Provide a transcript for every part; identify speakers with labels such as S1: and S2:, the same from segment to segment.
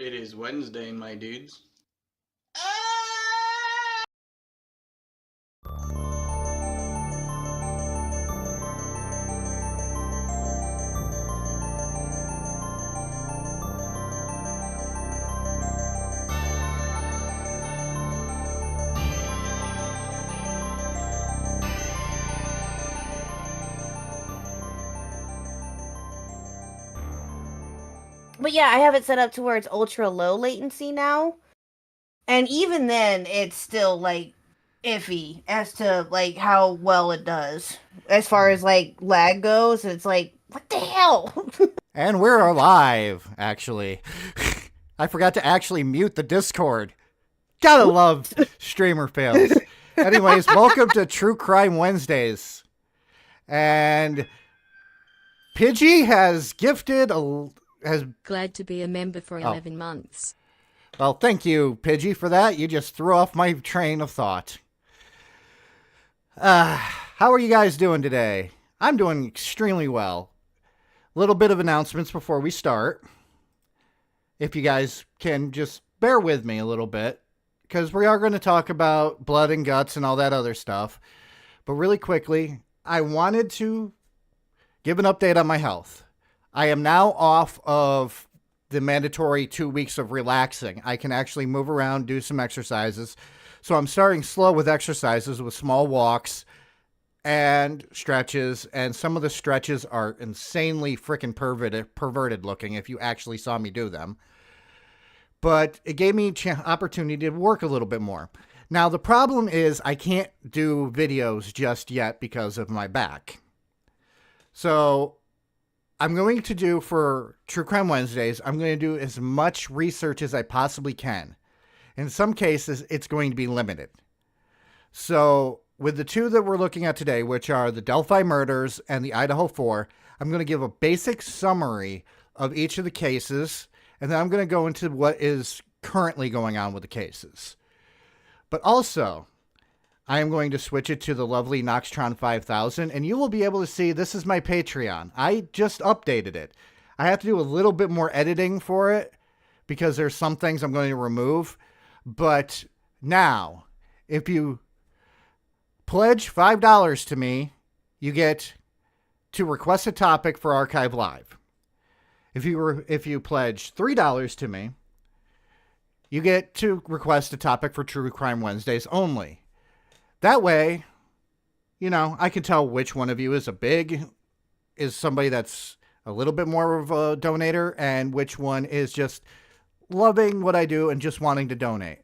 S1: It is Wednesday, my dudes.
S2: But yeah, I have it set up to where it's ultra low latency now. And even then, it's still like iffy as to like how well it does. As far as like lag goes, it's like, what the hell?
S3: And we're alive, actually. I forgot to actually mute the Discord. Gotta love streamer fails. Anyways, welcome to True Crime Wednesdays. And Pidgey has
S4: Glad to be a member for 11 months.
S3: Well, thank you, Pidgey, for that. You just threw off my train of thought. How are you guys doing today? I'm doing extremely well. Little bit of announcements before we start. If you guys can just bear with me a little bit, because we are going to talk about blood and guts and all that other stuff. But really quickly, I wanted to give an update on my health. I am now off of the mandatory 2 weeks of relaxing. I can actually move around, do some exercises. So I'm starting slow with exercises, with small walks and stretches, and some of the stretches are insanely freaking perverted looking if you actually saw me do them. But it gave me opportunity to work a little bit more. Now, the problem is I can't do videos just yet because of my back. So I'm going to do, for True Crime Wednesdays, I'm going to do as much research as I possibly can. In some cases, it's going to be limited. So with the two that we're looking at today, which are the Delphi murders and the Idaho 4, I'm going to give a basic summary of each of the cases, and then I'm going to go into what is currently going on with the cases. But also, I am going to switch it to the lovely Noxtron 5000, and you will be able to see this is my Patreon. I just updated it. I have to do a little bit more editing for it because there's some things I'm going to remove. But now, if you pledge $5 to me, you get to request a topic for Archive Live. If you pledge $3 to me, you get to request a topic for True Crime Wednesdays only. That way, you know, I can tell which one of you is somebody that's a little bit more of a donator, and which one is just loving what I do and just wanting to donate.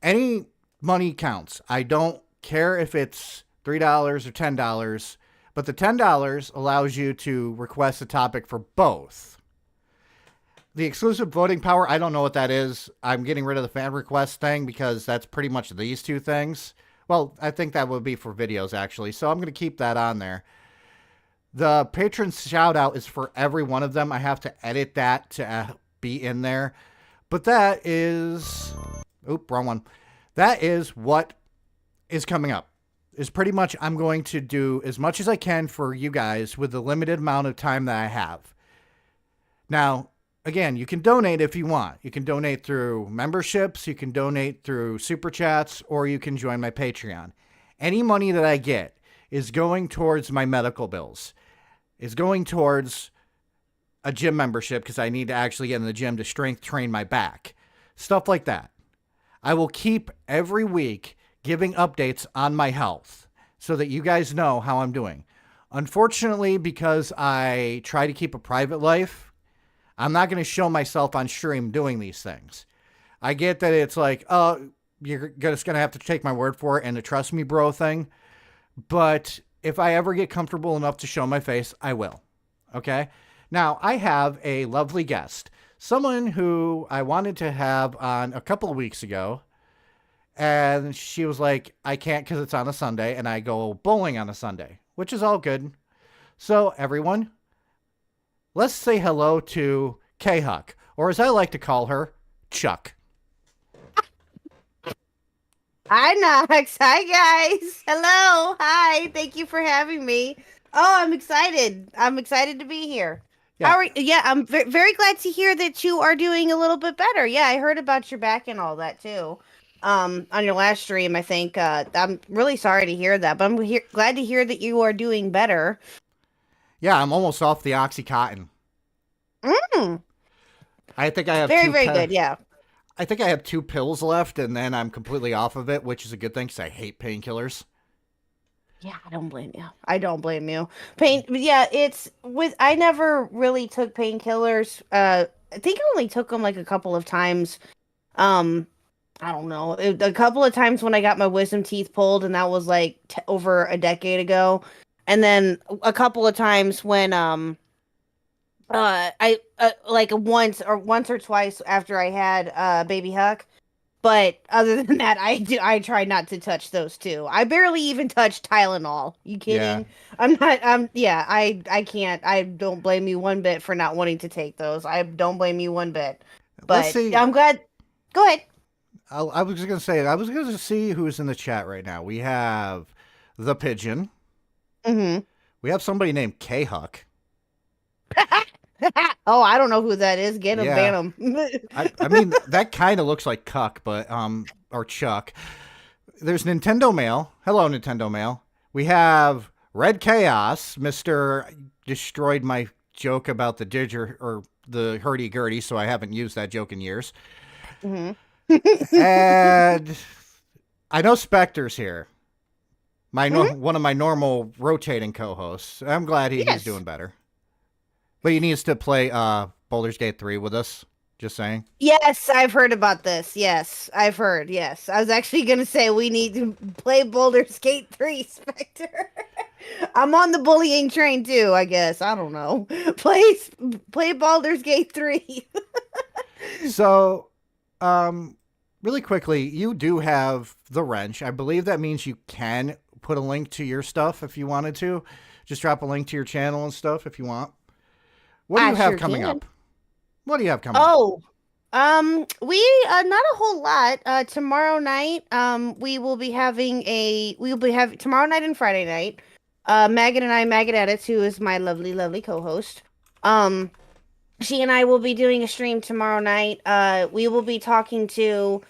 S3: Any money counts. I don't care if it's $3 or $10, but the $10 allows you to request a topic for both. The exclusive voting power, I don't know what that is. I'm getting rid of the fan request thing because that's pretty much these two things. Well, I think that would be for videos, actually, so I'm going to keep that on there. The patron shout out is for every one of them. I have to edit that to be in there. But that is... Oop, wrong one. That is what is coming up. Is pretty much I'm going to do as much as I can for you guys with the limited amount of time that I have. Now, again, you can donate if you want. You can donate through memberships, you can donate through super chats, or you can join my Patreon. Any money that I get is going towards my medical bills. Is going towards a gym membership because I need to actually get in the gym to strength train my back. Stuff like that. I will keep every week giving updates on my health so that you guys know how I'm doing. Unfortunately, because I try to keep a private life, I'm not going to show myself on stream doing these things. I get that it's like, oh, you're just going to have to take my word for it and the trust me bro thing. But if I ever get comfortable enough to show my face, I will. Okay? Now, I have a lovely guest. Someone who I wanted to have on a couple of weeks ago. And she was like, I can't because it's on a Sunday. And I go bowling on a Sunday, which is all good. So, everyone, let's say hello to K-Huck, or as I like to call her, Chuck.
S2: Hi, Nox. Hi, guys. Hello. Hi. Thank you for having me. Oh, I'm excited. I'm excited to be here.
S3: Yeah.
S2: How are, yeah, I'm very glad to hear that you are doing a little bit better. Yeah, I heard about your back and all that too. On your last stream, I think. I'm really sorry to hear that, but I'm glad to hear that you are doing better.
S3: Yeah, I'm almost off the Oxycontin.
S2: Mm,
S3: I think I have
S2: very, very good. Yeah.
S3: I think I have 2 pills left, and then I'm completely off of it, which is a good thing because I hate painkillers.
S2: Yeah, I don't blame you. I don't blame you. Yeah, it's with. I never really took painkillers. I think I only took them like a couple of times. Um, I don't know, a couple of times when I got my wisdom teeth pulled, and that was like over a decade ago. And then a couple of times when I like once or twice after I had baby Huck. But other than that, I try not to touch those two. I barely even touch Tylenol. You kidding?
S3: Yeah.
S2: I'm not. Yeah. I can't. I don't blame you one bit for not wanting to take those. I don't blame you one bit.
S3: Let's
S2: But
S3: see.
S2: I'm glad. Go ahead.
S3: I was just going to say, I was going to see who's in the chat right now. We have The Pigeon.
S2: Mm-hmm.
S3: We have somebody named K-Huck.
S2: Oh, I don't know who that is. Get him,
S3: Yeah.
S2: ban him.
S3: I mean, that kind of looks like Cuck, but, or Chuck. There's Nintendo Mail. Hello, Nintendo Mail. We have Red Chaos. Mr. destroyed my joke about the Digger, or the hurdy-gurdy, so I haven't used that joke in years.
S2: Mm-hmm.
S3: And I know Spectre's here. One of my normal rotating co-hosts. I'm glad he's
S2: Yes.
S3: doing better. But he needs to play Baldur's Gate 3 with us. Just saying.
S2: Yes, I've heard about this. Yes, I've heard. Yes, I was actually gonna say we need to play Baldur's Gate 3, Spectre. I'm on the bullying train too. I guess I don't know. Play Baldur's Gate 3.
S3: So, really quickly, you do have the wrench. I believe that means you can put a link to your stuff if you wanted to. Just drop a link to your channel and stuff if you want. What do you have coming up? What do you have coming up?
S2: Oh, we not a whole lot. Tomorrow night, we'll be having tomorrow night and Friday night. Maggot and I, Maggot Edits, who is my lovely, lovely co-host. She and I will be doing a stream tomorrow night. We will be talking to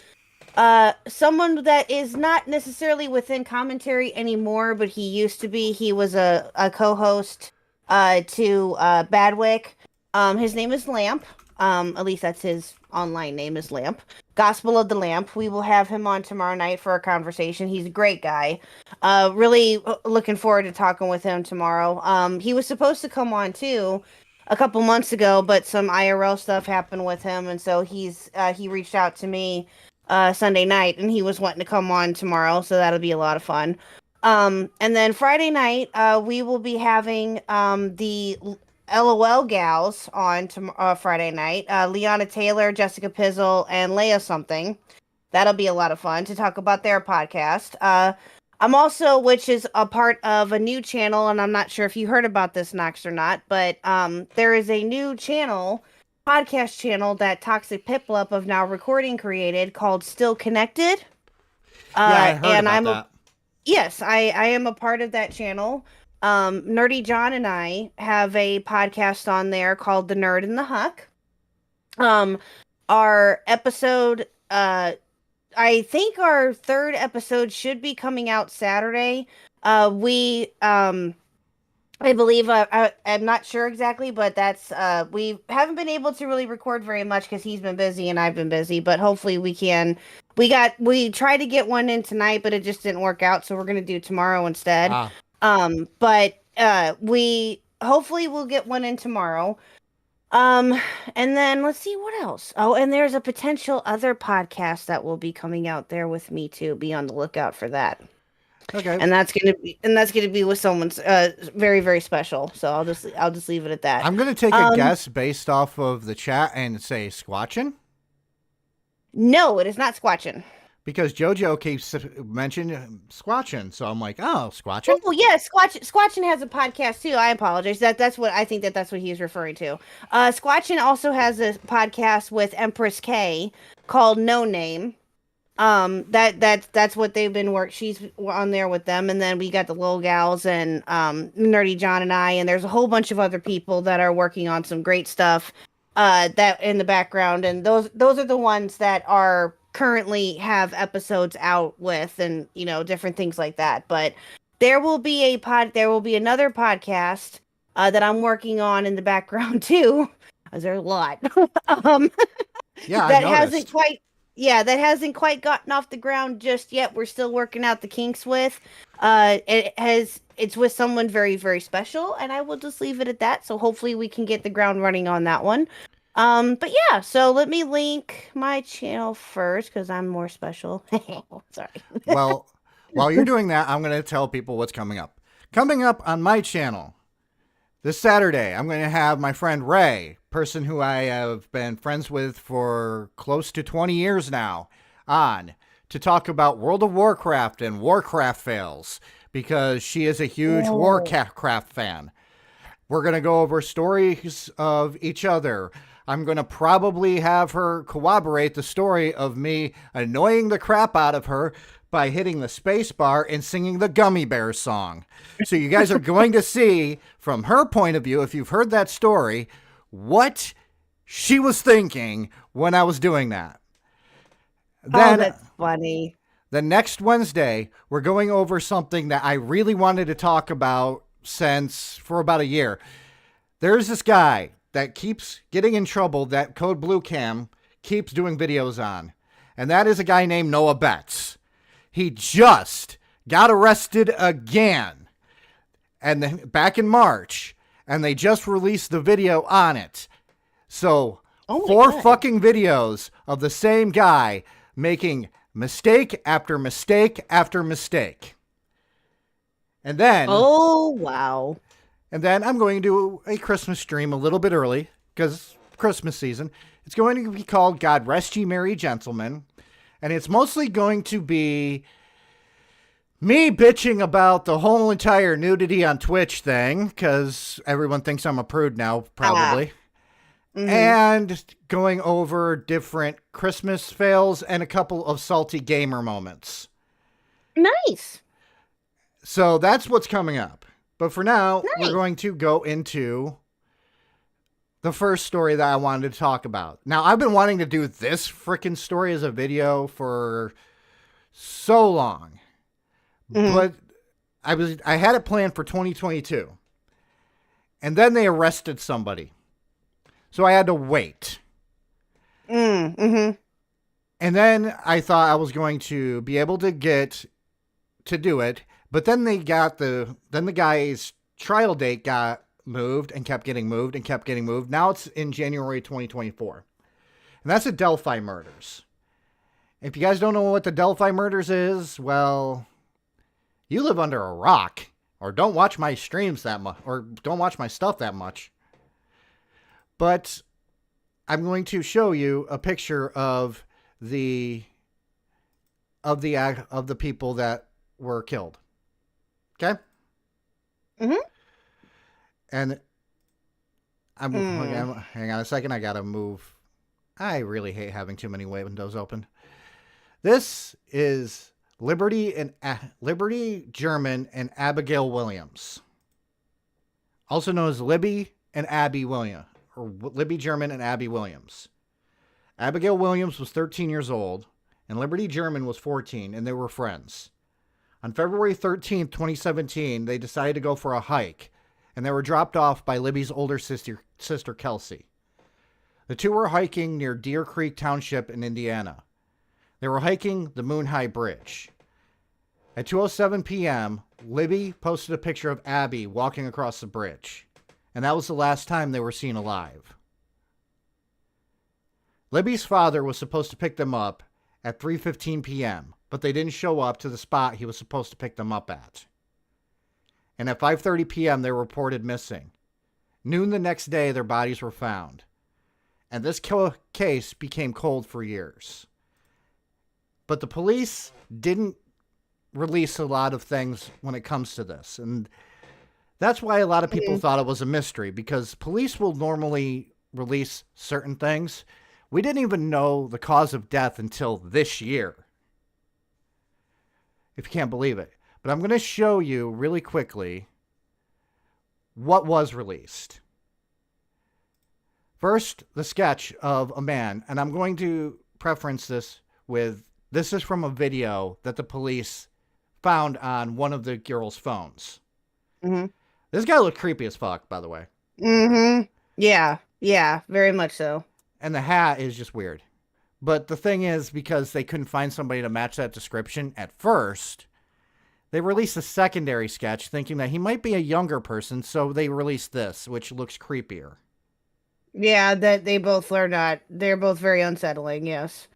S2: someone that is not necessarily within commentary anymore, but he used to be. He was a co-host to Badwick. His name is Lamp. At least that's his online name is Lamp. Gospel of the Lamp. We will have him on tomorrow night for a conversation. He's a great guy. Really looking forward to talking with him tomorrow. He was supposed to come on too a couple months ago, but some IRL stuff happened with him, and so he reached out to me Sunday night, and he was wanting to come on tomorrow, so that'll be a lot of fun. And then Friday night, we will be having the LOL gals on Friday night. Liana Taylor, Jessica Pizzle, and Leia something. That'll be a lot of fun to talk about their podcast. I'm also, which is a part of a new channel, and I'm not sure if you heard about this, Nox, or not, but there is a new podcast channel that Toxic Piplup of Now Recording created called Still Connected.
S3: Yeah, I heard about that.
S2: Yes, I am a part of that channel. Nerdy John and I have a podcast on there called The Nerd and the Huck. Our episode, I think our third episode should be coming out Saturday. I believe, I'm not sure exactly, but that's, we haven't been able to really record very much because he's been busy and I've been busy, but hopefully we can. We tried to get one in tonight, but it just didn't work out, so we're going to do tomorrow instead. But we hopefully we'll get one in tomorrow. And then let's see what else. Oh, and there's a potential other podcast that will be coming out there with me too. Be on the lookout for that.
S3: Okay.
S2: And that's gonna be with someone's very, very special. So I'll just leave it at that.
S3: I'm gonna take a guess based off of the chat and say Squatchin'.
S2: No, it is not Squatchin'.
S3: Because JoJo keeps mentioning Squatchin', so I'm like, oh, Squatchin'?
S2: Oh yeah, Squatchin' has a podcast too. I apologize. That's what I think that's what he's referring to. Squatchin' also has a podcast with Empress K called No Name. That's what they've been she's on there with them, and then we got the little gals and Nerdy John and I, and there's a whole bunch of other people that are working on some great stuff that in the background, and those are the ones that are currently have episodes out with, and different things like that. But there will be another podcast that I'm working on in the background too. 'Cause there's a lot. um
S3: Yeah,
S2: that
S3: I
S2: hasn't
S3: noticed.
S2: quite that hasn't quite gotten off the ground just yet. We're still working out the kinks with. It's with someone very, very special, and I will just leave it at that. So hopefully we can get the ground running on that one. But yeah, so let me link my channel first because I'm more special. Sorry.
S3: Well, while you're doing that, I'm going to tell people what's coming up. Coming up on my channel this Saturday, I'm going to have my friend Ray, person who I have been friends with for close to 20 years now, on to talk about World of Warcraft and Warcraft fails, because she is a huge Warcraft fan. We're going to go over stories of each other. I'm going to probably have her corroborate the story of me annoying the crap out of her by hitting the space bar and singing the Gummy Bear song. So you guys are going to see from her point of view, if you've heard that story, what she was thinking when I was doing that. Then,
S2: that's funny.
S3: the next Wednesday, we're going over something that I really wanted to talk about for about a year. There's this guy that keeps getting in trouble that Code Blue Cam keeps doing videos on. And that is a guy named Noah Betts. He just got arrested again. And back in March. And they just released the video on it. So, 4 fucking videos of the same guy making mistake after mistake after mistake. And then...
S2: Oh, wow.
S3: And then I'm going to do a Christmas stream a little bit early, because Christmas season. It's going to be called God Rest Ye Merry Gentlemen. And it's mostly going to be me bitching about the whole entire nudity on Twitch thing, because everyone thinks I'm a prude now, probably.
S2: Mm-hmm.
S3: And going over different Christmas fails and a couple of salty gamer moments.
S2: Nice.
S3: So that's what's coming up. But for now,
S2: Nice.
S3: we're going to go into the first story that I wanted to talk about. Now, I've been wanting to do this freaking story as a video for so long.
S2: Mhm.
S3: But I had it planned for 2022. And then they arrested somebody. So I had to wait.
S2: Mm-hmm.
S3: And then I thought I was going to be able to get to do it. But then the guy's trial date got moved and kept getting moved and kept getting moved. Now it's in January 2024. And that's the Delphi murders. If you guys don't know what the Delphi murders is, well, you live under a rock, or don't watch my streams that much, or don't watch my stuff that much. But I'm going to show you a picture of the people that were killed. Okay?
S2: Mhm.
S3: And hang on a second, I gotta move. I really hate having too many windows open. This is Liberty German and Abigail Williams, also known as Libby and Abby Williams, or Libby German and Abby Williams. Abigail Williams was 13 years old, and Liberty German was 14, and they were friends. On February 13th, 2017, they decided to go for a hike, and they were dropped off by Libby's older sister Kelsey. The two were hiking near Deer Creek Township in Indiana. They were hiking the Moon High Bridge. At 2:07 p.m., Libby posted a picture of Abby walking across the bridge, and that was the last time they were seen alive. Libby's father was supposed to pick them up at 3:15 p.m., but they didn't show up to the spot he was supposed to pick them up at. And at 5:30 p.m., they were reported missing. Noon the next day, their bodies were found. And this case became cold for years. But the police didn't release a lot of things when it comes to this. And that's why a lot of people thought it was a mystery, because police will normally release certain things. We didn't even know the cause of death until this year. if you can't believe it. But I'm going to show you really quickly what was released. First, the sketch of a man, and I'm going to preference this with, this is from a video that the police found on one of the girls' phones.
S2: Mm-hmm.
S3: This guy looked creepy as fuck, by the way.
S2: Mm-hmm. Yeah, very much so.
S3: And the hat is just weird. But the thing is, because they couldn't find somebody to match that description at first, they released a secondary sketch thinking that he might be a younger person, so they released this, which looks creepier.
S2: Yeah, that they both are not. They're both very unsettling, yes.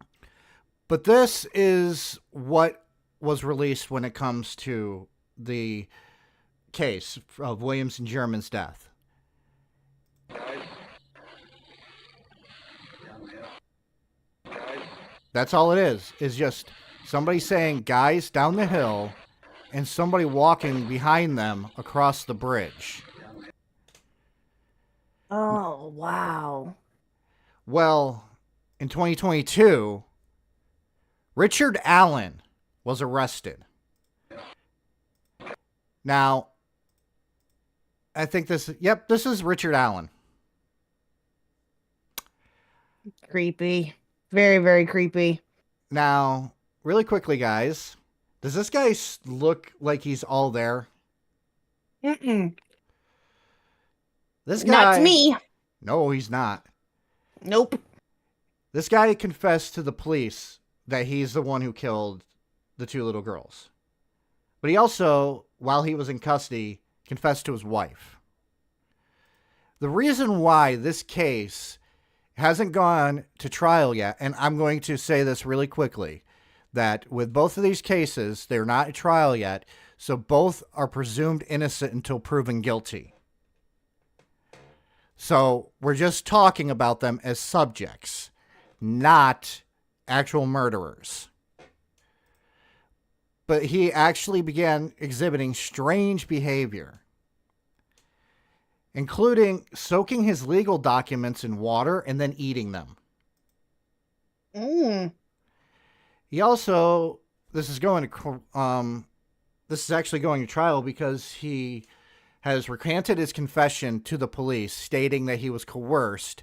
S3: But this is what was released when it comes to the case of Williams and German's death. That's all it is just somebody saying, guys, down the hill, and somebody walking behind them across the bridge.
S2: Oh, wow.
S3: Well, in 2022, Richard Allen was arrested. Now, I think this is Richard Allen.
S2: Creepy. Very, very creepy.
S3: Now, really quickly, guys, does this guy look like he's all there?
S2: Mm-mm.
S3: This guy,
S2: Not to me.
S3: No, he's not.
S2: Nope.
S3: This guy confessed to the police that he's the one who killed the two little girls. But he also, while he was in custody, confessed to his wife. The reason why this case hasn't gone to trial yet, and I'm going to say this really quickly, that with both of these cases, they're not at trial yet, so both are presumed innocent until proven guilty. So we're just talking about them as subjects, not actual murderers. But he actually began exhibiting strange behavior, including soaking his legal documents in water and then eating them. He also, this is actually going to trial because he has recanted his confession to the police, stating that he was coerced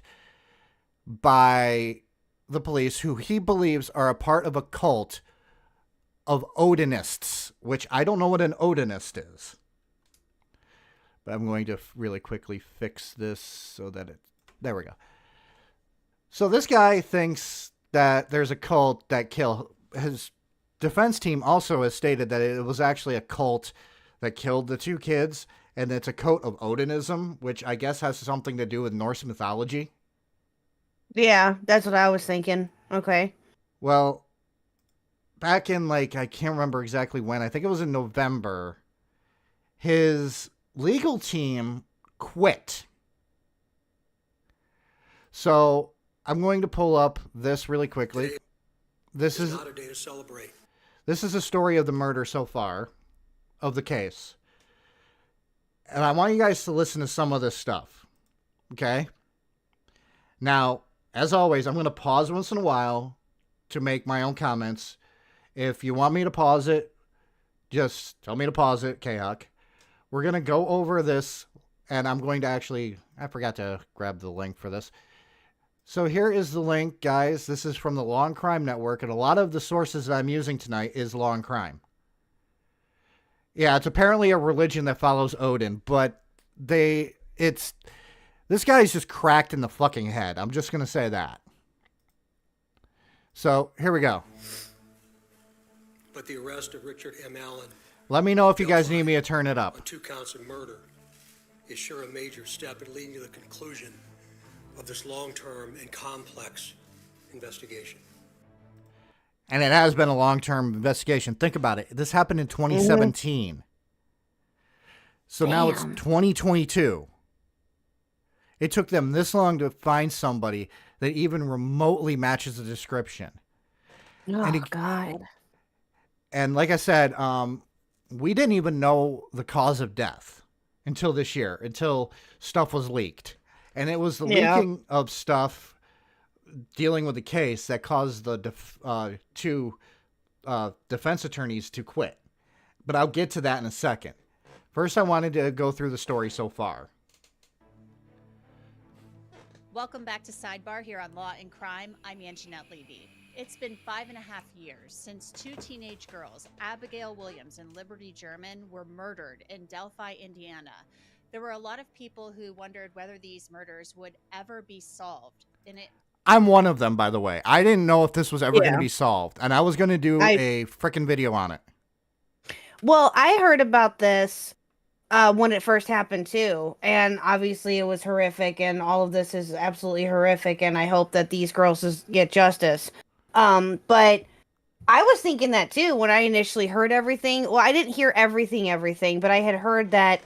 S3: by the police, who he believes are a part of a cult of Odinists, which I don't know what an Odinist is. But I'm going to really quickly fix this so that there we go. So this guy thinks that there's a cult that killed. His defense team also has stated that it was actually a cult that killed the two kids, and it's a cult of Odinism, which I guess has something to do with Norse mythology.
S2: Yeah, that's what I was thinking. Okay.
S3: Well, back in, I can't remember exactly when, I think it was in November, his legal team quit. So I'm going to pull up this really quickly. This is
S5: not a day to celebrate.
S3: This is a story of the murder so far, of the case. And I want you guys to listen to some of this stuff. Okay? Now, as always, I'm going to pause once in a while to make my own comments. If you want me to pause it, just tell me to pause it, K-Huck. We're going to go over this, and I'm going to actually, I forgot to grab the link for this. So here is the link, guys. This is from the Law and Crime Network, and a lot of the sources that I'm using tonight is Law and Crime. Yeah, it's apparently a religion that follows Odin, but this guy's just cracked in the fucking head. I'm just going to say that. So here we go.
S5: But the arrest of Richard M. Allen,
S3: let me know if you guys need me to turn it up.
S5: on 2 counts of murder, is sure a major step in leading to the conclusion of this long-term and complex investigation.
S3: And it has been a long-term investigation. Think about it. This happened in 2017. So now it's 2022. It took them this long to find somebody that even remotely matches the description.
S2: Oh, God.
S3: And like I said, we didn't even know the cause of death until this year, until stuff was leaked. And it was the leaking of stuff dealing with the case that caused the two defense attorneys to quit. but I'll get to that in a second. First, I wanted to go through the story so far.
S6: Welcome back to Sidebar here on Law and Crime. I'm Anjanette Levy. It's been 5.5 years since two teenage girls, Abigail Williams and Liberty German, were murdered in Delphi, Indiana. There were a lot of people who wondered whether these murders would ever be solved.
S3: I'm one of them, by the way. I didn't know if this was ever going to be solved, and I was going to do a freaking video on it.
S2: Well, I heard about this when it first happened too, and obviously it was horrific, and all of this is absolutely horrific, and I hope that these girls get justice. But I was thinking that too when I initially heard everything. Well, I didn't hear everything, but I had heard that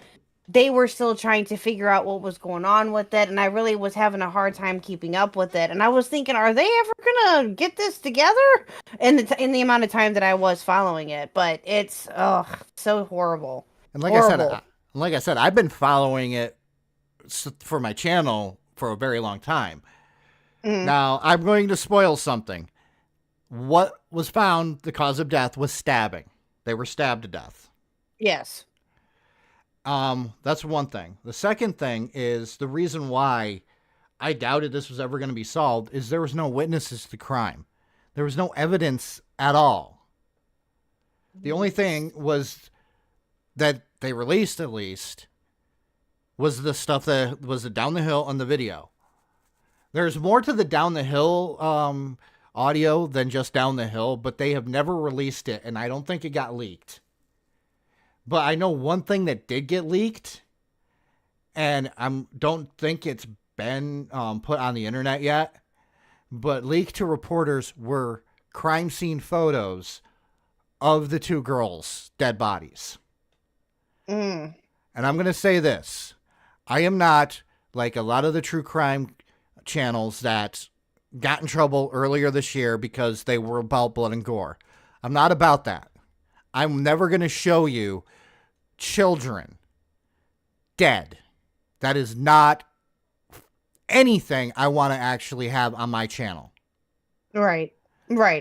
S2: they were still trying to figure out what was going on with it, and I really was having a hard time keeping up with it. And I was thinking, are they ever gonna get this together? In the amount of time that I was following it, but it's so horrible.
S3: And like I said, I've been following it for my channel for a very long time. Now, I'm going to spoil something. What was found, the cause of death, was stabbing. They were stabbed to death.
S2: Yes.
S3: That's one thing. The second thing is the reason why I doubted this was ever going to be solved is there was no witnesses to the crime. There was no evidence at all. The only thing was that they released, at least, was the stuff that was the down the hill on the video. There's more to the down the hill audio than just down the hill, but they have never released it, and I don't think it got leaked. But I know one thing that did get leaked, and I don't think it's been put on the internet yet, but leaked to reporters were crime scene photos of the two girls' dead bodies. And I'm going to say this. I am not like a lot of the true crime channels that got in trouble earlier this year because they were about blood and gore. I'm not about that. I'm never going to show you children dead. That is not anything I want to actually have on my channel.
S2: Right.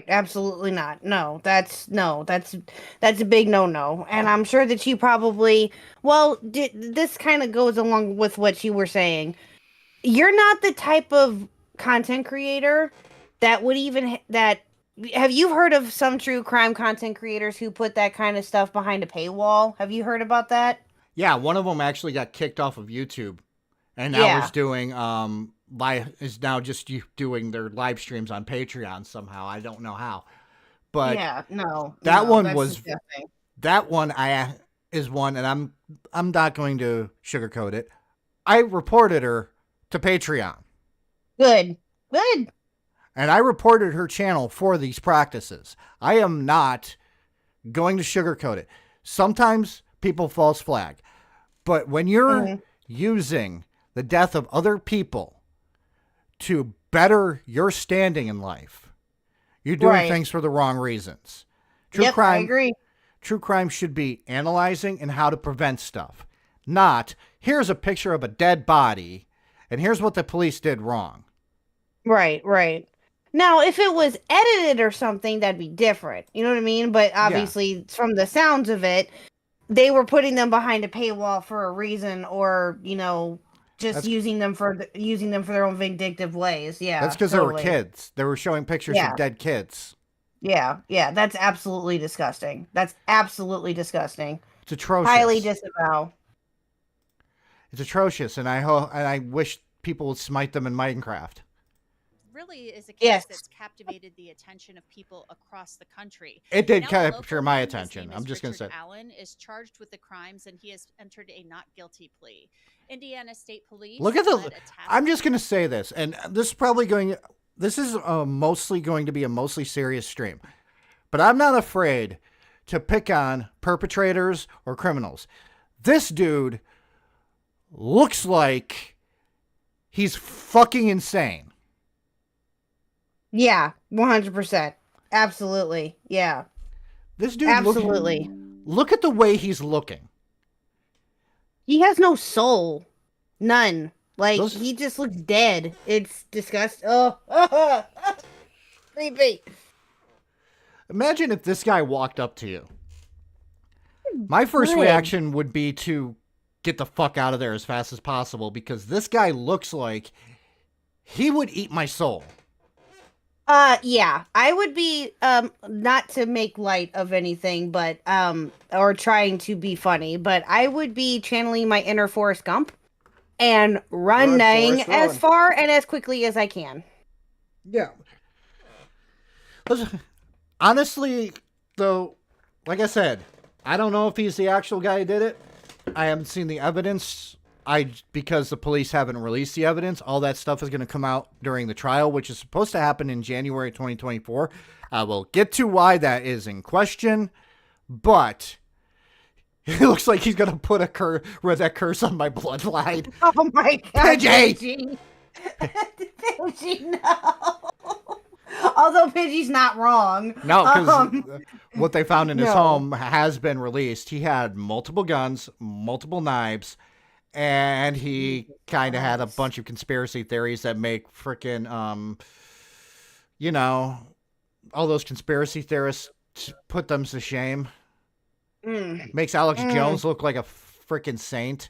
S2: Absolutely not. No, that's a big no. And I'm sure that you probably, this kind of goes along with what you were saying. You're not the type of content creator that would have you heard of some true crime content creators who put that kind of stuff behind a paywall? Have you heard about that?
S3: Yeah, one of them actually got kicked off of YouTube and now is doing doing their live streams on Patreon somehow. I don't know how. But that one is one, and I'm not going to sugarcoat it. I reported her to Patreon.
S2: Good.
S3: And I reported her channel for these practices. I am not going to sugarcoat it. Sometimes people false flag. But when you're using the death of other people to better your standing in life, you're doing things for the wrong reasons.
S2: I agree.
S3: True crime should be analyzing and how to prevent stuff. Not, here's a picture of a dead body, and here's what the police did wrong.
S2: Right. Now, if it was edited or something, that'd be different. You know what I mean? But obviously, from the sounds of it, they were putting them behind a paywall for a reason, or using them for their own vindictive ways. Yeah,
S3: that's because they were kids. They were showing pictures of dead kids.
S2: Yeah, that's absolutely disgusting. It's
S3: atrocious.
S2: Highly disavow.
S3: It's atrocious, and I wish people would smite them in Minecraft.
S6: Really is a case that's captivated the attention of people across the country.
S3: It did capture my attention. I'm just going to say.
S6: Allen is charged with the crimes, and he has entered a not guilty plea. Indiana State Police.
S3: Look at I'm just going to say this, and this is mostly going to be a mostly serious stream, but I'm not afraid to pick on perpetrators or criminals. This dude looks like he's fucking insane.
S2: Yeah, 100%. Absolutely. Yeah.
S3: This dude
S2: absolutely.
S3: Look at the way he's looking.
S2: He has no soul. None. He just looks dead. It's disgusting. Oh. Creepy.
S3: Imagine if this guy walked up to you. My first
S2: Good.
S3: reaction would be to get the fuck out of there as fast as possible because this guy looks like he would eat my soul.
S2: Yeah, I would be not to make light of anything, but or trying to be funny, but I would be channeling my inner Forrest Gump and running
S3: Forrest,
S2: as
S3: run.
S2: far and as quickly as I can.
S3: Yeah. Honestly, though, like I said, I don't know if he's the actual guy who did it. I haven't seen the evidence. Because the police haven't released the evidence, all that stuff is going to come out during the trial, which is supposed to happen in January 2024. I will get to why that is in question, but it looks like he's going to put that curse on my bloodline.
S2: Oh my god,
S3: Pidgey!
S2: Pidgey, no. Although Pidgey's not wrong.
S3: No, because what they found in his
S2: No.
S3: home has been released. He had multiple guns, multiple knives, and he kind of had a bunch of conspiracy theories that make frickin', all those conspiracy theorists put them to shame. Makes Alex Jones look like a frickin' saint.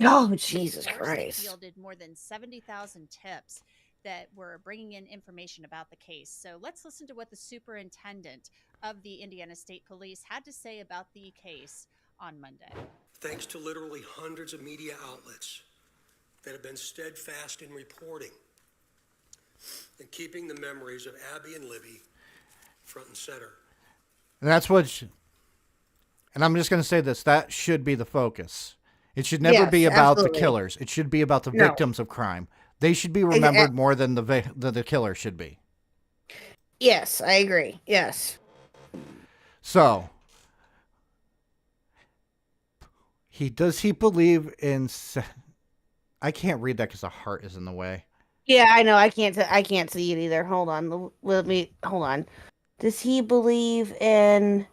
S2: Oh, Jesus
S6: Foresight
S2: Christ.
S6: Yielded more than 70,000 tips that were bringing in information about the case. So let's listen to what the superintendent of the Indiana State Police had to say about the case on Monday.
S5: Thanks to literally hundreds of media outlets that have been steadfast in reporting and keeping the memories of Abby and Libby front and center.
S3: And that's and I'm just going to say this, that should be the focus. It should never
S2: Yes,
S3: be about
S2: absolutely.
S3: the killers. It should be about the
S2: No.
S3: victims of crime. They should be remembered more than the killer should be.
S2: Yes, I agree. Yes.
S3: So, does he believe in? I can't read that because the heart is in the way.
S2: Yeah, I know. I can't see it either. Hold on. Hold on. Does he believe in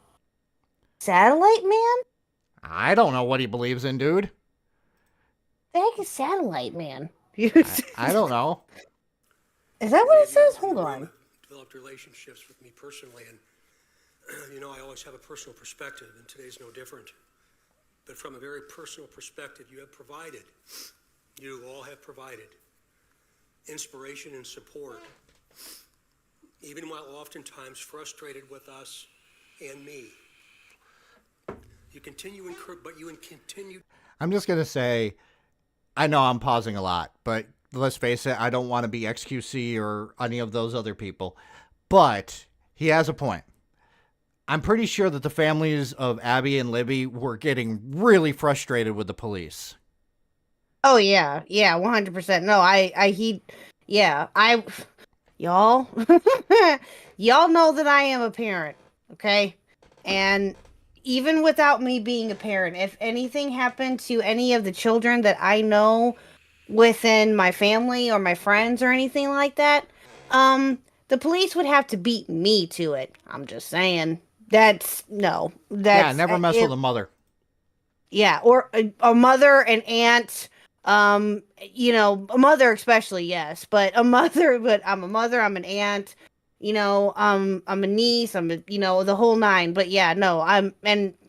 S2: Satellite Man?
S3: I don't know what he believes in, dude.
S2: The heck is Satellite Man?
S3: I don't know.
S2: Is that what it says?
S5: Many
S2: Hold
S5: of you
S2: on.
S5: Developed relationships with me personally, and I always have a personal perspective, and today's no different. But from a very personal perspective, you all have provided inspiration and support, even while oftentimes frustrated with us and me. You continue.
S3: I'm just gonna say, I know I'm pausing a lot, but let's face it, I don't want to be XQC or any of those other people. But he has a point. I'm pretty sure that the families of Abby and Libby were getting really frustrated with the police.
S2: Oh yeah, 100%. No, y'all, y'all know that I am a parent, okay? And even without me being a parent, if anything happened to any of the children that I know within my family or my friends or anything like that, the police would have to beat me to it. I'm just saying.
S3: Never mess with a mother.
S2: Yeah, or a mother, an aunt, a mother especially, yes, but I'm a mother, I'm an aunt, I'm a niece, the whole nine. But yeah, no, I'm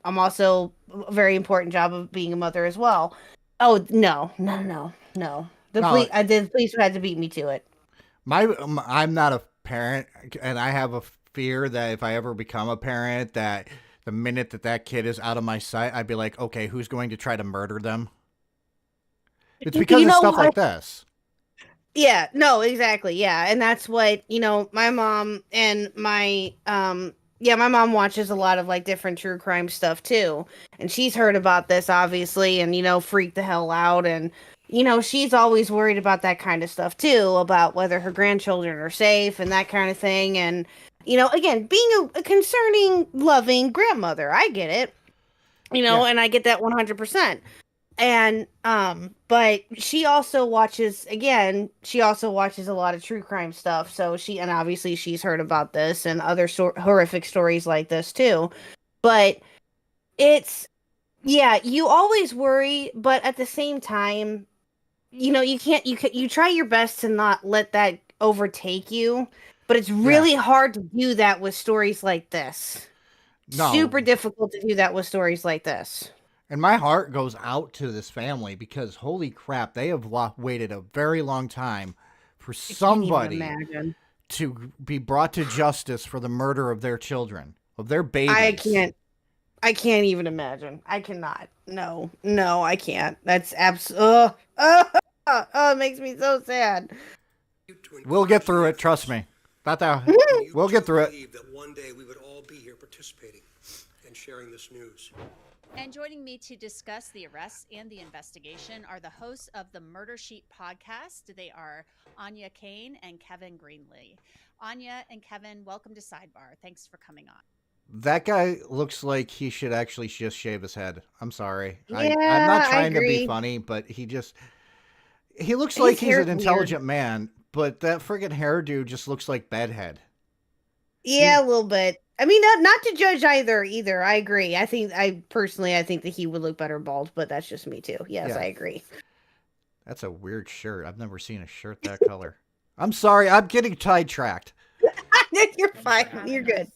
S2: also a very important job of being a mother as well. Oh no. The police had to beat me to it.
S3: I'm not a parent, and I have a fear that if I ever become a parent, that the minute that kid is out of my sight, I'd be like, okay, who's going to try to murder them? It's because of stuff like this.
S2: Yeah, no, exactly. Yeah. And that's what, my mom and my mom watches a lot of like different true crime stuff too. And she's heard about this obviously and, freaked the hell out. And, she's always worried about that kind of stuff too, about whether her grandchildren are safe and that kind of thing. And, again, being a concerning, loving grandmother, I get it, and I get that 100%. And, but she also watches a lot of true crime stuff. So and obviously she's heard about this and other horrific stories like this too. But you always worry, but at the same time, you try your best to not let that overtake you, but it's really hard to do that with stories like this.
S3: No.
S2: Super difficult to do that with stories like this.
S3: And my heart goes out to this family because holy crap, they have waited a very long time for somebody to be brought to justice for the murder of their children, of their babies.
S2: I can't even imagine. I cannot. No, I can't. That's absolutely. It makes me so sad.
S3: We'll get through it. Trust me. About that. We'll get through it.
S5: That one day we would all be here participating and sharing this news.
S6: And joining me to discuss the arrests and the investigation are the hosts of the Murder Sheet podcast. They are Anya Kane and Kevin Greenlee. Anya and Kevin, welcome to Sidebar. Thanks for coming on.
S3: That guy looks like he should actually just shave his head. I'm sorry.
S2: Yeah,
S3: I'm not trying to be funny, but he looks like he's an intelligent man, but that friggin' hairdo just looks like bedhead.
S2: Yeah, a little bit. I mean, not to judge either. I agree. I think that he would look better bald, but that's just me too. Yes, yeah. I agree.
S3: That's a weird shirt. I've never seen a shirt that color. I'm sorry. I'm getting sidetracked.
S2: You're fine. You're good.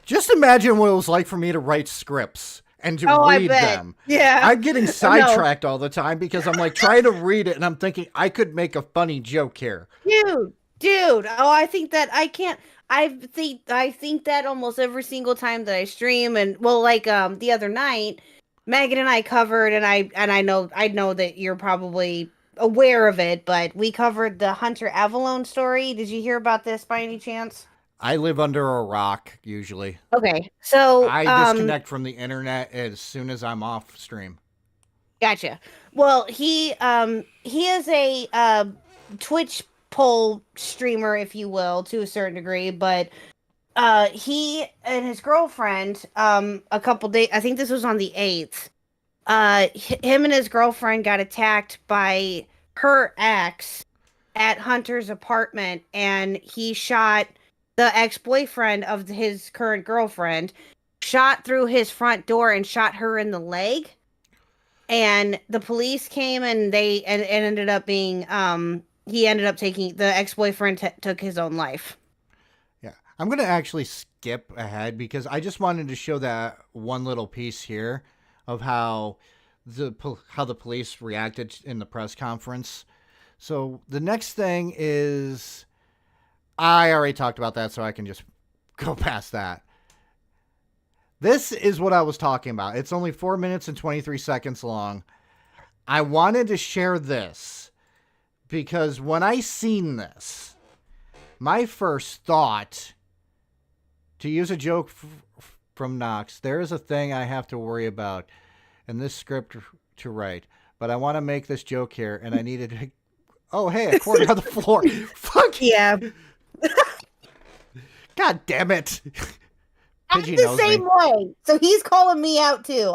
S3: Just imagine what it was like for me to write scripts and to read them.
S2: Yeah.
S3: I'm getting sidetracked all the time because I'm like trying to read it and I'm thinking I could make a funny joke here.
S2: Dude. Oh, I think that I can't. I think that almost every single time that I stream, and well, like the other night, Megan and I covered, and I know that you're probably aware of it, but we covered the Hunter Avallone story. Did you hear about this by any chance?
S3: I live under a rock usually.
S2: Okay, so
S3: I disconnect from the internet as soon as I'm off stream.
S2: Gotcha. Well, he is a Twitch poll streamer, if you will, to a certain degree, but he and his girlfriend a couple days, I think this was on the 8th, him and his girlfriend got attacked by her ex at Hunter's apartment, and he shot the ex-boyfriend of his current girlfriend, shot through his front door and shot her in the leg. And the police came and they ended up being he ended up taking the ex-boyfriend took his own life.
S3: Yeah, I'm gonna actually skip ahead because I just wanted to show that one little piece here of how the police reacted in the press conference. So the next thing is, I already talked about that, so I can just go past that. This is what I was talking about. It's only 4 minutes and 23 seconds long. I wanted to share this because when I seen this, my first thought, to use a joke from Knox, there is a thing I have to worry about in this script to write, but I want to make this joke here, and I needed to... Oh, hey, a quarter on the floor. Fuck
S2: yeah.
S3: God damn it.
S2: I'm the same way. So he's calling me out too.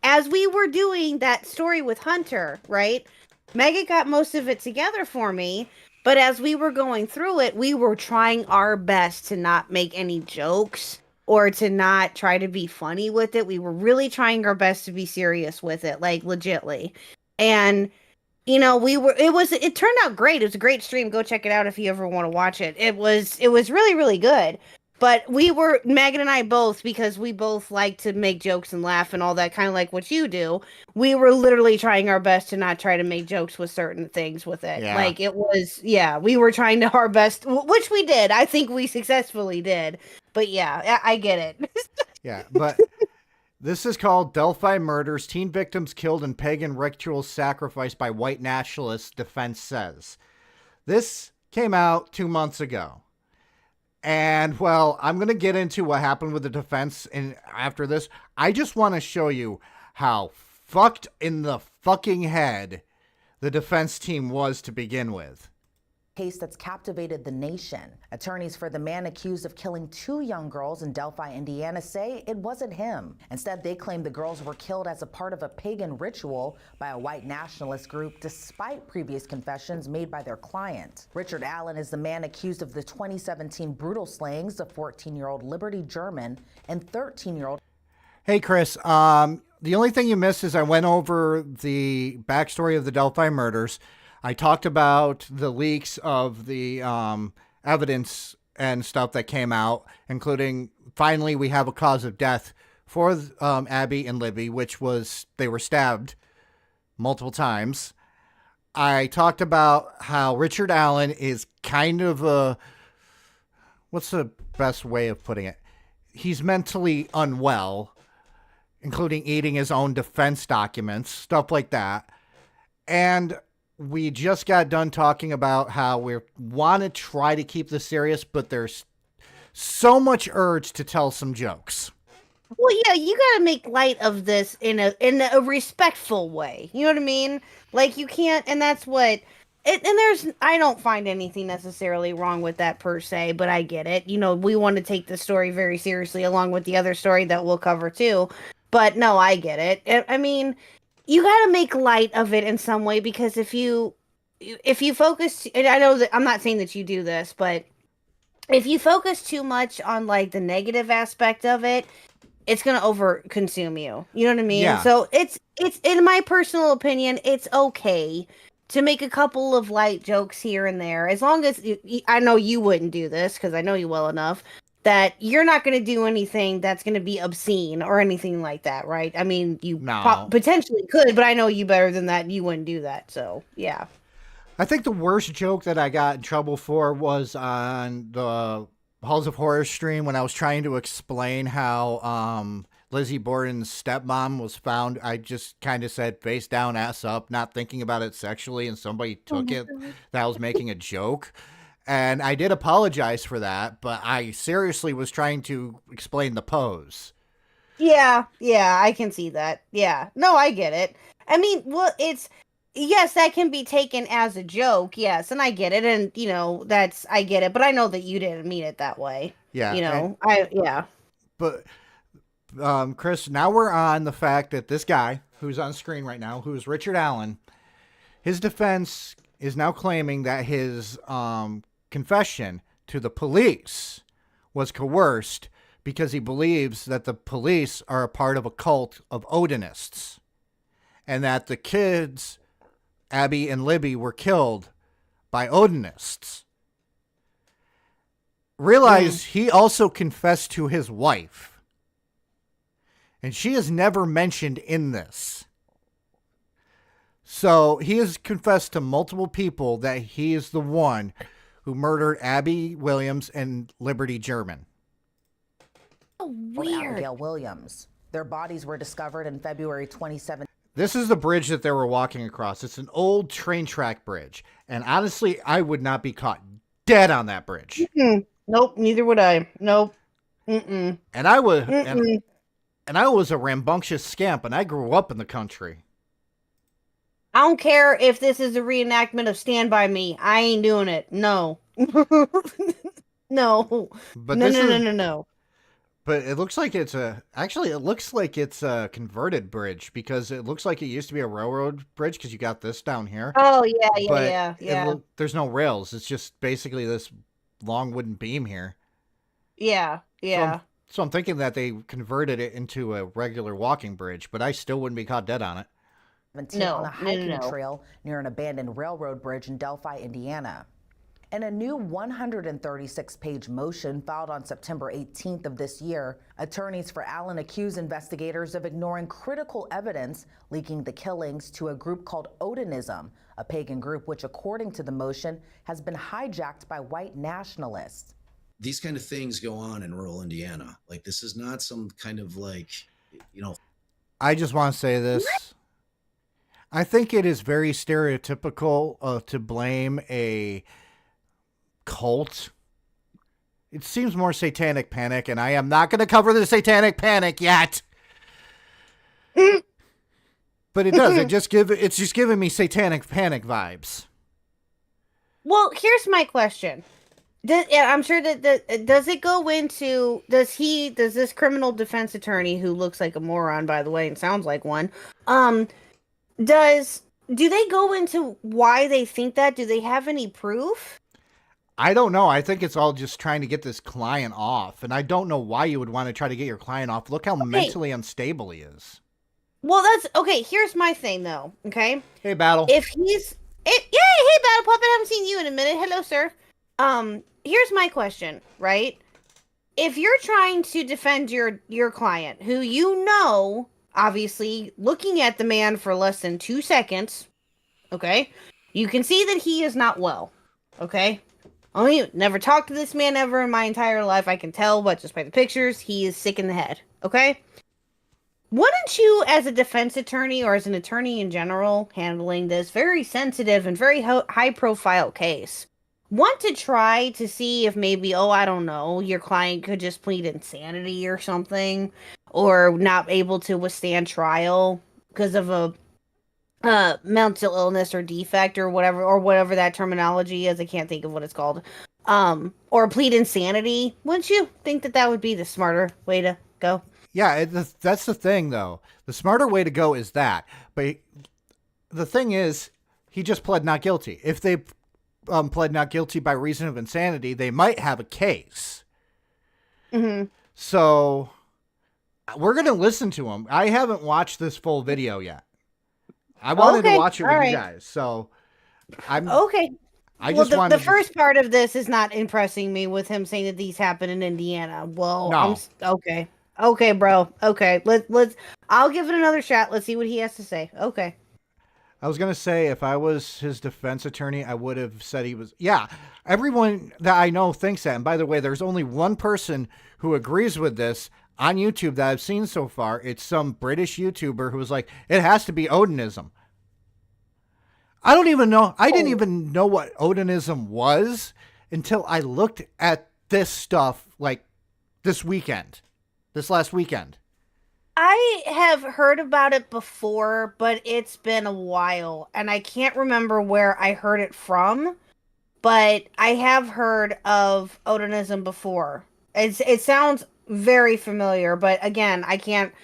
S2: As we were doing that story with Hunter, right? Megan got most of it together for me, but as we were going through it, we were trying our best to not make any jokes or to not try to be funny with it. We were really trying our best to be serious with it, like legitly. And you know, it turned out great. It was a great stream. Go check it out if you ever want to watch it. It was really, really good. But Megan and I both, because we both like to make jokes and laugh and all that, kind of like what you do, we were literally trying our best to not try to make jokes with certain things with it.
S3: Yeah.
S2: Like we were trying to our best, which we did. I think we successfully did. But yeah, I get it.
S3: Yeah, but this is called Delphi Murders, Teen Victims Killed in Pagan Ritual Sacrifice by White Nationalists, Defense Says. This came out 2 months ago. And, well, I'm going to get into what happened with the defense after this. I just want to show you how fucked in the fucking head the defense team was to begin with.
S7: Case that's captivated the nation. Attorneys for the man accused of killing 2 young girls in Delphi, Indiana say it wasn't him. Instead, they claim the girls were killed as a part of a pagan ritual by a white nationalist group, despite previous confessions made by their client. Richard Allen is the man accused of the 2017 brutal slayings of 14-year-old Liberty German and 13-year-old.
S3: Hey, Chris. The only thing you missed is I went over the backstory of the Delphi murders. I talked about the leaks of the evidence and stuff that came out, including finally we have a cause of death for Abby and Libby, which was they were stabbed multiple times. I talked about how Richard Allen is kind of a, what's the best way of putting it? He's mentally unwell, including eating his own defense documents, stuff like that. And we just got done talking about how we want to try to keep this serious, but there's so much urge to tell some jokes.
S2: Well, yeah, you gotta make light of this in a respectful way. You know what I mean? Like, you can't, and that's what. And I don't find anything necessarily wrong with that per se, but I get it. You know, we want to take the story very seriously, along with the other story that we'll cover too. But no, I get it. I mean, you got to make light of it in some way, because if you focus, and I know that I'm not saying that you do this, but if you focus too much on like the negative aspect of it, it's going to over consume you. You know what I mean?
S3: Yeah.
S2: So it's in my personal opinion, it's okay to make a couple of light jokes here and there, as long as I know you wouldn't do this, because I know you well enough that you're not going to do anything that's going to be obscene or anything like that, right? I mean, you potentially could, but I know you better than that, and you wouldn't do that. So, yeah.
S3: I think the worst joke that I got in trouble for was on the Halls of Horror stream when I was trying to explain how Lizzie Borden's stepmom was found. I just kind of said face down, ass up, not thinking about it sexually, and somebody took it that I was making a joke. And I did apologize for that, but I seriously was trying to explain the pose.
S2: Yeah, I can see that. Yeah. No, I get it. I mean, well, yes, that can be taken as a joke, yes, and I get it, and, you know, I get it, but I know that you didn't mean it that way.
S3: Yeah.
S2: You know,
S3: But, Chris, now we're on the fact that this guy, who's on screen right now, who's Richard Allen, his defense is now claiming that his confession to the police was coerced because he believes that the police are a part of a cult of Odinists, and that the kids, Abby and Libby, were killed by Odinists. Realize he also confessed to his wife, and she is never mentioned in this. So he has confessed to multiple people that he is the one who murdered Abby Williams and Liberty German.
S2: Weird.
S7: Abigail Williams. Their bodies were discovered in February 2017.
S3: This is the bridge that they were walking across. It's an old train track bridge. And honestly, I would not be caught dead on that bridge.
S2: Mm-mm. Nope, neither would I. Nope.
S3: And I was and I was a rambunctious scamp, and I grew up in the country.
S2: I don't care if this is a reenactment of Stand By Me. I ain't doing it. No. No.
S3: But
S2: No.
S3: But it looks like it looks like it's a converted bridge, because it looks like it used to be a railroad bridge, because you got this down here.
S2: Oh, yeah.
S3: There's no rails. It's just basically this long wooden beam here.
S2: Yeah.
S3: So I'm thinking that they converted it into a regular walking bridge, but I still wouldn't be caught dead on it.
S7: On a hiking trail near an abandoned railroad bridge in Delphi, Indiana. In a new 136-page motion filed on September 18th of this year, attorneys for Allen accuse investigators of ignoring critical evidence linking the killings to a group called Odinism, a pagan group which, according to the motion, has been hijacked by white nationalists.
S8: These kind of things go on in rural Indiana. Like, this is not some kind of
S3: I just want to say this. I think it is very stereotypical to blame a cult. It seems more Satanic Panic, and I am not going to cover the Satanic Panic yet. But it does. It's just giving me Satanic Panic vibes.
S2: Well, here's my question. I'm sure that does it go into does this criminal defense attorney, who looks like a moron, by the way, and sounds like one, do they go into why they think that? Do they have any proof?
S3: I don't know. I think it's all just trying to get this client off, and I don't know why you would want to try to get your client off. Look how mentally unstable he is.
S2: Well, that's okay. Here's my thing, though. Okay.
S3: Hey, Battle.
S2: Hey, Battle Puppet. I haven't seen you in a minute. Hello, sir. Here's my question, right? If you're trying to defend your client, who you know, obviously, looking at the man for less than 2 seconds, okay, you can see that he is not well, okay. Only never talked to this man ever in my entire life. I can tell, but just by the pictures, he is sick in the head, okay. Wouldn't you, as a defense attorney or as an attorney in general, handling this very sensitive and very high-profile case, want to try to see if maybe, oh, I don't know, your client could just plead insanity or something, or not able to withstand trial because of a mental illness or defect or whatever that terminology is. I can't think of what it's called. Or plead insanity. Wouldn't you think that that would be the smarter way to go?
S3: Yeah, that's the thing, though. The smarter way to go is that. But the thing is, he just pled not guilty. If they pled not guilty by reason of insanity, they might have a case.
S2: Mm-hmm.
S3: So we're going to listen to him. I haven't watched this full video yet. I wanted to watch it with you guys. So I'm
S2: okay.
S3: Wanted
S2: the first part of this is not impressing me with him saying that these happen in Indiana. Well,
S3: no.
S2: Okay. Okay, bro. Okay. Let's I'll give it another shot. Let's see what he has to say. Okay.
S3: I was going to say, if I was his defense attorney, I would have said he was. Yeah. Everyone that I know thinks that. And by the way, there's only one person who agrees with this on YouTube that I've seen so far. It's some British YouTuber who was like, it has to be Odinism. I don't even know. I didn't even know what Odinism was until I looked at this stuff like this last weekend.
S2: I have heard about it before, but it's been a while, and I can't remember where I heard it from, but I have heard of Odinism before. It sounds very familiar, but again, I can't.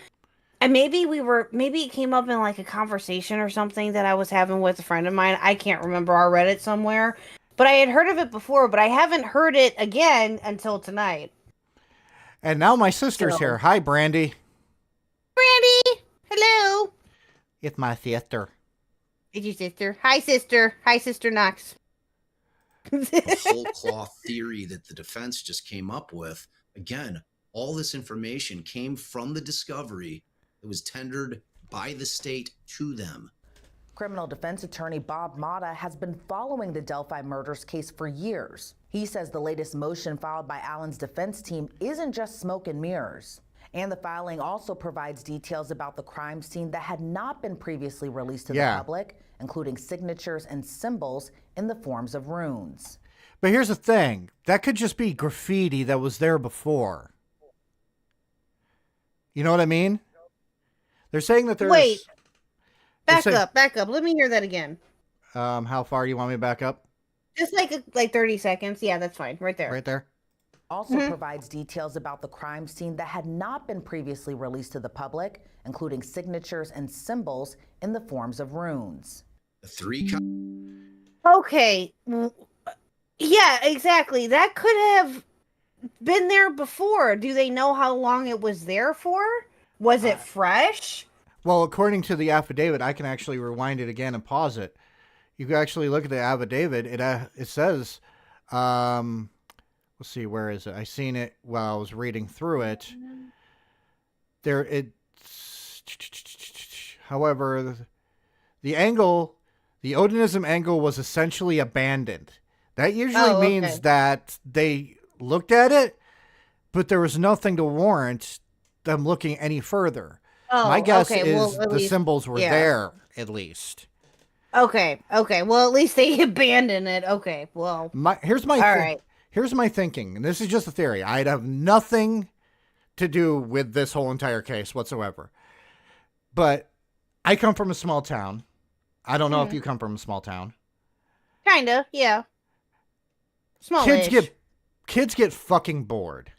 S2: And maybe it came up in like a conversation or something that I was having with a friend of mine. I can't remember. I read it somewhere, but I had heard of it before, but I haven't heard it again until tonight.
S3: And now my sister's here. Hi, Brandy.
S2: Brandy! Hello!
S3: It's my sister.
S2: It's your sister. Hi, sister. Hi, Sister Knox.
S8: The whole cloth theory that the defense just came up with, again, all this information came from the discovery that was tendered by the state to them.
S7: Criminal defense attorney Bob Motta has been following the Delphi murders case for years. He says the latest motion filed by Allen's defense team isn't just smoke and mirrors. And the filing also provides details about the crime scene that had not been previously released to the public, including signatures and symbols in the forms of runes.
S3: But here's the thing. That could just be graffiti that was there before. You know what I mean? They're saying that there's...
S2: Wait. Back up. Let me hear that again.
S3: How far do you want me to back up?
S2: Just like 30 seconds. Yeah, that's fine. Right there.
S3: Right there.
S7: Also provides details about the crime scene that had not been previously released to the public, including signatures and symbols in the forms of runes.
S2: Okay. Yeah, exactly. That could have been there before. Do they know how long it was there for? Was it fresh?
S3: Well, according to the affidavit, I can actually rewind it again and pause it. You can actually look at the affidavit. It says, let's see, where is it? I seen it while I was reading through it. However, the Odinism angle was essentially abandoned. That usually means that they looked at it, but there was nothing to warrant them looking any further. My guess is the symbols were there, at least.
S2: Okay. Well, at least they abandoned it. Okay, well.
S3: Here's my thinking, and this is just a theory. I'd have nothing to do with this whole entire case whatsoever. But I come from a small town. I don't know if you come from a small town.
S2: Kinda, yeah. Small-ish.
S3: Kids get fucking bored.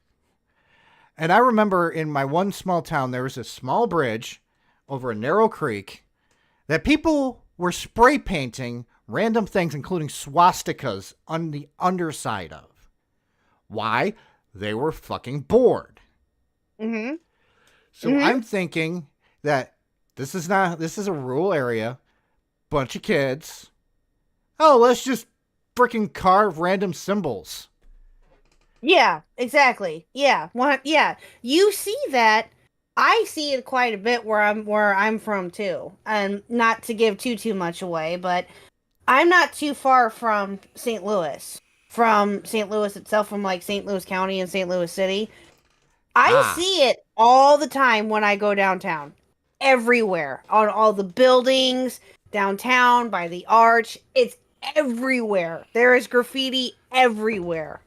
S3: And I remember in my one small town, there was a small bridge over a narrow creek that people were spray painting random things, including swastikas, on the underside of. Why? They were fucking bored.
S2: Mm-hmm.
S3: So I'm thinking that this is a rural area, bunch of kids. Oh, let's just freaking carve random symbols.
S2: Yeah, exactly. Yeah. Yeah. You see that. I see it quite a bit where I'm from too. And not to give too much away, but I'm not too far from St. Louis. From St. Louis itself, from like St. Louis County and St. Louis City. I see it all the time when I go downtown. Everywhere. On all the buildings, downtown, by the arch. It's everywhere. There is graffiti everywhere.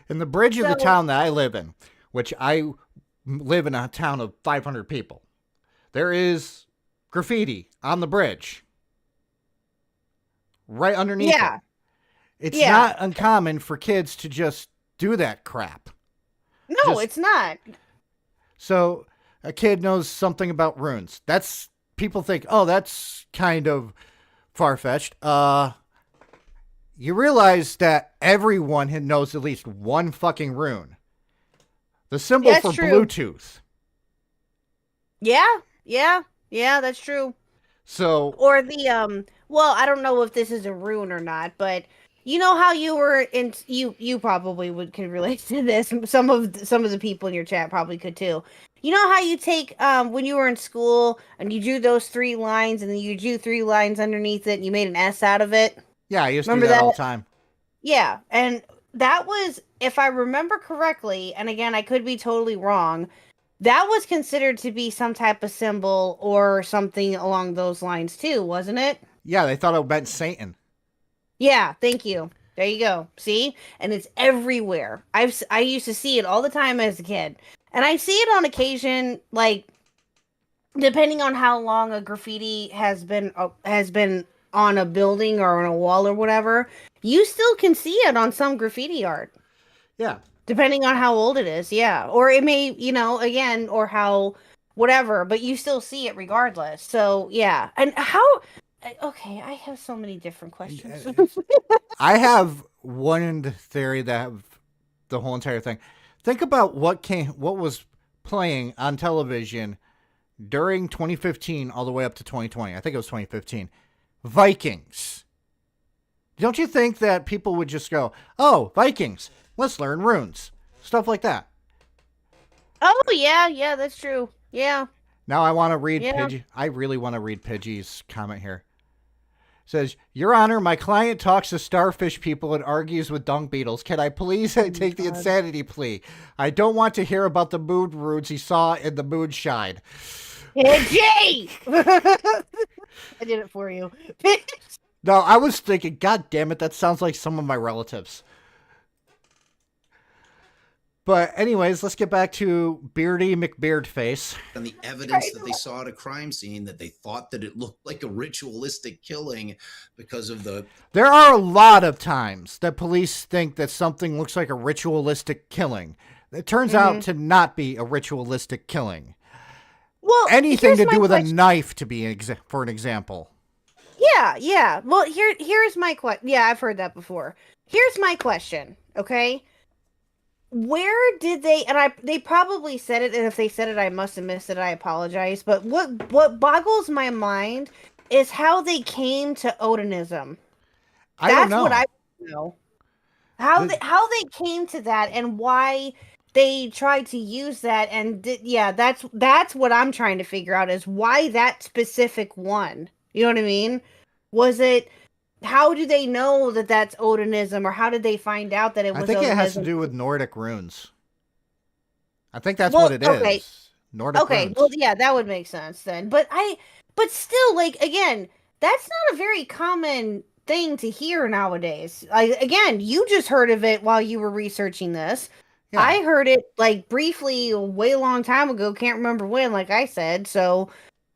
S3: In the bridge of the town that I live in, which I live in a town of 500 people, there is graffiti on the bridge. Right underneath it. It's not uncommon for kids to just do that crap.
S2: No, it's not.
S3: So a kid knows something about runes. People think, oh, that's kind of far-fetched. You realize that everyone knows at least one fucking rune. The symbol for Bluetooth.
S2: Yeah, that's true.
S3: So,
S2: or the well, I don't know if this is a rune or not, but you know how you were in you probably could relate to this. Some of the people in your chat probably could too. You know how you take when you were in school and you drew those 3 lines and then you drew 3 lines underneath it and you made an S out of it?
S3: Yeah, I used to do that all the time.
S2: Yeah, and that was, if I remember correctly, and again, I could be totally wrong, that was considered to be some type of symbol or something along those lines too, wasn't it?
S3: Yeah, they thought it meant Satan.
S2: Yeah, thank you. There you go. See? And it's everywhere. I used to see it all the time as a kid. And I see it on occasion, like, depending on how long a graffiti has been on a building or on a wall or whatever, you still can see it on some graffiti art.
S3: Yeah.
S2: Depending on how old it is, yeah. Or it may, again, or how, whatever, but you still see it regardless. So, yeah. And how, okay, I have so many different questions.
S3: I have one theory that the whole entire thing. Think about what was playing on television during 2015 all the way up to 2020. I think it was 2015. Vikings. Don't you think that people would just go, oh, Vikings, let's learn runes. Stuff like that.
S2: Oh, yeah, that's true. Yeah.
S3: Now I want to read Pidgey. I really want to read Pidgey's comment here. It says, Your Honor, my client talks to starfish people and argues with dung beetles. Can I please take the insanity plea? I don't want to hear about the moon runes he saw in the moonshine.
S2: Pidgey! I did it for you.
S3: No, I was thinking, God damn it, that sounds like some of my relatives. But anyways, let's get back to Beardy McBeardface.
S8: And the evidence that they saw at a crime scene, that they thought that it looked like a ritualistic killing because of the...
S3: There are a lot of times that police think that something looks like a ritualistic killing. It turns out to not be a ritualistic killing.
S2: Well,
S3: anything to do with a knife, for an example.
S2: Yeah. Well, here's my question. Yeah, I've heard that before. Here's my question, okay? Where did they, and they probably said it, and if they said it, I must have missed it, I apologize, but what boggles my mind is how they came to Odinism.
S3: That's
S2: what I know. How they came to that and why they tried to use that, and that's what I'm trying to figure out, is why that specific one. You know what I mean? Was it, how do they know that that's Odinism, or how did they find out that it was Odinism?
S3: I think it has to do with Nordic runes. I think that's what it is. Nordic runes.
S2: Okay, well, yeah, that would make sense then. But still, like, again, that's not a very common thing to hear nowadays. Again, you just heard of it while you were researching this. Yeah. I heard it, like, briefly a way long time ago. Can't remember when, like I said. So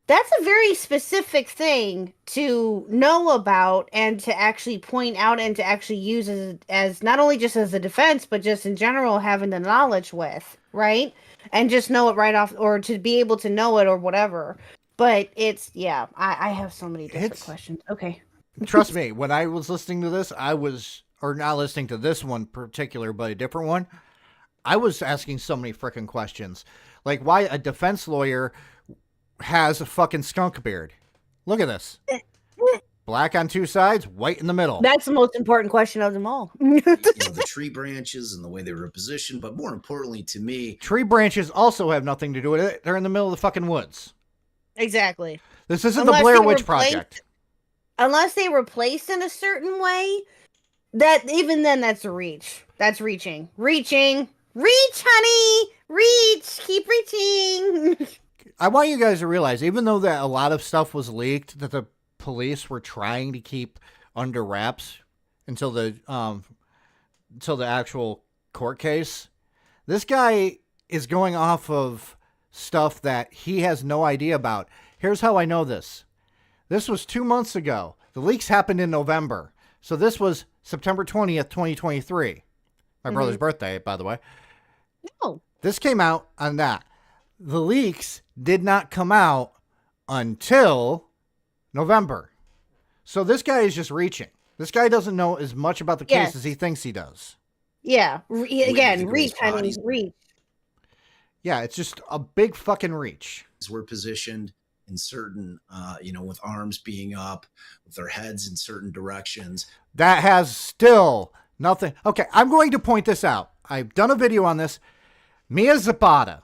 S2: that's a very specific thing to know about and to actually point out and to actually use as not only just as a defense, but just in general having the knowledge with, right? And just know it right off, or to be able to know it or whatever. But it's, yeah, I have so many different questions. Okay.
S3: Trust me, when I was listening to this, or not listening to this one particular, but a different one, I was asking so many freaking questions. Like, why a defense lawyer has a fucking skunk beard. Look at this. Black on two sides, white in the middle.
S2: That's the most important question of them all.
S8: The tree branches and the way they were positioned, but more importantly to me,
S3: Tree branches also have nothing to do with it. They're in the middle of the fucking woods.
S2: Exactly.
S3: This isn't
S2: Unless
S3: the Blair
S2: they
S3: Witch
S2: replaced-
S3: Project.
S2: Unless they were placed in a certain way, that even then that's a reach. That's reaching. Reaching. Reach, honey. Reach. Keep reaching.
S3: I want you guys to realize, even though that a lot of stuff was leaked that the police were trying to keep under wraps until the actual court case, this guy is going off of stuff that he has no idea about. Here's how I know this. This was 2 months ago. The leaks happened in November. So this was September 20th, 2023. My brother's birthday, by the way.
S2: No.
S3: This came out on that. The leaks did not come out until November. So this guy is just reaching. This guy doesn't know as much about the case
S2: Yes.
S3: as he thinks he does.
S2: Yeah. Again,
S8: think
S2: reach,
S8: it was
S2: honey.
S8: bodies.
S2: Reach.
S3: Yeah, it's just a big fucking reach.
S8: were positioned in certain, with arms being up, with their heads in certain directions.
S3: That has still nothing. Okay, I'm going to point this out. I've done a video on this. Mia Zapata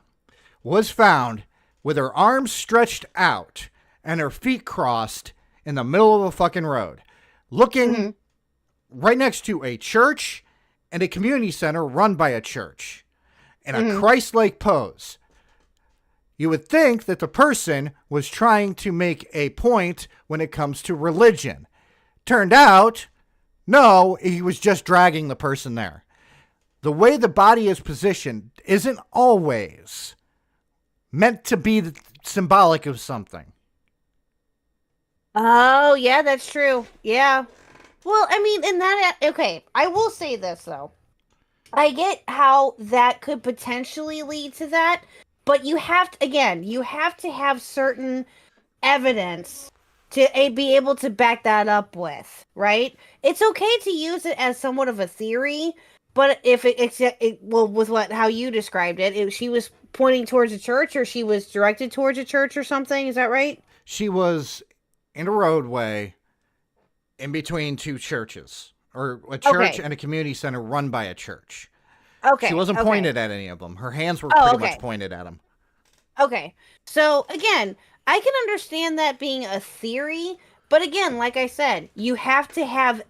S3: was found with her arms stretched out and her feet crossed in the middle of a fucking road, looking right next to a church and a community center run by a church in a Christ-like pose. You would think that the person was trying to make a point when it comes to religion. Turned out, no, he was just dragging the person there. The way the body is positioned isn't always meant to be symbolic of something.
S2: Oh, yeah, that's true. Yeah. Well, I mean, in that, okay, I will say this, though. I get how that could potentially lead to that, but you have to, again, you have to have certain evidence to be able to back that up with, right? It's okay to use it as somewhat of a theory, but if with how you described it, if she was pointing towards a church or she was directed towards a church or something, is that right?
S3: She was in a roadway in between two churches, or a church and a community center run by a church.
S2: Okay.
S3: She wasn't pointed at any of them. Her hands were pretty much pointed at them.
S2: Okay. So again, I can understand that being a theory, but again, like I said, you have to have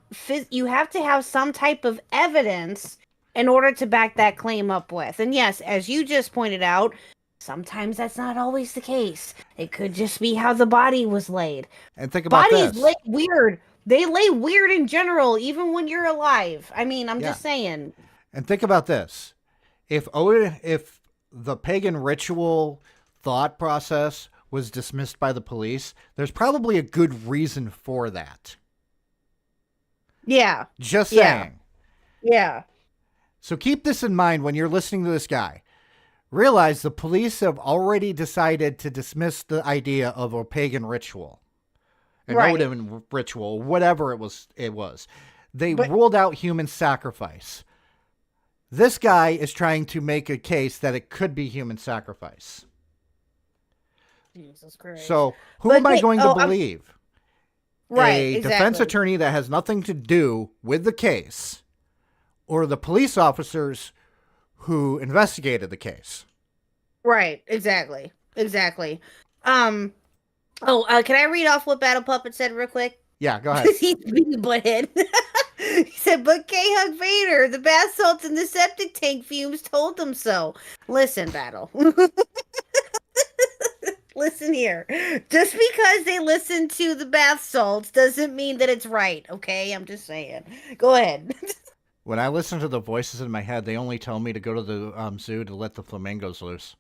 S2: some type of evidence in order to back that claim up with. And yes, as you just pointed out, sometimes that's not always the case. It could just be how the body was laid.
S3: And think about
S2: Bodies
S3: this.
S2: lay weird. They lay weird in general, even when you're alive. I mean, I'm just saying.
S3: And think about this. If the pagan ritual thought process was dismissed by the police, there's probably a good reason for that.
S2: Yeah.
S3: Just saying.
S2: Yeah.
S3: So keep this in mind when you're listening to this guy. Realize the police have already decided to dismiss the idea of a pagan ritual. An Odin ritual, whatever it was. They ruled out human sacrifice. This guy is trying to make a case that it could be human sacrifice.
S2: Jesus Christ.
S3: So who am I going to believe?
S2: Right,
S3: a defense attorney that has nothing to do with the case, or the police officers who investigated the case?
S2: Right, exactly. Can I read off what Battle Puppet said real quick?
S3: Yeah, go ahead.
S2: Because he's being butthead. He said, but K-Hug Vader, the bath salts and the septic tank fumes told them so. Listen, Battle. Listen here. Just because they listen to the bath salts doesn't mean that it's right, okay? I'm just saying. Go ahead.
S3: When I listen to the voices in my head, they only tell me to go to the zoo to let the flamingos loose.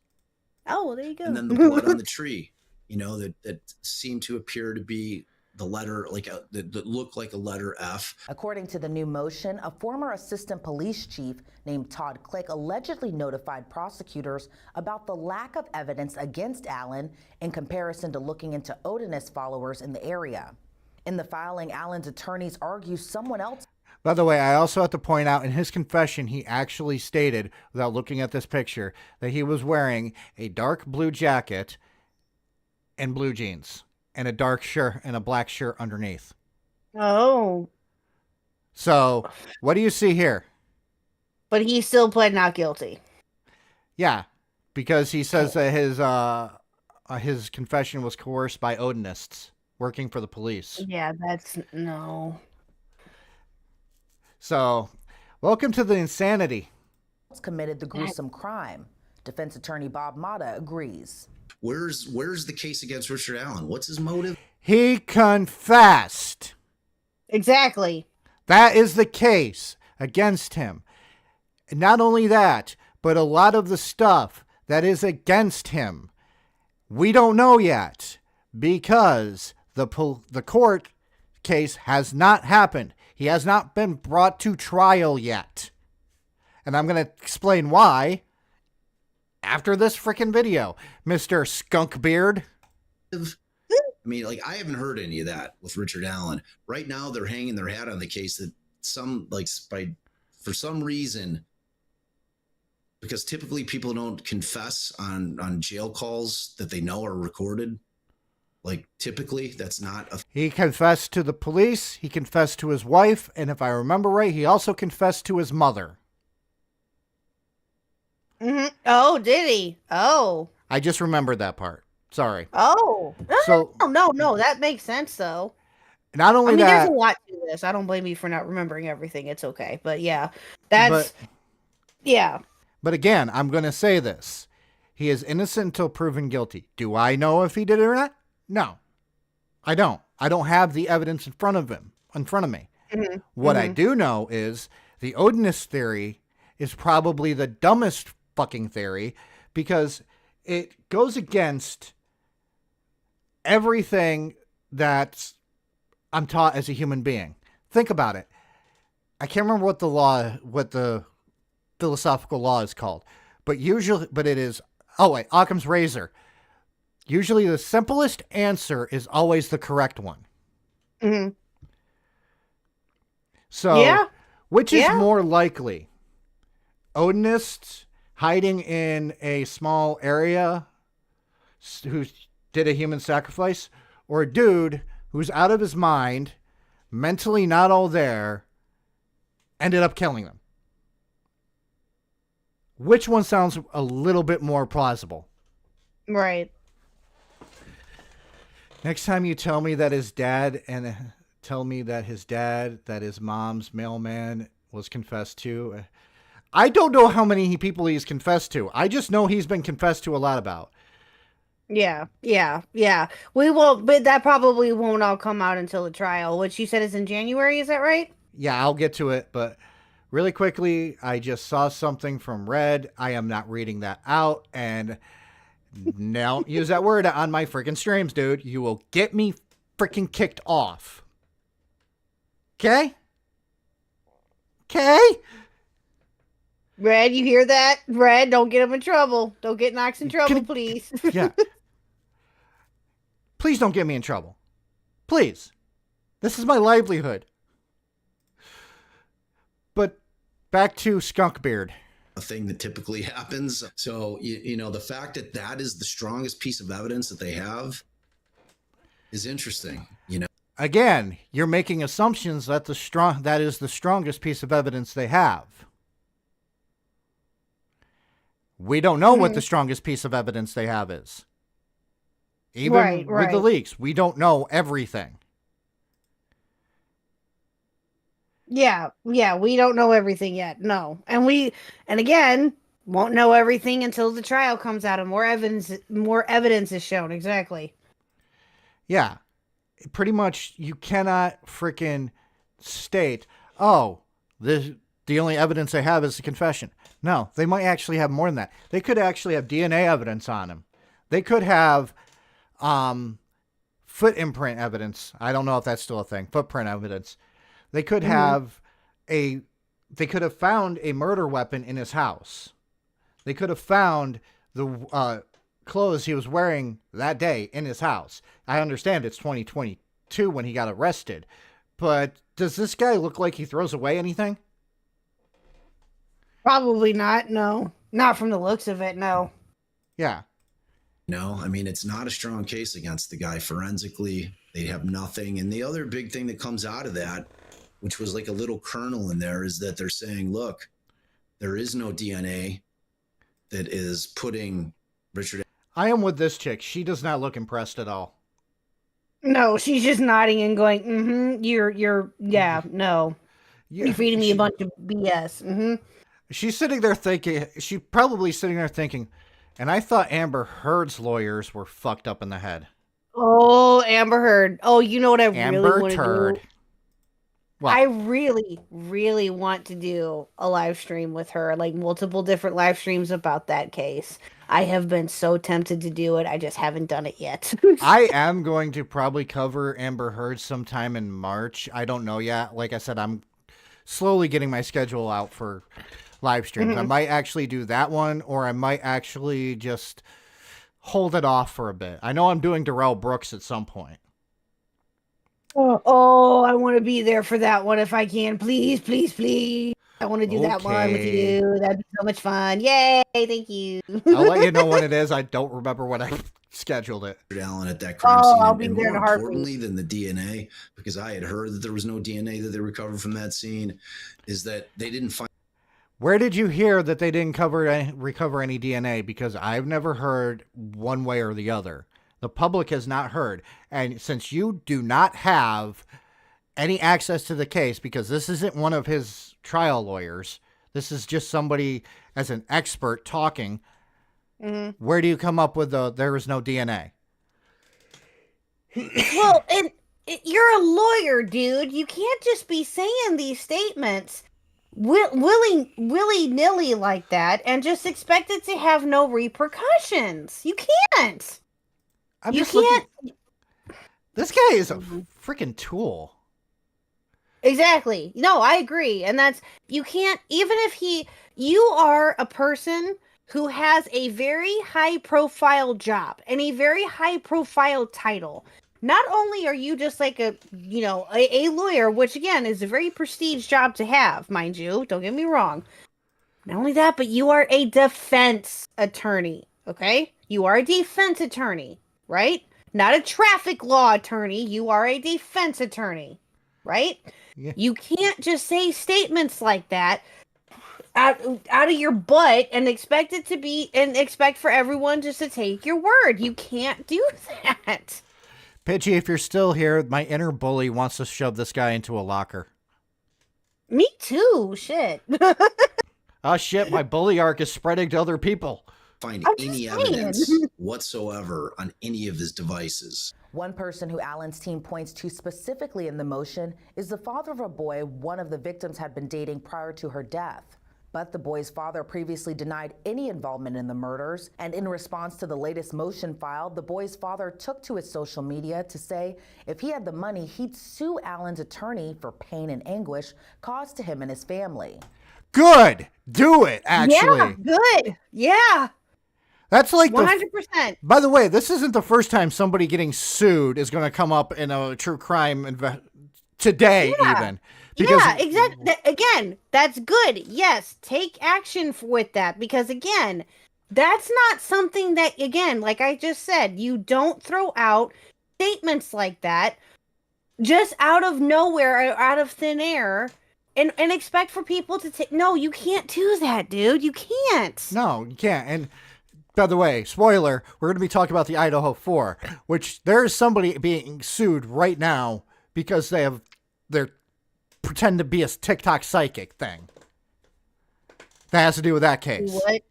S2: Oh, well, there you go.
S8: And then the blood on the tree, that seemed to appear to be the letter, that looked like a letter F.
S7: According to the new motion, a former assistant police chief named Todd Click allegedly notified prosecutors about the lack of evidence against Allen in comparison to looking into Odinist followers in the area. In the filing, Allen's attorneys argue someone else.
S3: By the way, I also have to point out in his confession, he actually stated, without looking at this picture, that he was wearing a dark blue jacket and blue jeans and a dark shirt and a black shirt underneath.
S2: Oh,
S3: So, what do you see here?
S2: but he still pled not guilty.
S3: Yeah, because he says that his confession was coerced by Odinists working for the police.
S2: Yeah, that's no.
S3: So, welcome to the insanity.
S7: Committed the gruesome crime. Defense attorney Bob Mata agrees.
S8: Where's the case against Richard Allen? What's his motive?
S3: He confessed.
S2: Exactly.
S3: That is the case against him. And not only that, but a lot of the stuff that is against him, we don't know yet because the court case has not happened. He has not been brought to trial yet. And I'm going to explain why after this freaking video, Mr. Skunkbeard.
S8: I mean, like, I haven't heard any of that with Richard Allen. Right now, they're hanging their hat on the case that for some reason, because typically people don't confess on jail calls that they know are recorded. Like, typically, that's not a...
S3: He confessed to the police, he confessed to his wife, and if I remember right, he also confessed to his mother.
S2: Mm-hmm. Oh, did he? Oh.
S3: I just remembered that part. Sorry.
S2: Oh.
S3: So
S2: No. That makes sense, though.
S3: Not only
S2: there's
S3: that,
S2: a lot to this. I don't blame you for not remembering everything. It's okay. But yeah, that's... yeah.
S3: But again, I'm going to say this. He is innocent until proven guilty. Do I know if he did it or not? No. I don't. I don't have the evidence in front of me.
S2: Mm-hmm.
S3: What I do know is the Odinist theory is probably the dumbest fucking theory because it goes against everything that I'm taught as a human being. Think about it. I can't remember what the philosophical law is called, but it is, Occam's razor. Usually the simplest answer is always the correct one.
S2: Mm-hmm.
S3: So, which is more likely? Odinists hiding in a small area who did a human sacrifice, or a dude who's out of his mind, mentally not all there, ended up killing them? Which one sounds a little bit more plausible?
S2: Right.
S3: Next time you tell me that his dad that his mom's mailman was confessed to. I don't know how many people he's confessed to. I just know he's been confessed to a lot about.
S2: Yeah. We won't, but that probably won't all come out until the trial, which you said is in January. Is that right?
S3: Yeah, I'll get to it, but really quickly, I just saw something from Red. I am not reading that out, and don't use that word on my freaking streams, dude. You will get me freaking kicked off. Okay?
S2: Red, you hear that? Red, don't get him in trouble. Don't get Knox in trouble, please.
S3: Yeah. Please don't get me in trouble. Please. This is my livelihood. But back to Skunkbeard.
S8: A thing that typically happens. So, you know, the fact that that is the strongest piece of evidence that they have is interesting, you know.
S3: Again, you're making assumptions that that is the strongest piece of evidence they have. We don't know what the strongest piece of evidence they have is. Even with the leaks, we don't know everything.
S2: Yeah, we don't know everything yet. No. And again, won't know everything until the trial comes out and more evidence is shown. Exactly.
S3: Yeah. Pretty much you cannot freaking state, the only evidence they have is the confession. No, they might actually have more than that. They could actually have DNA evidence on him. They could have foot imprint evidence. I don't know if that's still a thing. Footprint evidence. They could have they could have found a murder weapon in his house. They could have found the clothes he was wearing that day in his house. I understand it's 2022 when he got arrested, but does this guy look like he throws away anything?
S2: Probably not. No, not from the looks of it. No.
S3: Yeah.
S8: No, I mean, it's not a strong case against the guy forensically. They'd have nothing. And the other big thing that comes out of that, which was like a little kernel in there, is that they're saying, look, there is no DNA that is putting Richard.
S3: I am with this chick. She does not look impressed at all.
S2: No, she's just nodding and going, mm-hmm, yeah, no. You're feeding me a bunch of BS. Mm-hmm.
S3: She's sitting there thinking, she's probably sitting there thinking, and I thought Amber Heard's lawyers were fucked up in the head.
S2: Oh, Amber Heard. Oh, you know what I really
S3: Amber
S2: want to
S3: Turd.
S2: do?
S3: What?
S2: I really, really want to do a live stream with her, like multiple different live streams about that case. I have been so tempted to do it. I just haven't done it yet.
S3: I am going to probably cover Amber Heard sometime in March. I don't know yet. Like I said, I'm slowly getting my schedule out for live streams. I might actually do that one, or I might actually just hold it off for a bit. I know I'm doing Darrell Brooks at some point.
S2: Oh, I want to be there for that one if I can. Please, please, please. I want to do that one with
S3: Okay.
S2: you. That'd be so much fun. Yay, thank you.
S3: I'll let you know when it is. I don't remember when I scheduled it.
S8: Allen at that crime
S2: Oh,
S8: scene.
S2: I'll be
S8: And
S2: there in
S8: more
S2: a heartbeat.
S8: importantly than the DNA, because I had heard that there was no DNA that they recovered from that scene, is that they didn't find.
S3: Where did you hear that they didn't recover any DNA? Because I've never heard one way or the other. The public has not heard. And since you do not have any access to the case, because this isn't one of his trial lawyers, this is just somebody as an expert talking, where do you come up with there is no DNA?
S2: Well, you're a lawyer, dude. You can't just be saying these statements willy-nilly like that and just expect it to have no repercussions. You can't.
S3: I'm
S2: You
S3: just looking-
S2: can't.
S3: This guy is a freaking tool.
S2: Exactly. No, I agree. And that's, you can't, even if you are a person who has a very high profile job and a very high profile title. Not only are you just like a lawyer, which again is a very prestige job to have, mind you, don't get me wrong. Not only that, but you are a defense attorney, okay? You are a defense attorney, right? Not a traffic law attorney. You are a defense attorney, right?
S3: Yeah.
S2: You can't just say statements like that out of your butt and expect for everyone just to take your word. You can't do that.
S3: Pidgey, if you're still here, my inner bully wants to shove this guy into a locker.
S2: Me too. Shit.
S3: Oh shit, my bully arc is spreading to other people.
S8: Find
S2: I'm just
S8: any
S2: saying.
S8: evidence whatsoever on any of his devices.
S7: One person who Allen's team points to specifically in the motion is the father of a boy one of the victims had been dating prior to her death. But the boy's father previously denied any involvement in the murders, and in response to the latest motion filed, the boy's father took to his social media to say if he had the money, he'd sue Allen's attorney for pain and anguish caused to him and his family.
S3: Good. Do it, actually.
S2: Yeah, good. Yeah.
S3: That's like
S2: 100%.
S3: By the way, this isn't the first time somebody getting sued is going to come up in a true crime today, even. Because,
S2: yeah, exactly. Again, that's good. Yes, take action with that because, again, that's not something that, again, like I just said, you don't throw out statements like that just out of nowhere or out of thin air and expect for people to take. No, you can't do that, dude. You can't.
S3: No, you can't. And by the way, spoiler, we're going to be talking about the Idaho 4, which there's somebody being sued right now because they're pretend to be a TikTok psychic thing. That has to do with that case.
S2: What?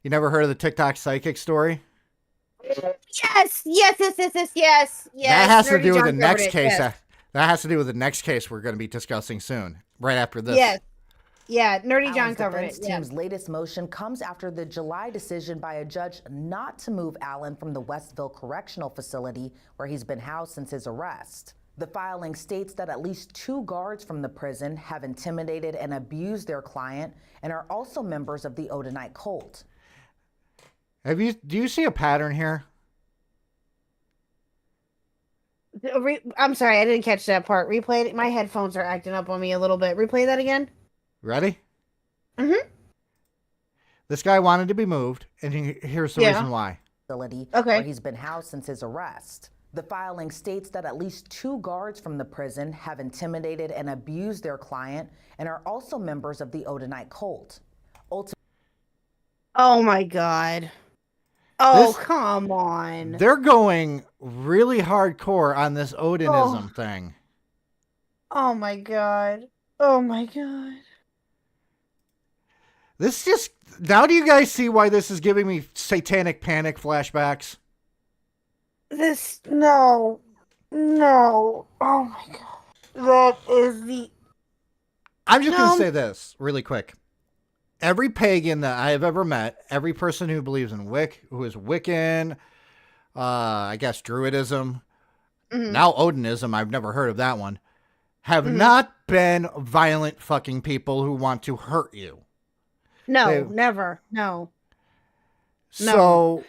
S3: You never heard of the TikTok psychic story?
S2: Yes.
S3: That has to
S2: Nerdy
S3: do with
S2: John
S3: the next
S2: covered it,
S3: case.
S2: yes.
S3: That has to do with the next case we're going to be discussing soon, right after this.
S2: Yes. Yeah, Nerdy John
S7: Allen's
S2: covered
S7: defense
S2: it. Yeah.
S7: team's latest motion comes after the July decision by a judge not to move Allen from the Westville Correctional Facility where he's been housed since his arrest. The filing states that at least 2 guards from the prison have intimidated and abused their client and are also members of the Odinite cult.
S3: Do you see a pattern here?
S2: I'm sorry, I didn't catch that part. Replay it. My headphones are acting up on me a little bit. Replay that again.
S3: Ready?
S2: Mm-hmm.
S3: This guy wanted to be moved, and here's the reason why.
S7: Facility
S2: Okay.
S7: where he's been housed since his arrest. The filing states that at least 2 guards from the prison have intimidated and abused their client and are also members of the Odinite cult.
S2: Oh my god. Oh,
S3: This-
S2: come on.
S3: They're going really hardcore on this Odinism thing.
S2: Oh my god. Oh my god.
S3: This just now, do you guys see why this is giving me satanic panic flashbacks?
S2: This no. No. Oh my god. That is the
S3: I'm just
S2: No.
S3: gonna say this really quick. Every pagan that I have ever met, every person who believes in who is Wiccan, I guess Druidism,
S2: Mhm.
S3: now Odinism, I've never heard of that one, have
S2: Mhm.
S3: not been violent fucking people who want to hurt you.
S2: No,
S3: They-
S2: never. No.
S3: So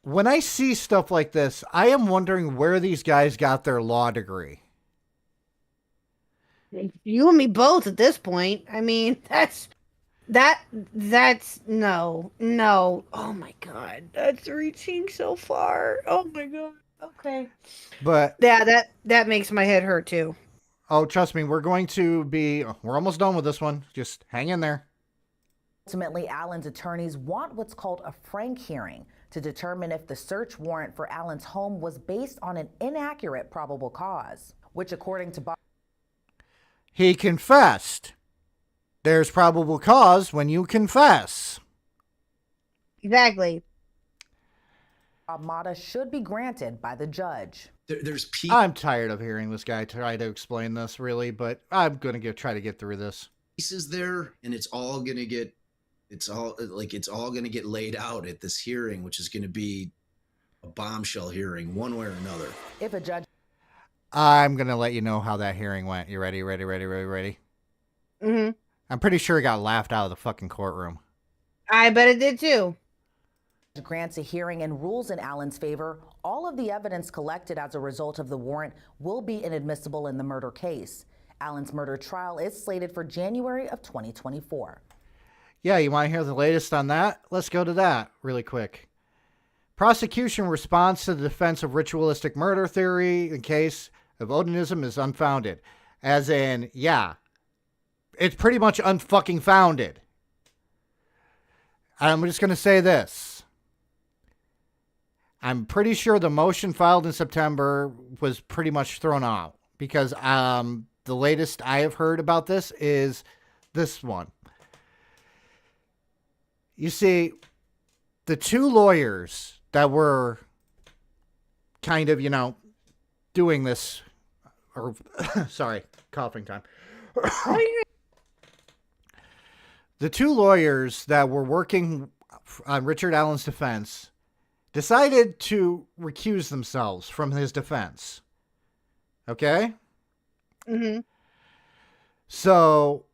S3: when I see stuff like this, I am wondering where these guys got their law degree.
S2: You and me both at this point. I mean, that's no. No. Oh my god. That's reaching so far. Oh my god. Okay.
S3: But
S2: Yeah, that makes my head hurt too.
S3: oh, trust me, we're almost done with this one. Just hang in there.
S7: Ultimately, Allen's attorneys want what's called a Frank hearing to determine if the search warrant for Allen's home was based on an inaccurate probable cause, which according to Bob
S3: He confessed. There's probable cause when you confess.
S2: Exactly.
S7: Mata should be granted by the judge.
S8: There's people.
S3: I'm tired of hearing this guy try to explain this, really, but I'm going to try to get through this.
S8: Pieces there, and it's all gonna get laid out at this hearing, which is gonna be a bombshell hearing, one way or another.
S7: If a judge
S3: I'm going to let you know how that hearing went. You ready?
S2: Mm-hmm.
S3: I'm pretty sure he got laughed out of the fucking courtroom.
S2: I bet it did too.
S7: grants a hearing and rules in Allen's favor, all of the evidence collected as a result of the warrant will be inadmissible in the murder case. Allen's murder trial is slated for January of 2024.
S3: Yeah, you want to hear the latest on that? Let's go to that really quick. Prosecution response to the defense of ritualistic murder theory in case of Odinism is unfounded. As in, yeah, it's pretty much unfucking founded. I'm just going to say this. I'm pretty sure the motion filed in September was pretty much thrown out because the latest I have heard about this is this one. You see, the two lawyers that were kind of, doing this, or sorry, coughing time. The two lawyers that were working on Richard Allen's defense decided to recuse themselves from his defense. Okay?
S2: Mm-hmm.
S3: So,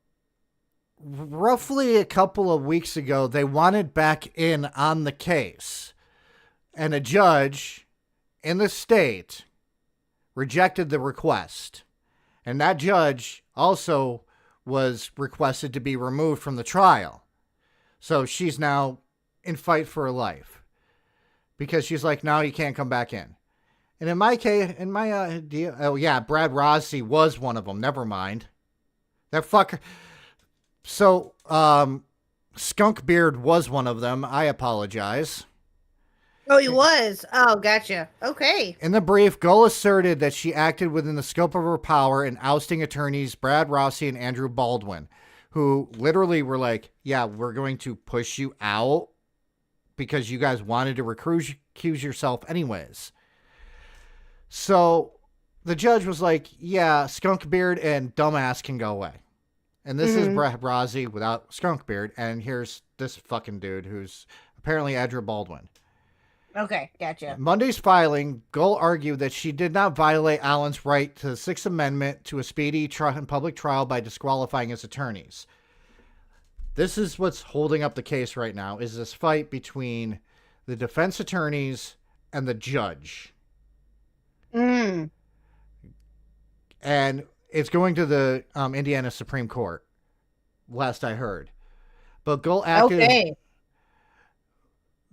S3: roughly a couple of weeks ago, they wanted back in on the case. And a judge in the state rejected the request. And that judge also was requested to be removed from the trial. So she's now in fight for her life. Because she's like, no, you can't come back in. And in my case, idea, oh yeah, Brad Rossi was one of them. Never mind. That fucker. So, Skunk Beard was one of them. I apologize.
S2: Oh, he was. Oh, gotcha. Okay.
S3: In the brief, Gull asserted that she acted within the scope of her power in ousting attorneys Brad Rossi and Andrew Baldwin, who literally were like, yeah, we're going to push you out because you guys wanted to recuse yourself anyways. So the judge was like, yeah, Skunk Beard and Dumbass can go away. And this is Brad Rossi without Skunk Beard. And here's this fucking dude who's apparently Andrew Baldwin.
S2: Okay, gotcha.
S3: Monday's filing, Gull argued that she did not violate Allen's right to the Sixth Amendment to a speedy public trial by disqualifying his attorneys. This is what's holding up the case right now, is this fight between the defense attorneys and the judge.
S2: Mm.
S3: And it's going to the Indiana Supreme Court, last I heard. But Gull acted...
S2: Okay.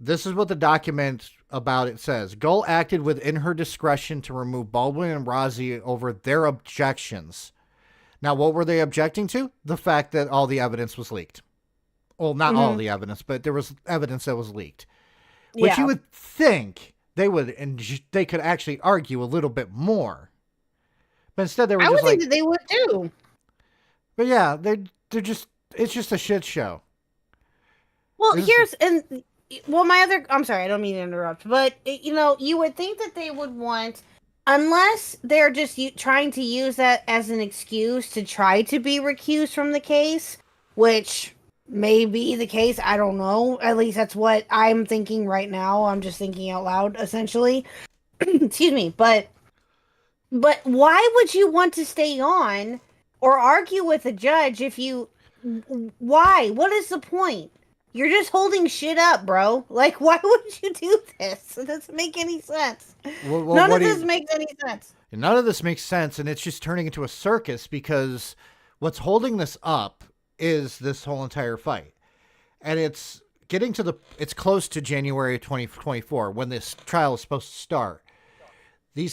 S3: this is what the document about it says. Gull acted within her discretion to remove Baldwin and Rozzi over their objections. Now, what were they objecting to? The fact that all the evidence was leaked. Well, not all the evidence, but there was evidence that was leaked. Which you would think they would, and they could actually argue a little bit more. But instead they were
S2: I
S3: just
S2: would
S3: like...
S2: think that they would too.
S3: But yeah, they're just... It's just a shit show.
S2: Well, I'm sorry, I don't mean to interrupt, but you would think that they would want, unless they're just trying to use that as an excuse to try to be recused from the case, which may be the case. I don't know. At least that's what I'm thinking right now. I'm just thinking out loud, essentially. Excuse me, but why would you want to stay on or argue with a judge if you? Why? What is the point? You're just holding shit up, bro. Like, why would you do this? It doesn't make any sense. None of this makes any sense.
S3: None of this makes sense, and it's just turning into a circus because what's holding this up is this whole entire fight. And it's close to January 2024 when this trial is supposed to start.
S2: Can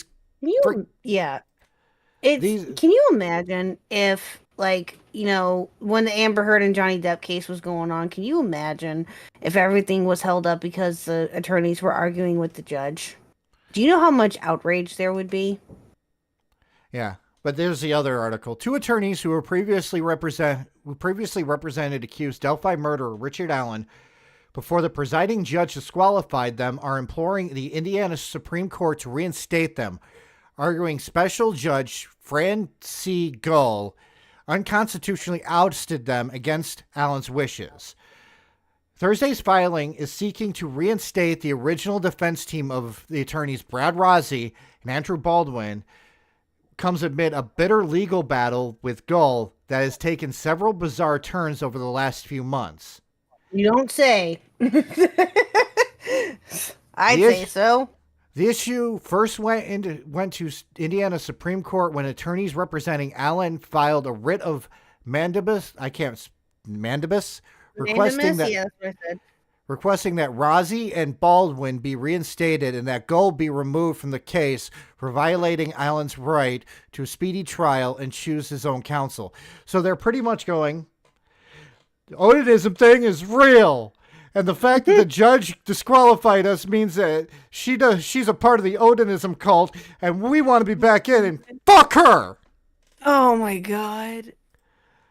S2: you imagine if, when the Amber Heard and Johnny Depp case was going on, can you imagine if everything was held up because the attorneys were arguing with the judge? Do you know how much outrage there would be?
S3: Yeah, but there's the other article. 2 attorneys who previously represented accused Delphi murderer Richard Allen before the presiding judge disqualified them are imploring the Indiana Supreme Court to reinstate them, arguing Special Judge Fran C. Gull unconstitutionally ousted them against Allen's wishes. Thursday's filing is seeking to reinstate the original defense team of the attorneys Brad Rozzi and Andrew Baldwin, comes amid a bitter legal battle with Gull that has taken several bizarre turns over the last few months.
S2: You don't say. I'd say so.
S3: The issue first went to Indiana Supreme Court when attorneys representing Allen filed a writ of mandamus. Requesting that Rozzi and Baldwin be reinstated and that Gull be removed from the case for violating Allen's right to a speedy trial and choose his own counsel. So they're pretty much going, the Odinism thing is real. And the fact that the judge disqualified us means that she's a part of the Odinism cult, and we want to be back in and fuck her.
S2: Oh my God.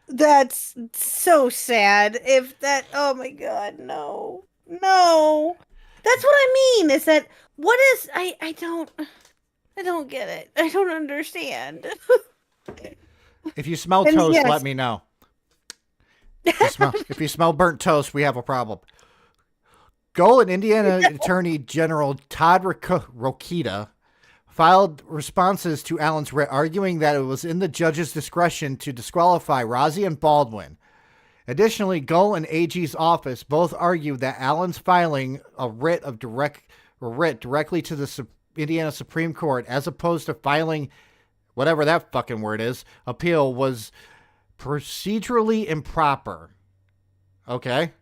S2: That's so sad. Oh my God, no. No. That's what I mean, is that, I don't get it. I don't understand.
S3: If you smell toast, let me know. If you smell burnt toast, we have a problem. Gull and Indiana Attorney General Todd Rokita filed responses to Allen's writ, arguing that it was in the judge's discretion to disqualify Rozzi and Baldwin. Additionally, Gull and AG's office both argued that Allen's filing a writ directly to the Indiana Supreme Court, as opposed to filing whatever that fucking word is, appeal, was procedurally improper. Okay?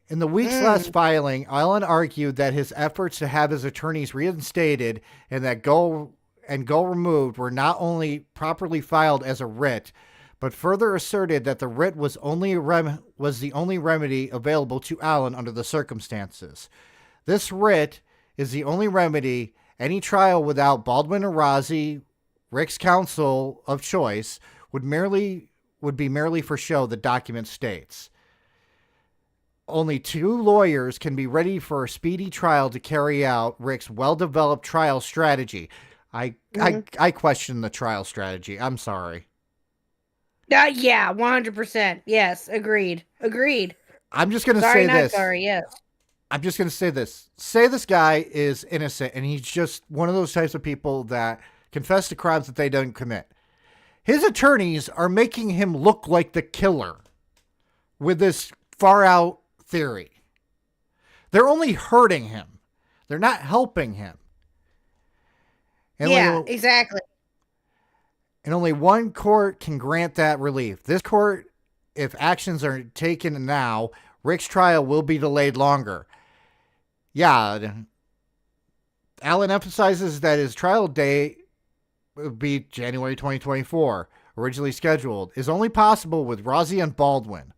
S3: In the week's last filing, Allen argued that his efforts to have his attorneys reinstated and that Gull removed were not only properly filed as a writ, but further asserted that the writ was the only remedy available to Allen under the circumstances. This writ is the only remedy. Any trial without Baldwin or Rozzi, Rick's counsel of choice, would be merely for show, the document states. Only 2 lawyers can be ready for a speedy trial to carry out Rick's well-developed trial strategy. I question the trial strategy. I'm sorry.
S2: Yeah, 100%. Yes, agreed.
S3: I'm just going to say this.
S2: Sorry, yes.
S3: I'm just going to say this. Say this guy is innocent and he's just one of those types of people that confess to crimes that they don't commit. His attorneys are making him look like the killer with this far-out theory. They're only hurting him. They're not helping him. And
S2: exactly.
S3: And only one court can grant that relief. This court, if actions are taken now, Rick's trial will be delayed longer. Yeah. Allen emphasizes that his trial date would be January 2024, originally scheduled, is only possible with Rozzi and Baldwin.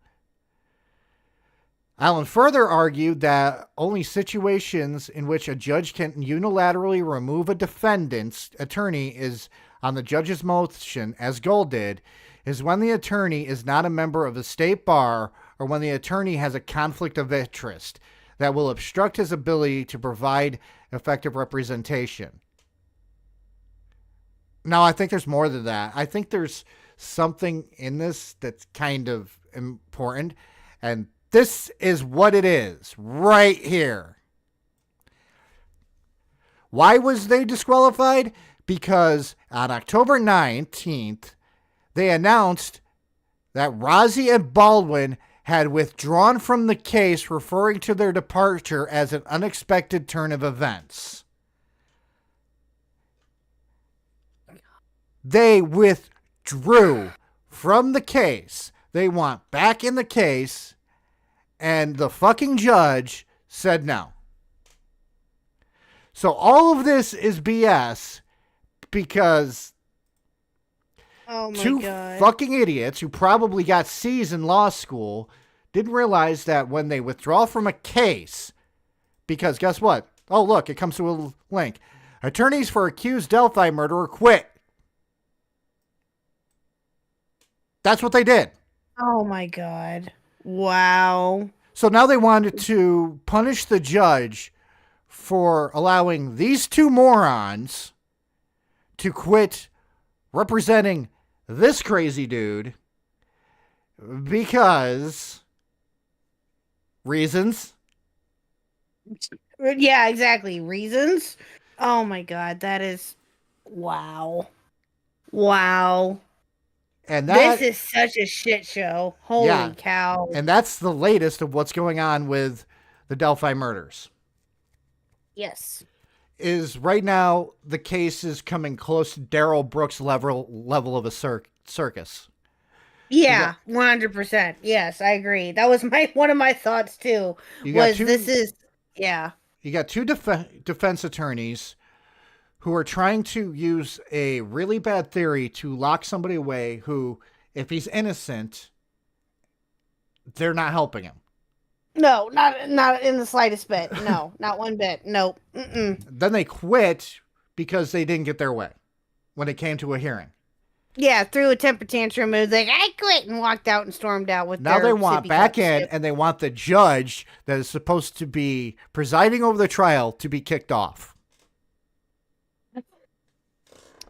S3: Allen further argued that only situations in which a judge can unilaterally remove a defendant's attorney is on the judge's motion, as Gold did, is when the attorney is not a member of the state bar or when the attorney has a conflict of interest that will obstruct his ability to provide effective representation. Now, I think there's more than that. I think there's something in this that's kind of important, and this is what it is right here. Why was they disqualified? Because on October 19th, they announced that Rozzi and Baldwin had withdrawn from the case, referring to their departure as an unexpected turn of events. They withdrew from the case. They want back in the case, and the fucking judge said no. So all of this is BS because two fucking idiots who probably got C's in law school didn't realize that when they withdraw from a case, because guess what? Oh, look, it comes to a link. Attorneys for accused Delphi murderer quit. That's what they did.
S2: Oh my God. Wow.
S3: So now they wanted to punish the judge for allowing these two morons to quit representing this crazy dude because reasons.
S2: Yeah, exactly. Reasons. Oh my God. That is wow. Wow.
S3: And that,
S2: this is such a shit show. Holy cow.
S3: And that's the latest of what's going on with the Delphi murders.
S2: Yes.
S3: Is right now the case is coming close to Darrell Brooks' level of a circus.
S2: Yeah, 100%. Yes, I agree. That was one of my thoughts too. You got
S3: two defense attorneys who are trying to use a really bad theory to lock somebody away who, if he's innocent, they're not helping him.
S2: No, not in the slightest bit. No, not one bit. Nope.
S3: Then they quit because they didn't get their way when it came to a hearing.
S2: Yeah, threw a temper tantrum. It was like, I quit, and walked out and stormed out with
S3: now they want back in, and they want the judge that is supposed to be presiding over the trial to be kicked off.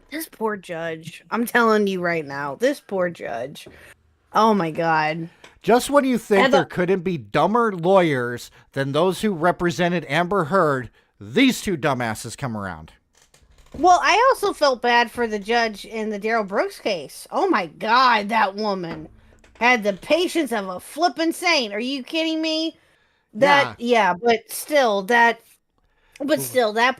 S2: This poor judge. I'm telling you right now, this poor judge. Oh my God.
S3: Just when you think there couldn't be dumber lawyers than those who represented Amber Heard, these two dumbasses come around.
S2: Well, I also felt bad for the judge in the Darrell Brooks case. Oh my God, that woman had the patience of a flippin' saint. Are you kidding me? But still, that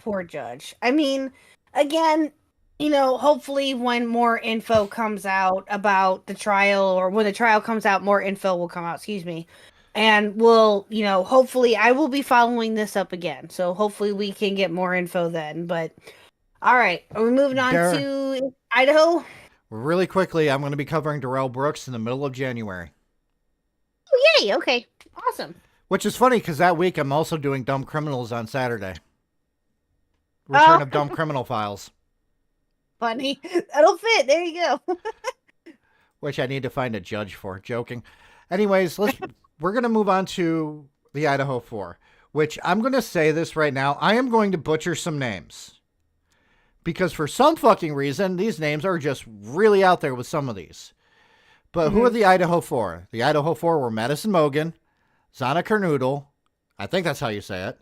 S2: poor judge. I mean, again, you know, hopefully when more info comes out about the trial, or when the trial comes out, more info will come out, and we'll, you know, hopefully I will be following this up again. So hopefully we can get more info then. But all right, are we moving on to Idaho?
S3: Really quickly, I'm going to be covering Darrell Brooks in the middle of January.
S2: Oh, yay. Okay. Awesome.
S3: Which is funny because that week I'm also doing Dumb Criminals on Saturday. Return of Dumb Criminal Files.
S2: Funny. That'll fit. There you go.
S3: Which I need to find a judge for. Joking. Anyways, we're going to move on to the Idaho 4, which I'm going to say this right now. I am going to butcher some names. Because for some fucking reason, these names are just really out there with some of these. But who are the Idaho 4? The Idaho 4 were Madison Mogen, Zana Kernodle, I think that's how you say it,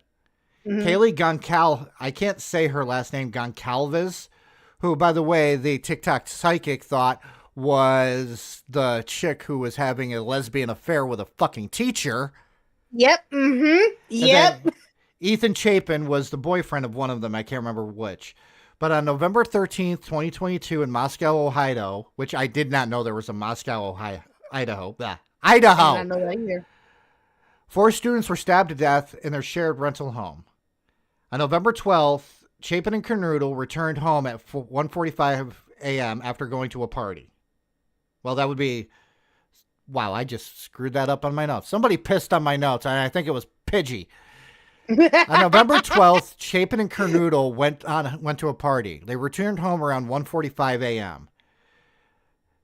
S3: Kaylee Goncalves, I can't say her last name, Goncalves, who, by the way, the TikTok psychic thought was the chick who was having a lesbian affair with a fucking teacher.
S2: Yep. Yep.
S3: Ethan Chapin was the boyfriend of one of them. I can't remember which. But on November 13th, 2022 in Moscow, Ohio, which I did not know there was a Moscow, Ohio, Idaho.
S2: I did not know that either.
S3: 4 students were stabbed to death in their shared rental home. On November 12th, Chapin and Kernodle returned home at 1:45 a.m. after going to a party. Well, that would be... Wow, I just screwed that up on my notes. Somebody pissed on my notes, and I think it was Pidgey. On November 12th, Chapin and Kernodle went to a party. They returned home around 1:45 a.m.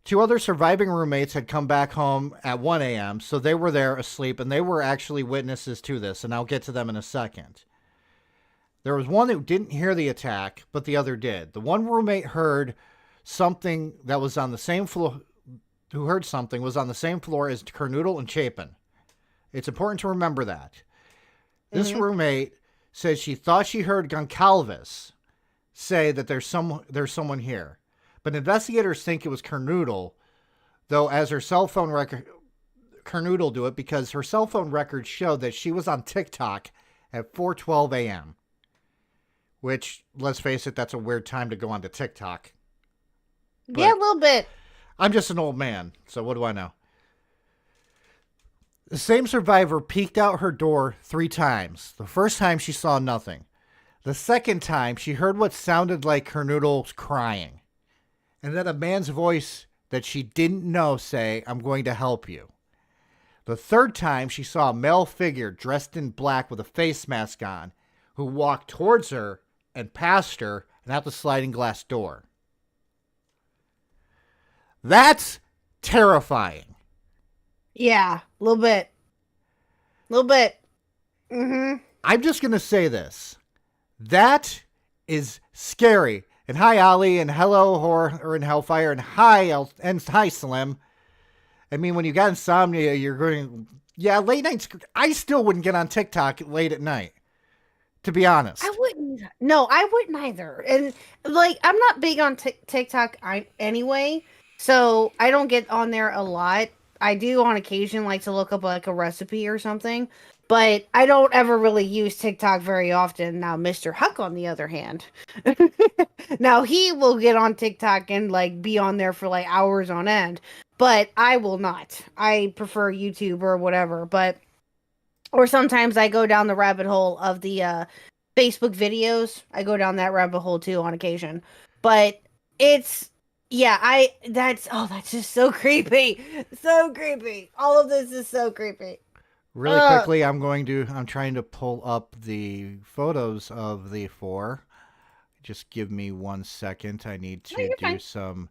S3: 2 other surviving roommates had come back home at 1 a.m., so they were there asleep, and they were actually witnesses to this, and I'll get to them in a second. There was one who didn't hear the attack, but the other did. The one roommate heard something that was on the same floor, was on the same floor as Kernodle and Chapin. It's important to remember that. This roommate said she thought she heard Goncalves say that there's someone here. But investigators think it was Kernodle, though as her cell phone record, Kernodle do it because her cell phone records showed that she was on TikTok at 4:12 a.m. Which, let's face it, that's a weird time to go onto TikTok. But
S2: Yeah, a little bit.
S3: I'm just an old man, so what do I know? The same survivor peeked out her door 3 times. The first time she saw nothing. The second time she heard what sounded like Kernodle's crying. And then a man's voice that she didn't know say, "I'm going to help you." The third time she saw a male figure dressed in black with a face mask on who walked towards her and past her and out the sliding glass door. That's terrifying.
S2: Yeah, a little bit. A little bit.
S3: I'm just going to say this. That is scary. And hi, Ollie, and hello, Horror in Hellfire, and hi, Slim. I mean, when you got insomnia, you're going, yeah, late nights. I still wouldn't get on TikTok late at night, to be honest.
S2: I wouldn't. No, I wouldn't either. And like, I'm not big on TikTok anyway, so I don't get on there a lot. I do on occasion like to look up like a recipe or something, but I don't ever really use TikTok very often. Now, Mr. Huck, on the other hand, now he will get on TikTok and like be on there for like hours on end, but I will not. I prefer YouTube or whatever, or sometimes I go down the rabbit hole of the Facebook videos. I go down that rabbit hole too on occasion, but that's just so creepy. So creepy. All of this is so creepy.
S3: Really quickly, I'm trying to pull up the photos of the 4. Just give me 1 second. I need to do
S2: fine.
S3: some.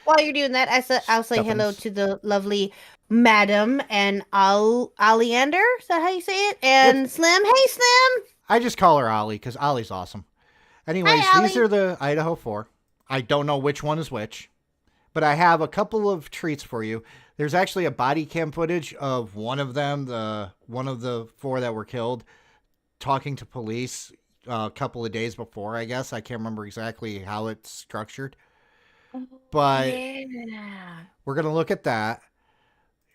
S2: While you're doing that, I'll say hello to the lovely Madam and Oleander. Is that how you say it? And Slim. Hey, Slim.
S3: I just call her Ollie because Ollie's awesome. Anyways,
S2: Hi,
S3: these
S2: Ollie.
S3: are the Idaho 4. I don't know which one is which, but I have a couple of treats for you. There's actually a body cam footage of one of them, one of the 4 that were killed, talking to police a couple of days before, I guess. I can't remember exactly how it's structured. But
S2: Yeah.
S3: we're going to look at that.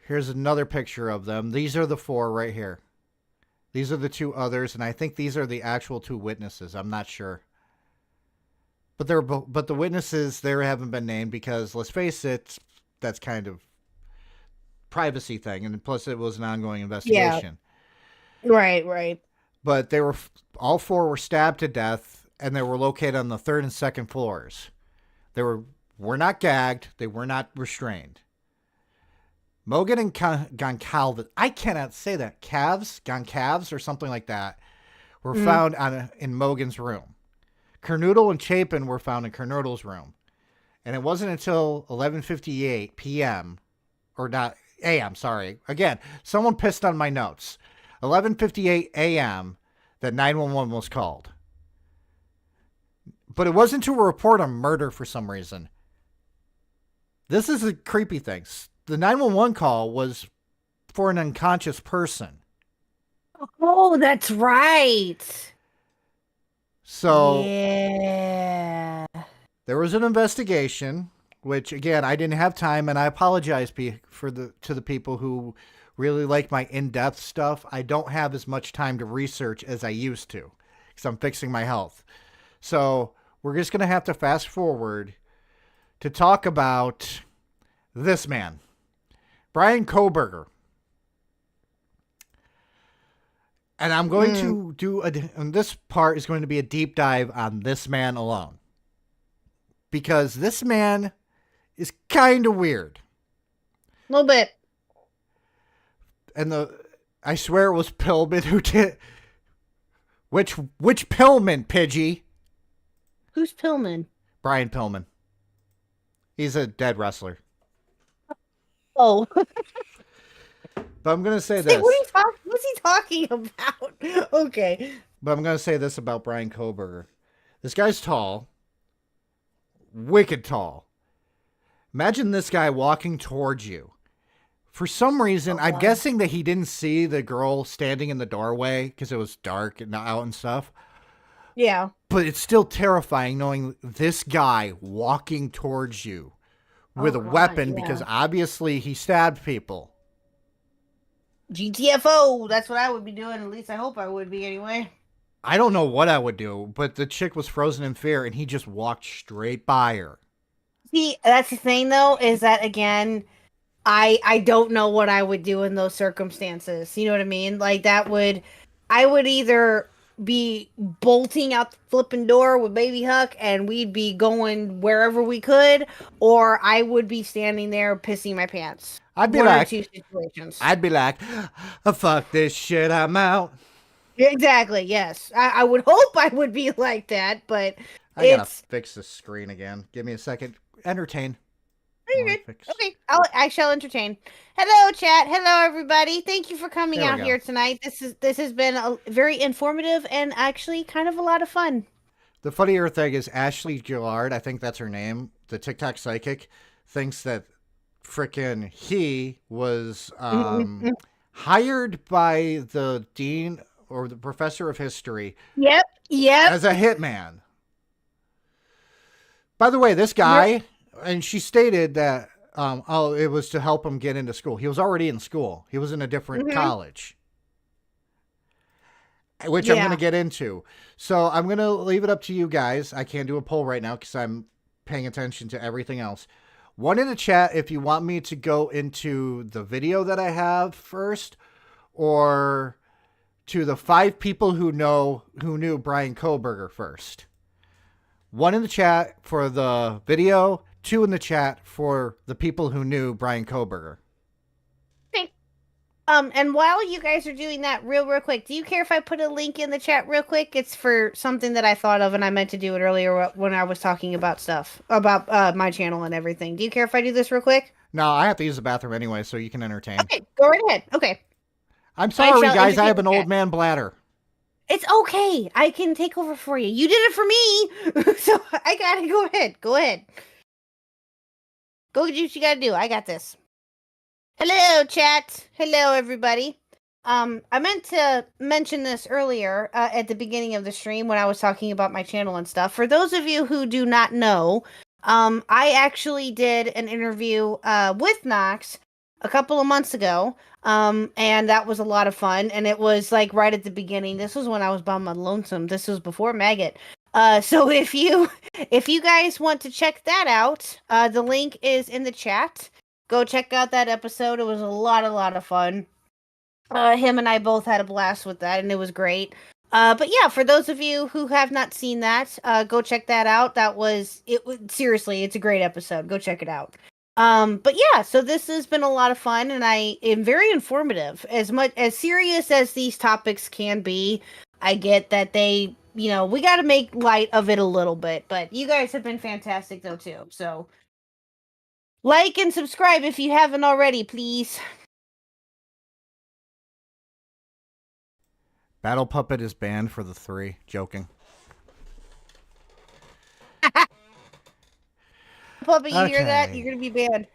S3: Here's another picture of them. These are the 4 right here. These are the 2 others, and I think these are the actual 2 witnesses. I'm not sure. But the witnesses there haven't been named because, let's face it, that's kind of privacy thing, and plus it was an ongoing investigation.
S2: Yeah. Right.
S3: But all 4 were stabbed to death, and they were located on the 3rd and 2nd floors. They were not gagged. They were not restrained. Mogan and Goncalves, I cannot say that, Goncalves or something like that, were found in Mogan's room. Kernodle and Chapin were found in Kernodle's room. And it wasn't until 11:58 p.m. or not a.m., sorry. Again, someone pissed on my notes. 11:58 a.m. that 911 was called. But it wasn't to report a murder for some reason. This is a creepy thing. The 911 call was for an unconscious person.
S2: Oh, that's right.
S3: So
S2: yeah.
S3: there was an investigation, which again I didn't have time, and I apologize to the people who really like my in-depth stuff. I don't have as much time to research as I used to because I'm fixing my health. So we're just gonna have to fast forward to talk about this man, Bryan Kohberger. And I'm going to do and this part is going to be a deep dive on this man alone. Because this man is kind of weird.
S2: A little bit.
S3: And I swear it was Pillman who did. Which Pillman, Pidgey?
S2: Who's Pillman?
S3: Brian Pillman. He's a dead wrestler.
S2: Oh.
S3: But I'm going to say this.
S2: What's he talking about? Okay.
S3: But I'm going to say this about Brian Kohberger. This guy's tall. Wicked tall. Imagine this guy walking towards you. For some reason, I'm guessing that he didn't see the girl standing in the doorway because it was dark and out and stuff.
S2: Yeah.
S3: But it's still terrifying knowing this guy walking towards you with a weapon because obviously he stabbed people.
S2: GTFO. That's what I would be doing. At least I hope I would be anyway.
S3: I don't know what I would do, but the chick was frozen in fear and he just walked straight by her.
S2: See, that's the thing though, is that again, I don't know what I would do in those circumstances. You know what I mean? Like I would either be bolting out the flipping door with Baby Huck and we'd be going wherever we could, or I would be standing there pissing my pants.
S3: I'd be
S2: One or
S3: like,
S2: two situations.
S3: fuck this shit, I'm out.
S2: Exactly, yes. I would hope I would be like that, but
S3: I gotta fix the screen again. Give me a second. Entertain.
S2: You're good. Okay, I shall entertain. Hello, chat. Hello, everybody. Thank you for coming out here tonight. This has been very informative and actually kind of a lot of fun.
S3: The funnier thing is Ashley Gillard, I think that's her name, the TikTok psychic, thinks that frickin' he was hired by the dean or the professor of history.
S2: Yep.
S3: As a hitman. By the way, this guy, and she stated that, it was to help him get into school. He was already in school. He was in a different college. Which I'm going to get into. So I'm going to leave it up to you guys. I can't do a poll right now because I'm paying attention to everything else. One in the chat if you want me to go into the video that I have first, or to the 5 people who knew Brian Kohberger first. 1 in the chat for the video, 2 in the chat for the people who knew Brian Kohberger.
S2: Okay. And while you guys are doing that real quick, do you care if I put a link in the chat real quick? It's for something that I thought of and I meant to do it earlier when I was talking about stuff, about my channel and everything. Do you care if I do this real quick?
S3: No, I have to use the bathroom anyway, so you can entertain.
S2: Okay, go right ahead. Okay.
S3: I'm sorry, guys. I have an old man bladder.
S2: It's okay. I can take over for you. You did it for me. So I gotta go ahead. Go ahead. Go do what you gotta do. I got this. Hello, chat. Hello, everybody. I meant to mention this earlier at the beginning of the stream when I was talking about my channel and stuff. For those of you who do not know, I actually did an interview with Nox a couple of months ago. And that was a lot of fun. And it was like right at the beginning. This was when I was by my lonesome. This was before Maggot. So if you guys want to check that out, the link is in the chat. Go check out that episode. It was a lot of fun. Him and I both had a blast with that, and it was great. But yeah, for those of you who have not seen that, go check that out. Seriously, it's a great episode. Go check it out. But yeah, so this has been a lot of fun, and I am very informative. As serious as these topics can be, I get that we got to make light of it a little bit. But you guys have been fantastic though too. So like and subscribe if you haven't already, please.
S3: Battle Puppet is banned for the 3. Joking.
S2: Puppet, you hear that? You're gonna be banned.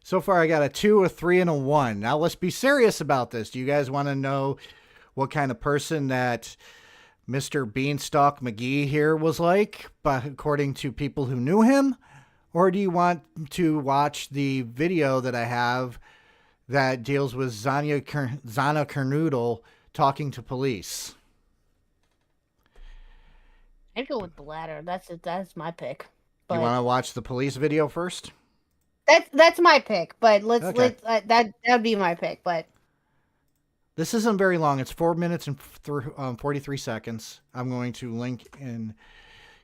S3: So far, I got a 2, a 3, and a 1. Now let's be serious about this. Do you guys want to know what kind of person that Mr. Beanstalk McGee here was like, but according to people who knew him? Or do you want to watch the video that I have that deals with Zana Kernodle talking to police?
S2: I'd go with Bladder. That's my pick. But
S3: you want to watch the police video first?
S2: That's my pick. But that would be my pick. But
S3: This isn't very long. It's 4 minutes and 43 seconds. I'm going to link in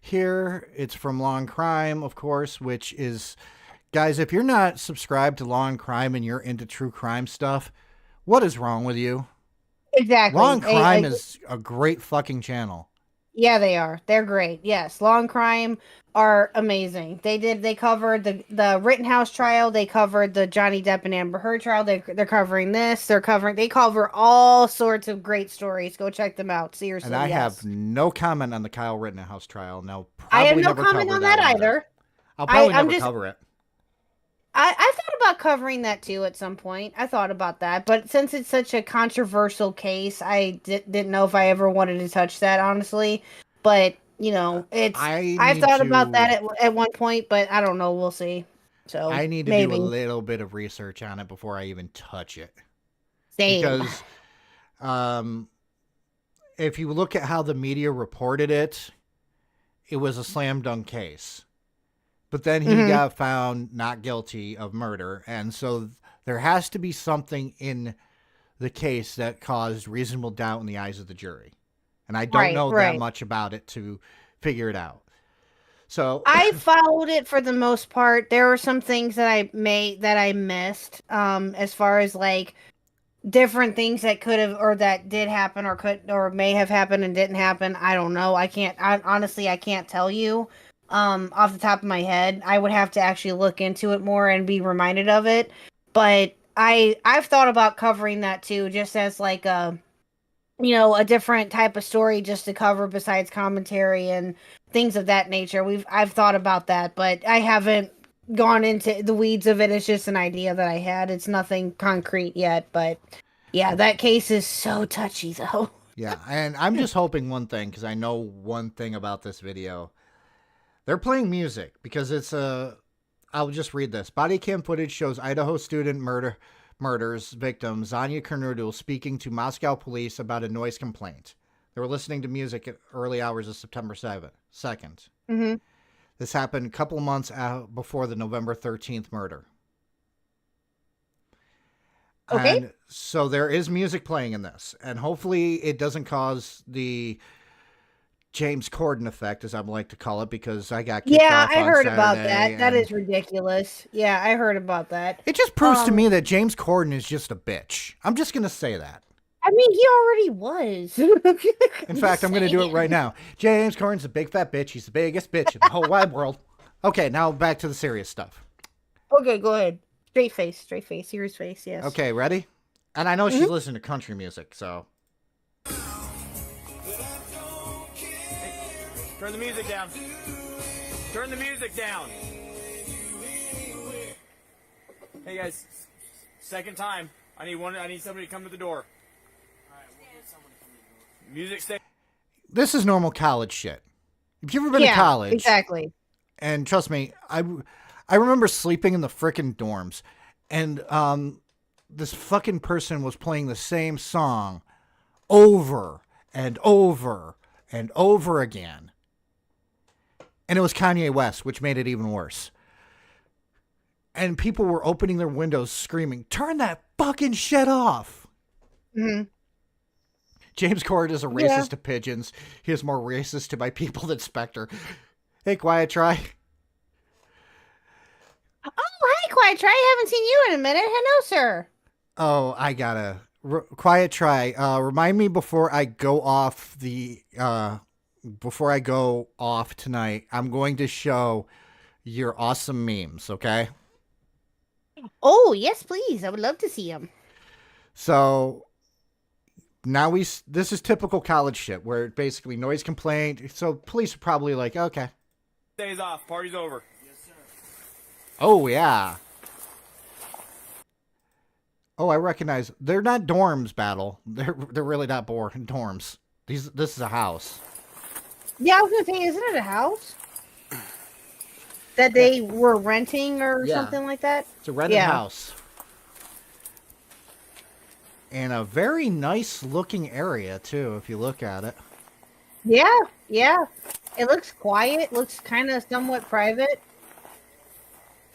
S3: here. It's from Law and Crime, of course, which is, guys, if you're not subscribed to Law and Crime and you're into true crime stuff, what is wrong with you?
S2: Exactly.
S3: Law and Crime is a great fucking channel.
S2: Yeah, they are. They're great. Yes, Law and Crime are amazing. They covered the Rittenhouse trial. They covered the Johnny Depp and Amber Heard trial. They're covering this. They cover all sorts of great stories. Go check them out. Seriously.
S3: And I
S2: yes.
S3: have no comment on the Kyle Rittenhouse trial. No,
S2: I have
S3: probably
S2: no
S3: never
S2: comment
S3: cover
S2: on that
S3: one
S2: either.
S3: I'll probably
S2: I'm
S3: never
S2: just-
S3: cover it.
S2: I thought about covering that too at some point. I thought about that, but since it's such a controversial case, I didn't know if I ever wanted to touch that, honestly. But you know, I've thought about that at one point, but I don't know. We'll see. So
S3: I need to
S2: maybe.
S3: do a little bit of research on it before I even touch it.
S2: Same.
S3: Because if you look at how the media reported it, it was a slam dunk case. But then he got found not guilty of murder. And so there has to be something in the case that caused reasonable doubt in the eyes of the jury. And I don't know that much about it to figure it out. So
S2: I followed it for the most part. There were some things that I missed, as far as like different things that could have or that did happen or may have happened and didn't happen. I don't know. I honestly can't tell you off the top of my head. I would have to actually look into it more and be reminded of it. But I've thought about covering that too, just as like a different type of story just to cover besides commentary and things of that nature. I've thought about that, but I haven't gone into the weeds of it. It's just an idea that I had. It's nothing concrete yet, but yeah, that case is so touchy though.
S3: yeah, and I'm just hoping one thing, because I know one thing about this video. They're playing music because I'll just read this. Body cam footage shows Idaho student murders victim Zanya Kernudul speaking to Moscow police about a noise complaint. They were listening to music at early hours of September 2nd.
S2: Mm-hmm.
S3: This happened a couple of months before the November 13th murder.
S2: Okay.
S3: And so there is music playing in this, and hopefully it doesn't cause the James Corden effect, as I like to call it, because I got kicked off
S2: I
S3: on
S2: heard about
S3: Saturday,
S2: that. That
S3: and
S2: is ridiculous. Yeah, I heard about that.
S3: It just proves to me that James Corden is just a bitch. I'm just going to say that.
S2: I mean, he already was.
S3: In fact, I'm going to do it right now. James Corden's a big fat bitch. He's the biggest bitch in the whole wide world. Okay, now back to the serious stuff.
S2: Okay, go ahead. Straight face, serious face, yes.
S3: Okay, ready? And I know she's listening to country music, so.
S9: Turn the music down. Turn the music down. Hey guys, second time. I need somebody to come to the door. All right, we'll get someone to come to the door. Music stay.
S3: This is normal college shit. If you've ever been to college.
S2: Exactly.
S3: And trust me, I remember sleeping in the frickin' dorms, and this fucking person was playing the same song over and over and over again. And it was Kanye West, which made it even worse. And people were opening their windows screaming, "Turn that fucking shit off."
S2: Mm-hmm.
S3: James Corden is a racist to pigeons. He is more racist to my people than Spectre. Hey, Quiet Try.
S2: Oh, hi, Quiet Try. I haven't seen you in a minute. Hello, sir.
S3: Oh, I gotta. Quiet Try. Remind me before I go off tonight. I'm going to show your awesome memes, okay?
S2: Oh, yes, please. I would love to see him.
S3: So now this is typical college shit where basically noise complaint. So police are probably like, okay.
S9: Days off. Party's over. Yes, sir.
S3: Oh, yeah. Oh, I recognize. They're not dorms, Battle. They're really not dorms. This is a house.
S2: Yeah, I was going to say, isn't it a house? That they were renting or something like that?
S3: It's a rented house. And a very nice looking area, too, if you look at it.
S2: Yeah. It looks quiet. Looks kind of somewhat private.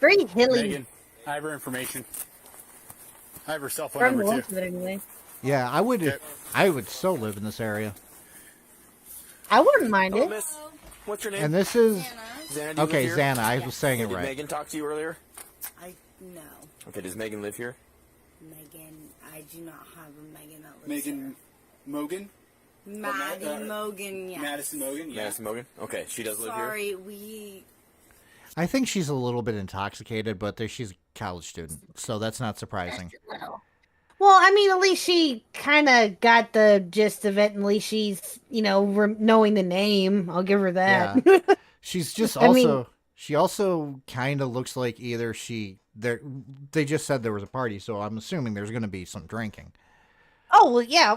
S2: Very hilly.
S9: Megan, I have her information. I have her cell phone
S2: From the
S9: number
S2: looks
S9: too.
S2: of it, anyway.
S3: Yeah, I would so live in this area.
S2: I wouldn't mind
S9: Hello,
S2: it.
S9: miss. What's your name?
S3: And this is
S9: Xana, do you
S3: okay,
S9: live here?
S3: Xana. I was saying it
S9: Did
S3: right.
S9: Megan talk to you earlier?
S10: No,
S9: Okay, does Megan live here?
S10: Megan. I do not have a Megan that lives
S11: Megan Mogan?
S10: here. Maddie Mogan, yes.
S11: Madison Mogan? Yeah.
S9: Madison Mogan? Okay, she does live here?
S10: Sorry, we.
S3: I think she's a little bit intoxicated, but she's a college student, so that's not surprising.
S2: Well, I mean, at least she kind of got the gist of it. And at least she's, knowing the name. I'll give her that.
S3: Yeah. She's just
S2: I mean-
S3: also she also kind of looks like either they just said there was a party, so I'm assuming there's going to be some drinking.
S2: Oh well, yeah,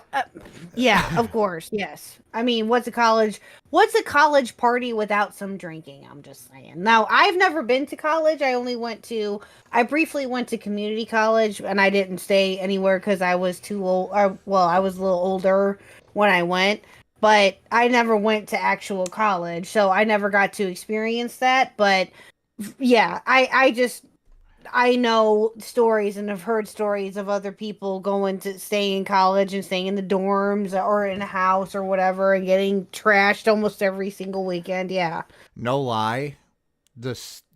S2: yeah, of course, yes. I mean, what's a college party without some drinking? I'm just saying. Now, I've never been to college. I briefly went to community college, and I didn't stay anywhere because I was too old. I was a little older when I went, but I never went to actual college, so I never got to experience that. But yeah, I know stories and have heard stories of other people going to stay in college and staying in the dorms or in a house or whatever and getting trashed almost every single weekend. Yeah.
S3: No lie,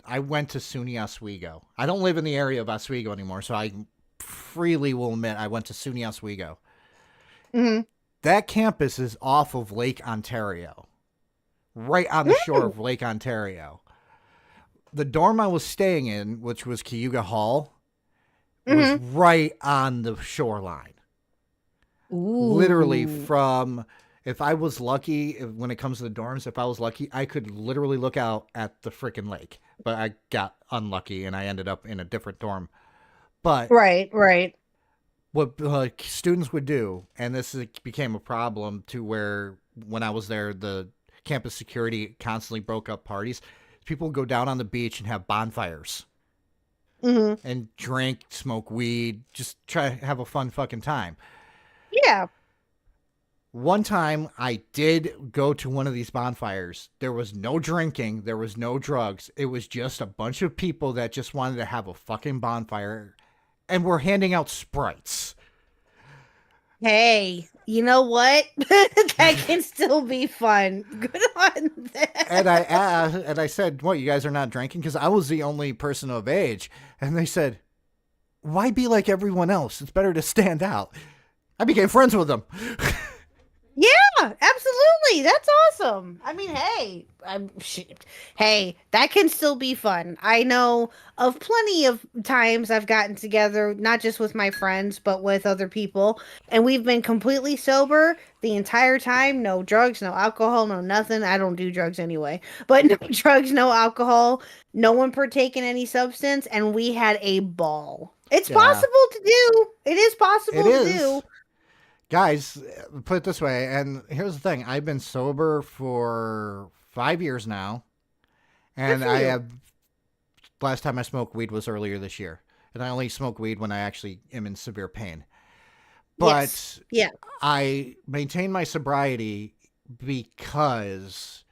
S3: I went to SUNY Oswego. I don't live in the area of Oswego anymore, so I freely will admit I went to SUNY Oswego.
S2: Mm-hmm.
S3: That campus is off of Lake Ontario, right on the shore of Lake Ontario. The dorm I was staying in, which was Cayuga Hall, was right on the shoreline.
S2: Ooh.
S3: Literally from, if I was lucky, when it comes to the dorms, if I was lucky, I could literally look out at the freaking lake. But I got unlucky and I ended up in a different dorm. But
S2: Right.
S3: what students would do, and became a problem to where when I was there, the campus security constantly broke up parties. People would go down on the beach and have bonfires and drink, smoke weed, just try to have a fun fucking time.
S2: Yeah.
S3: One time I did go to one of these bonfires. There was no drinking. There was no drugs. It was just a bunch of people that just wanted to have a fucking bonfire and were handing out Sprites.
S2: Hey, you know what? That can still be fun. Good on that.
S3: And I asked, and I said, "What? You guys are not drinking?" Because I was the only person of age. And they said, "Why be like everyone else? It's better to stand out." I became friends with them.
S2: Yeah, absolutely. That's awesome. I mean, hey, that can still be fun. I know of plenty of times I've gotten together, not just with my friends, but with other people, and we've been completely sober the entire time. No drugs, no alcohol, no nothing. I don't do drugs anyway, but no drugs, no alcohol, no one partaking any substance, and we had a ball. It's possible to do. It is possible to do.
S3: Guys, put it this way, and here's the thing. I've been sober for 5 years now, and last time I smoked weed was earlier this year, and I only smoke weed when I actually am in severe pain. But I maintain my sobriety because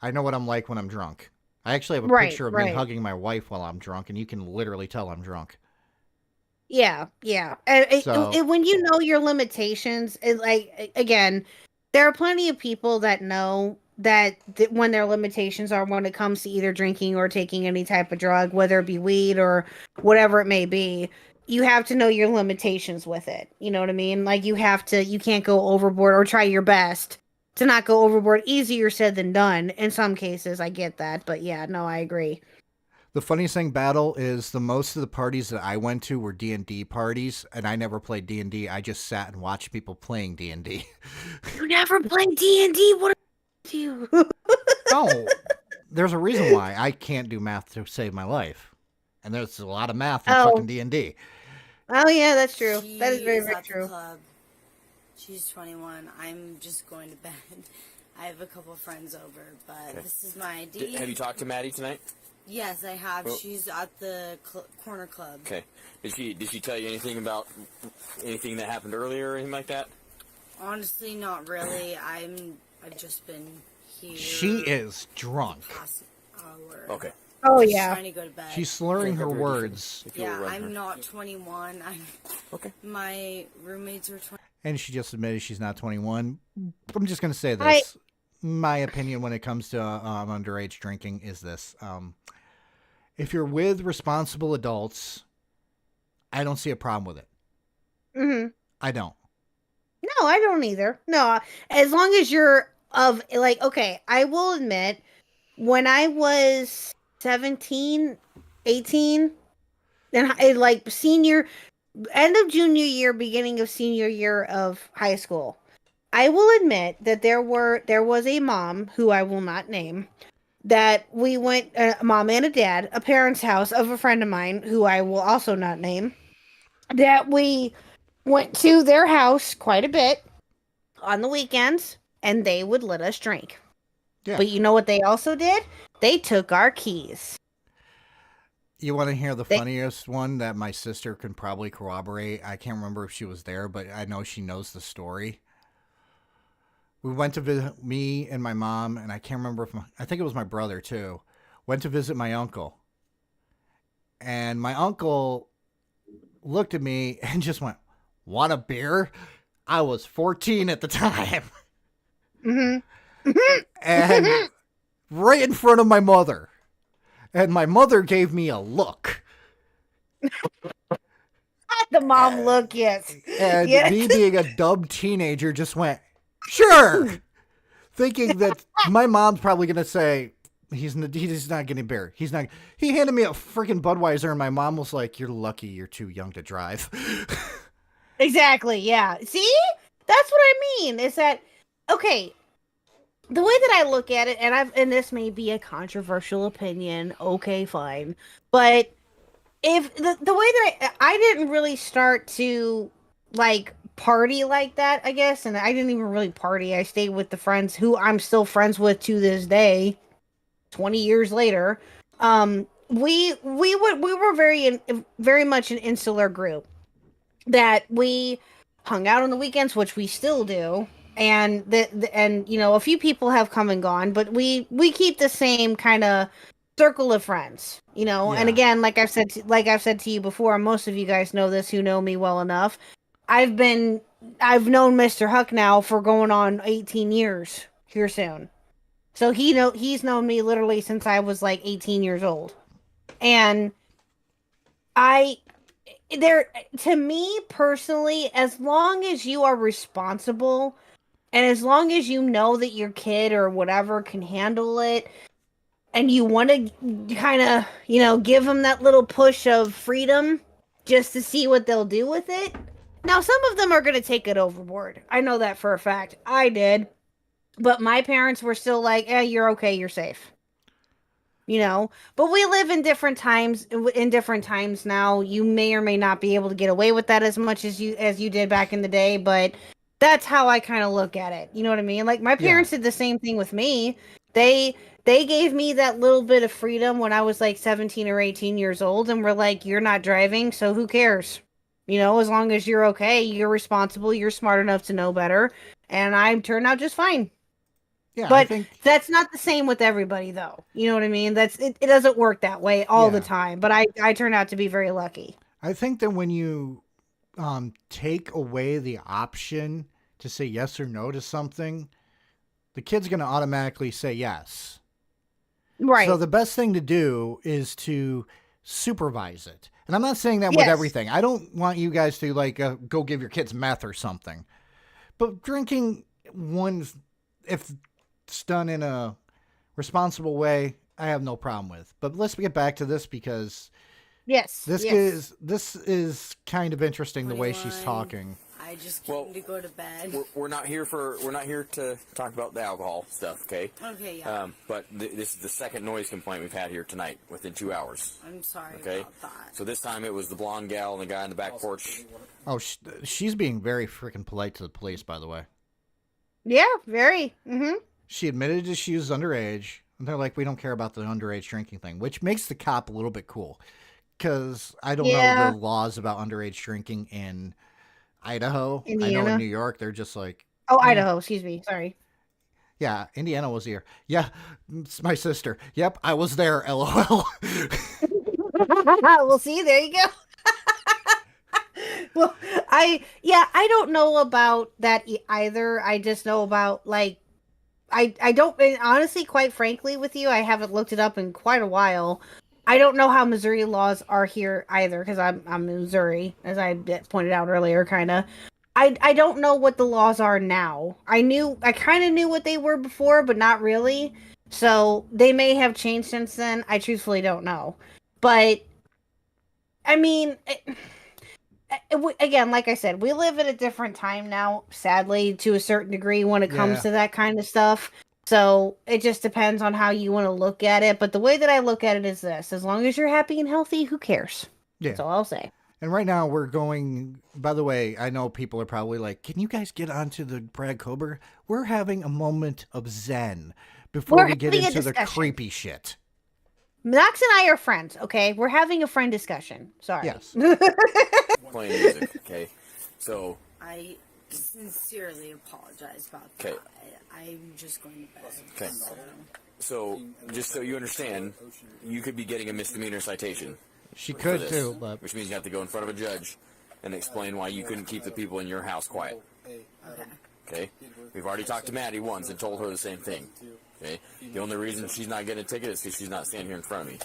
S3: I know what I'm like when I'm drunk. I actually have a picture of me hugging my wife while I'm drunk, and you can literally tell I'm drunk.
S2: Yeah. And when you know your limitations, again, there are plenty of people that know that when their limitations are when it comes to either drinking or taking any type of drug, whether it be weed or whatever it may be. You have to know your limitations with it. You know what I mean? Like you can't go overboard or try your best to not go overboard. Easier said than done in some cases. I get that. But yeah, no, I agree.
S3: The funniest thing, Battle, is most of the parties that I went to were D&D parties, and I never played D&D. I just sat and watched people playing D&D.
S2: You never played D&D? What are you?
S3: No, there's a reason why I can't do math to save my life, and there's a lot of math in fucking D&D.
S2: Oh yeah, that's true. That is very, very
S10: at the
S2: true.
S10: club. She's 21. I'm just going to bed. I have a couple friends over, but this is my ID.
S9: Have you talked to Maddie tonight?
S10: Yes, I have. Oh. She's at the corner club.
S9: Okay. Did she tell you anything about anything that happened earlier or anything like that?
S10: Honestly, not really. I've just been here.
S3: She is drunk.
S10: Past hour.
S9: Okay.
S2: Oh yeah.
S10: Trying to go to bed.
S3: She's slurring her words.
S10: Yeah, I'm not 21.
S9: Okay.
S10: My roommates are 20.
S3: and she just admitted she's not 21. I'm just going to say this. My opinion when it comes to underage drinking is this. If you're with responsible adults, I don't see a problem with it.
S2: Mm-hmm.
S3: I don't.
S2: No, I don't either. No, as long as you're of, like, okay, I will admit, when I was 17, 18, and like end of junior year, beginning of senior year of high school, I will admit that there was a mom who I will not name, that we went, a mom and a dad, a parent's house of a friend of mine who I will also not name, that we went to their house quite a bit on the weekends, and they would let us drink.
S3: Yeah.
S2: But you know what they also did? They took our keys.
S3: You want to hear the funniest one that my sister can probably corroborate? I can't remember if she was there, but I know she knows the story. We went to visit, me and my mom, and I can't remember if I think it was my brother too, went to visit my uncle. And my uncle looked at me and just went, "Want a beer?" I was 14 at the time.
S2: Mm-hmm.
S3: And right in front of my mother. And my mother gave me a look.
S2: The mom look, yes.
S3: And
S2: yes.
S3: me being a dumb teenager just went, "Sure." Thinking that my mom's probably going to say, he's not getting beer. He handed me a freaking Budweiser, and my mom was like, "You're lucky you're too young to drive."
S2: Exactly, yeah. See? That's what I mean. Is that, okay, the way that I look at it, and this may be a controversial opinion, okay, fine. But if the way that I didn't really start to, like, party like that, I guess, and I didn't even really party. I stayed with the friends who I'm still friends with to this day, 20 years later. We were very much an insular group that we hung out on the weekends, which we still do, and and you know, a few people have come and gone, but we keep the same kind of circle of friends, you know.
S3: Yeah.
S2: And again, like I've said to you before, most of you guys know this who know me well enough. I've known Mr. Huck now for going on 18 years here soon. So he's known me literally since I was like 18 years old. And to me personally, as long as you are responsible and as long as you know that your kid or whatever can handle it, and you want to kind of, you know, give them that little push of freedom just to see what they'll do with it. Now, some of them are going to take it overboard. I know that for a fact. I did. But my parents were still like, you're okay, you're safe. You know? But we live in different times now. You may or may not be able to get away with that as much as you did back in the day, but that's how I kind of look at it. You know what I mean? Like, my parents did the same thing with me. They gave me that little bit of freedom when I was like 17 or 18 years old, and were like, you're not driving, so who cares? You know, as long as you're okay, you're responsible, you're smart enough to know better, and I turned out just fine.
S3: Yeah,
S2: but that's not the same with everybody, though. You know what I mean? It doesn't work that way all the time, but I turned out to be very lucky.
S3: I think that when you take away the option to say yes or no to something, the kid's going to automatically say yes.
S2: Right.
S3: So the best thing to do is to supervise it. And I'm not saying that with everything. I don't want you guys to like go give your kids meth or something. But drinking, if it's done in a responsible way, I have no problem with. But let's get back to this because this is kind of interesting the way she's talking.
S10: I just came to go to bed.
S9: We're not here to talk about the alcohol stuff, okay?
S10: Okay, yeah.
S9: But this is the second noise complaint we've had here tonight within 2 hours.
S10: I'm sorry
S9: okay?
S10: about that.
S9: So this time it was the blonde gal and the guy on the back porch.
S3: Oh, she's being very freaking polite to the police, by the way.
S2: Yeah, very. Mm-hmm.
S3: She admitted that she was underage, and they're like, we don't care about the underage drinking thing, which makes the cop a little bit cool. Because I don't know the laws about underage drinking in Idaho.
S2: Indiana.
S3: I know in New York, they're just like...
S2: Oh, Idaho, excuse me. Sorry.
S3: Yeah, Indiana was here. Yeah, it's my sister. Yep, I was there, LOL.
S2: Well, see, there you go. Well, I don't know about that either. I just know about like I don't, and honestly, quite frankly with you, I haven't looked it up in quite a while. I don't know how Missouri laws are here either because I'm in Missouri, as I pointed out earlier, kind of. I don't know what the laws are now. I kind of knew what they were before, but not really. So they may have changed since then. I truthfully don't know. But I mean, again, like I said, we live at a different time now, sadly, to a certain degree when it comes
S3: Yeah.
S2: to that kind of stuff. So it just depends on how you want to look at it. But the way that I look at it is this: as long as you're happy and healthy, who cares?
S3: Yeah.
S2: That's all I'll say.
S3: And right now we're going, by the way, I know people are probably like, can you guys get onto the Brad Kober? We're having a moment of zen before
S2: We're
S3: we get
S2: having a
S3: into the
S2: discussion.
S3: creepy shit.
S2: Max and I are friends, okay? We're having a friend discussion. Sorry.
S3: Yes.
S9: Playing music, okay? So,
S10: I sincerely apologize about that.
S9: Okay.
S10: I'm just going to bed.
S9: okay. So, just so you understand, you could be getting a misdemeanor citation.
S3: She
S9: for
S3: could
S9: this,
S3: too, but
S9: which means you have to go in front of a judge and explain why you couldn't keep the people in your house quiet.
S10: Okay.
S9: Okay? We've already talked to Maddie once and told her the same thing. Okay? The only reason she's not getting a ticket is because she's not standing here in front of me.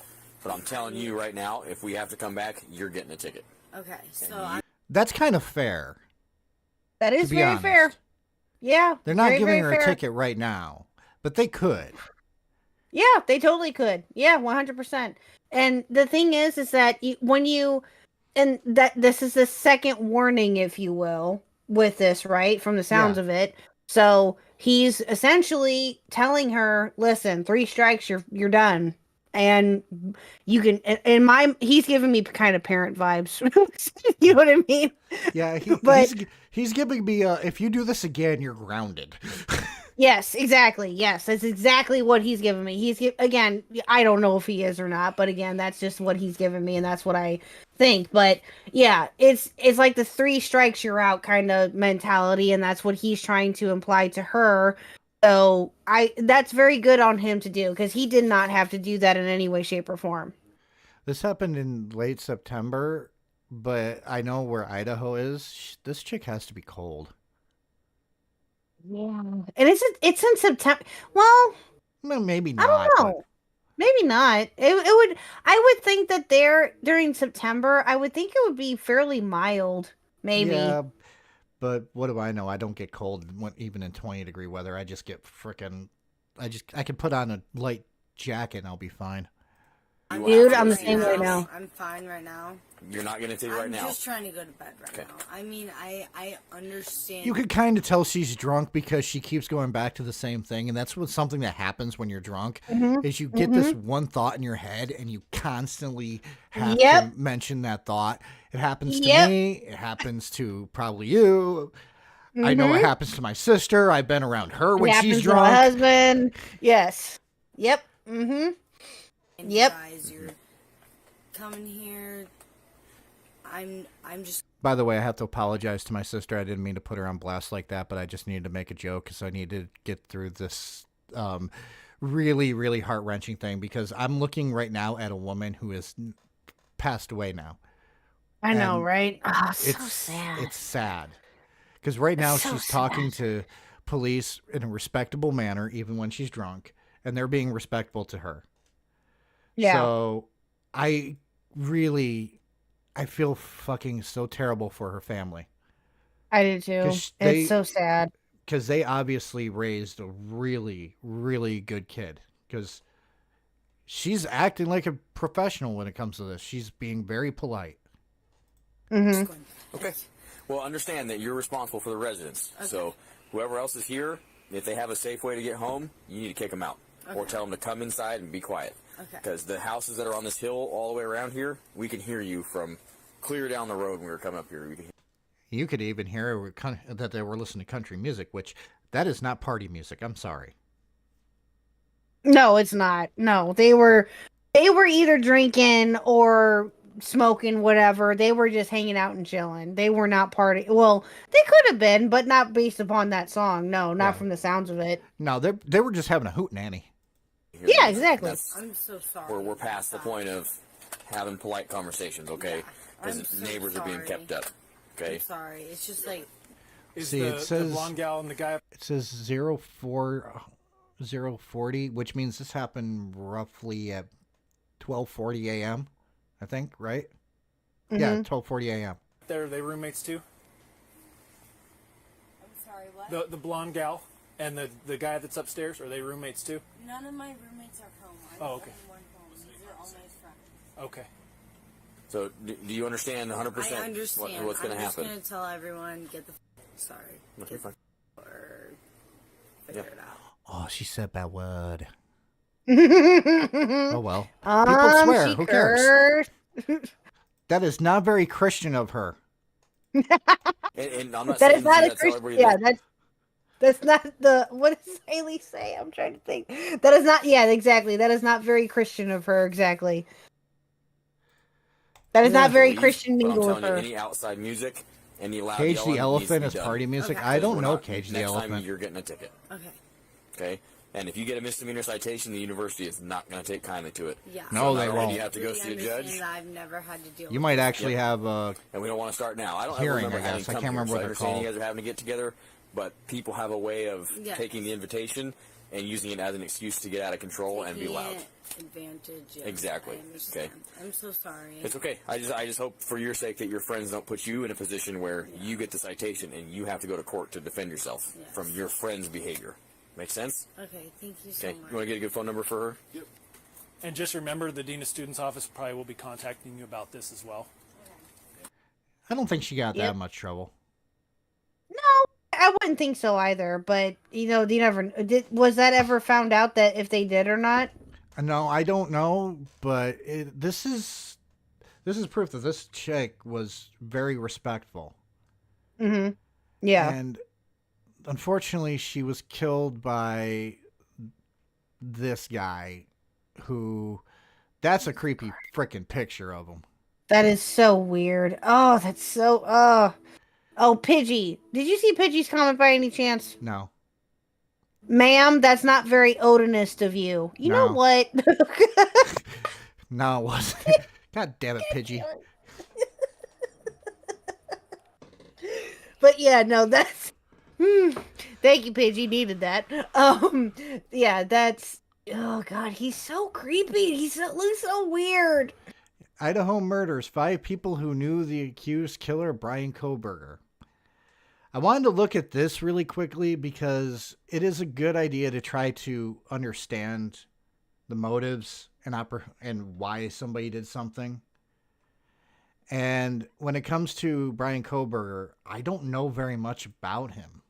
S9: But I'm telling you right now, if we have to come back, you're getting a ticket.
S10: Okay. So I'm
S3: that's kind of fair.
S2: That is
S3: To be
S2: very
S3: honest.
S2: fair. Yeah.
S3: They're not
S2: very,
S3: giving
S2: very
S3: her a
S2: fair.
S3: ticket right now, but they could.
S2: Yeah, they totally could. Yeah, 100%. And the thing is that and that this is the second warning, if you will, with this, right? From the sounds
S3: Yeah.
S2: of it. So he's essentially telling her, listen, 3 strikes, you're done. And you can, he's giving me kind of parent vibes. You know what I mean?
S3: Yeah,
S2: But-
S3: he's giving me if you do this again, you're grounded.
S2: Yes, exactly. Yes, that's exactly what he's giving me. Again, I don't know if he is or not, but again, that's just what he's giving me, and that's what I think. But yeah, it's like the 3 strikes you're out kind of mentality, and that's what he's trying to imply to her. So that's very good on him to do because he did not have to do that in any way, shape, or form.
S3: This happened in late September, but I know where Idaho is. This chick has to be cold.
S2: Yeah, and it's in September. Well,
S3: Well, maybe
S2: I
S3: not.
S2: don't know. Maybe not. It would. I would think that during September, I would think it would be fairly mild. Maybe.
S3: Yeah, but what do I know? I don't get cold even in 20-degree weather. I just get frickin'. I can put on a light jacket and I'll be fine.
S2: Dude, I'm the
S10: right
S2: same way now.
S10: I'm fine right now.
S9: You're not getting a ticket right
S10: I'm
S9: now.
S10: just trying to go to bed right
S9: Okay.
S10: now. I mean, I understand.
S3: You could kind of tell she's drunk because she keeps going back to the same thing, and that's something that happens when you're drunk. Is you get this one thought in your head, and you constantly have
S2: Yep.
S3: to mention that thought. It happens to
S2: Yep.
S3: me. It happens to probably you. I know it happens to my sister. I've been around her when
S2: It
S3: she's
S2: happens to my
S3: drunk.
S2: husband. Yes. Yep.
S10: And
S2: Yep.
S10: Guys, you're coming here. I'm just.
S3: By the way, I have to apologize to my sister. I didn't mean to put her on blast like that, but I just needed to make a joke because I needed to get through this really, really heart-wrenching thing because I'm looking right now at a woman who is passed away now.
S2: I know,
S3: And
S2: right? Oh, so
S3: It's
S2: sad.
S3: It's sad because right now
S2: It's so
S3: she's talking to police in a respectable manner, even when she's drunk, and they're being respectful to her.
S2: Yeah.
S3: So I feel fucking so terrible for her family.
S2: I do too.
S3: 'Cause they-
S2: It's so sad.
S3: Because they obviously raised a really, really good kid. Because she's acting like a professional when it comes to this. She's being very polite.
S2: Mm-hmm.
S9: Okay. Well, understand that you're responsible for the residents. So whoever else is here, if they have a safe way to get home, you need to kick them out. Or tell them to come inside and be quiet.
S10: Okay.
S9: Because the houses that are on this hill all the way around here, we can hear you from clear down the road when we were coming up here. We can hear.
S3: You could even hear that they were listening to country music, which that is not party music. I'm sorry.
S2: No, it's not. No, they were either drinking or smoking, whatever. They were just hanging out and chilling. They were not partying. Well, they could have been, but not based upon that song. No, not
S3: Yeah.
S2: from the sounds of it.
S3: No, they were just having a hootenanny.
S2: Yeah, exactly.
S10: I'm so sorry.
S9: We're past the point of having polite conversations, okay?
S10: I'm
S9: Because
S10: so
S9: neighbors are being
S10: sorry.
S9: kept up. Okay.
S10: I'm sorry. It's just like
S11: Is
S3: See,
S11: the,
S3: it says
S11: the blonde gal and the guy?
S3: it says 04040, which means this happened roughly at 12:40 a.m. I think, right? Yeah, 12:40 a.m.
S11: Are they roommates too?
S10: I'm sorry. What?
S11: The blonde gal and the guy that's upstairs, are they roommates too?
S10: None of my roommates are home. I'm
S11: Oh, okay.
S10: the only one home. These are all my friends.
S11: Okay.
S9: So do you understand 100%
S10: I understand.
S9: what's going to
S10: I'm just
S9: happen?
S10: going to tell everyone, get the sorry.
S9: Okay, fine.
S10: Or figure it out.
S3: Oh, she said that word. Oh well. People swear.
S2: She
S3: Who cares?
S2: cursed.
S3: That is not very Christian of her.
S9: And I'm not
S2: That
S9: saying
S2: is not
S9: you
S2: a
S9: gotta tell
S2: Christian.
S9: everybody
S2: Yeah,
S9: that-
S2: that's not the. What does Haley say? I'm trying to think. That is not. Yeah, exactly. That is not very Christian of her. Exactly. That is not very
S9: believe,
S2: Christian
S9: but I'm
S2: mingle of
S9: telling you,
S2: her.
S9: any outside music, any loud
S3: Cage
S9: yelling
S3: the Elephant
S9: needs to
S3: is
S9: be done.
S3: party music.
S10: Okay.
S3: I don't
S9: We're
S3: know
S9: not-
S3: Cage the
S9: next time
S3: Elephant.
S9: you're getting a ticket.
S10: Okay.
S9: Okay? And if you get a misdemeanor citation, the university is not going to take kindly to it.
S10: Yeah.
S3: No, they
S9: Not only
S3: won't.
S9: do you have to go see a
S10: Understand
S9: judge,
S10: that I've never had to deal
S3: You
S10: with
S3: might
S10: this.
S3: actually have a.
S9: and we don't want to start now. I don't
S3: Hearing,
S9: ever remember
S3: I
S9: having
S3: guess. I
S9: come
S3: can't
S9: here,
S3: remember
S9: so
S3: what
S9: I
S3: they're
S9: understand
S3: called.
S9: you guys are having to get together, but people have a way of
S10: Yes.
S9: taking the invitation and using it as an excuse to get out of control and be
S10: Taking
S9: loud.
S10: Advantage. Yes,
S9: Exactly.
S10: I understand.
S9: Okay.
S10: I'm so sorry.
S9: It's okay. I just hope for your sake that your friends don't put you in a position where you get the citation and you have to go to court to defend yourself
S10: Yes.
S9: from your friend's behavior. Make sense?
S10: Okay. Thank you so
S9: Okay.
S10: much.
S9: You want to get a good phone number for her?
S11: And just remember, the Dean of Students office probably will be contacting you about this as well.
S3: I don't think she got
S2: Yep.
S3: that much trouble.
S2: I wouldn't think so either. But you know, you never. Was that ever found out that if they did or not?
S3: No, I don't know, but this is proof that this chick was very respectful.
S2: Mm-hmm. Yeah.
S3: And unfortunately, she was killed by this guy who, that's a creepy freaking picture of him.
S2: That is so weird. Oh, that's so. Oh, Pidgey. Did you see Pidgey's comment by any chance?
S3: No.
S2: Ma'am, that's not very Odinist of you. You know
S3: No.
S2: what?
S3: No, it wasn't. God damn it, Pidgey.
S2: But yeah, no, that's. Thank you, Pidgey. Needed that. Yeah, that's. Oh God, he's so creepy. Looks so weird.
S3: Idaho murders 5 people who knew the accused killer, Brian Kohberger. I wanted to look at this really quickly because it is a good idea to try to understand the motives and why somebody did something. And when it comes to Brian Kohberger, I don't know very much about him.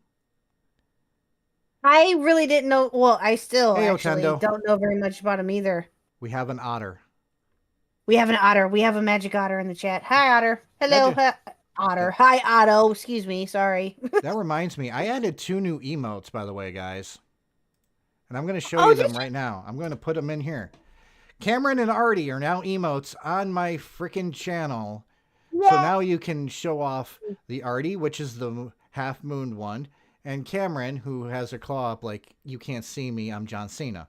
S2: I really didn't know. Well, I still
S3: Hey,
S2: actually
S3: Otendo.
S2: don't know very much about him either.
S3: We have an otter.
S2: We have an otter. We have a magic otter in the chat. Hi, otter. Hello, otter. Hi, Otto. Excuse me. Sorry.
S3: That reminds me, I added 2 new emotes, by the way, guys. And I'm going to show
S2: Oh,
S3: you
S2: did
S3: them right now. I'm going to put them in here. Cameron and Artie are now emotes on my freaking channel. So now you can show off the Artie, which is the half-moon one, and Cameron, who has her claw up like, you can't see me, I'm John Cena.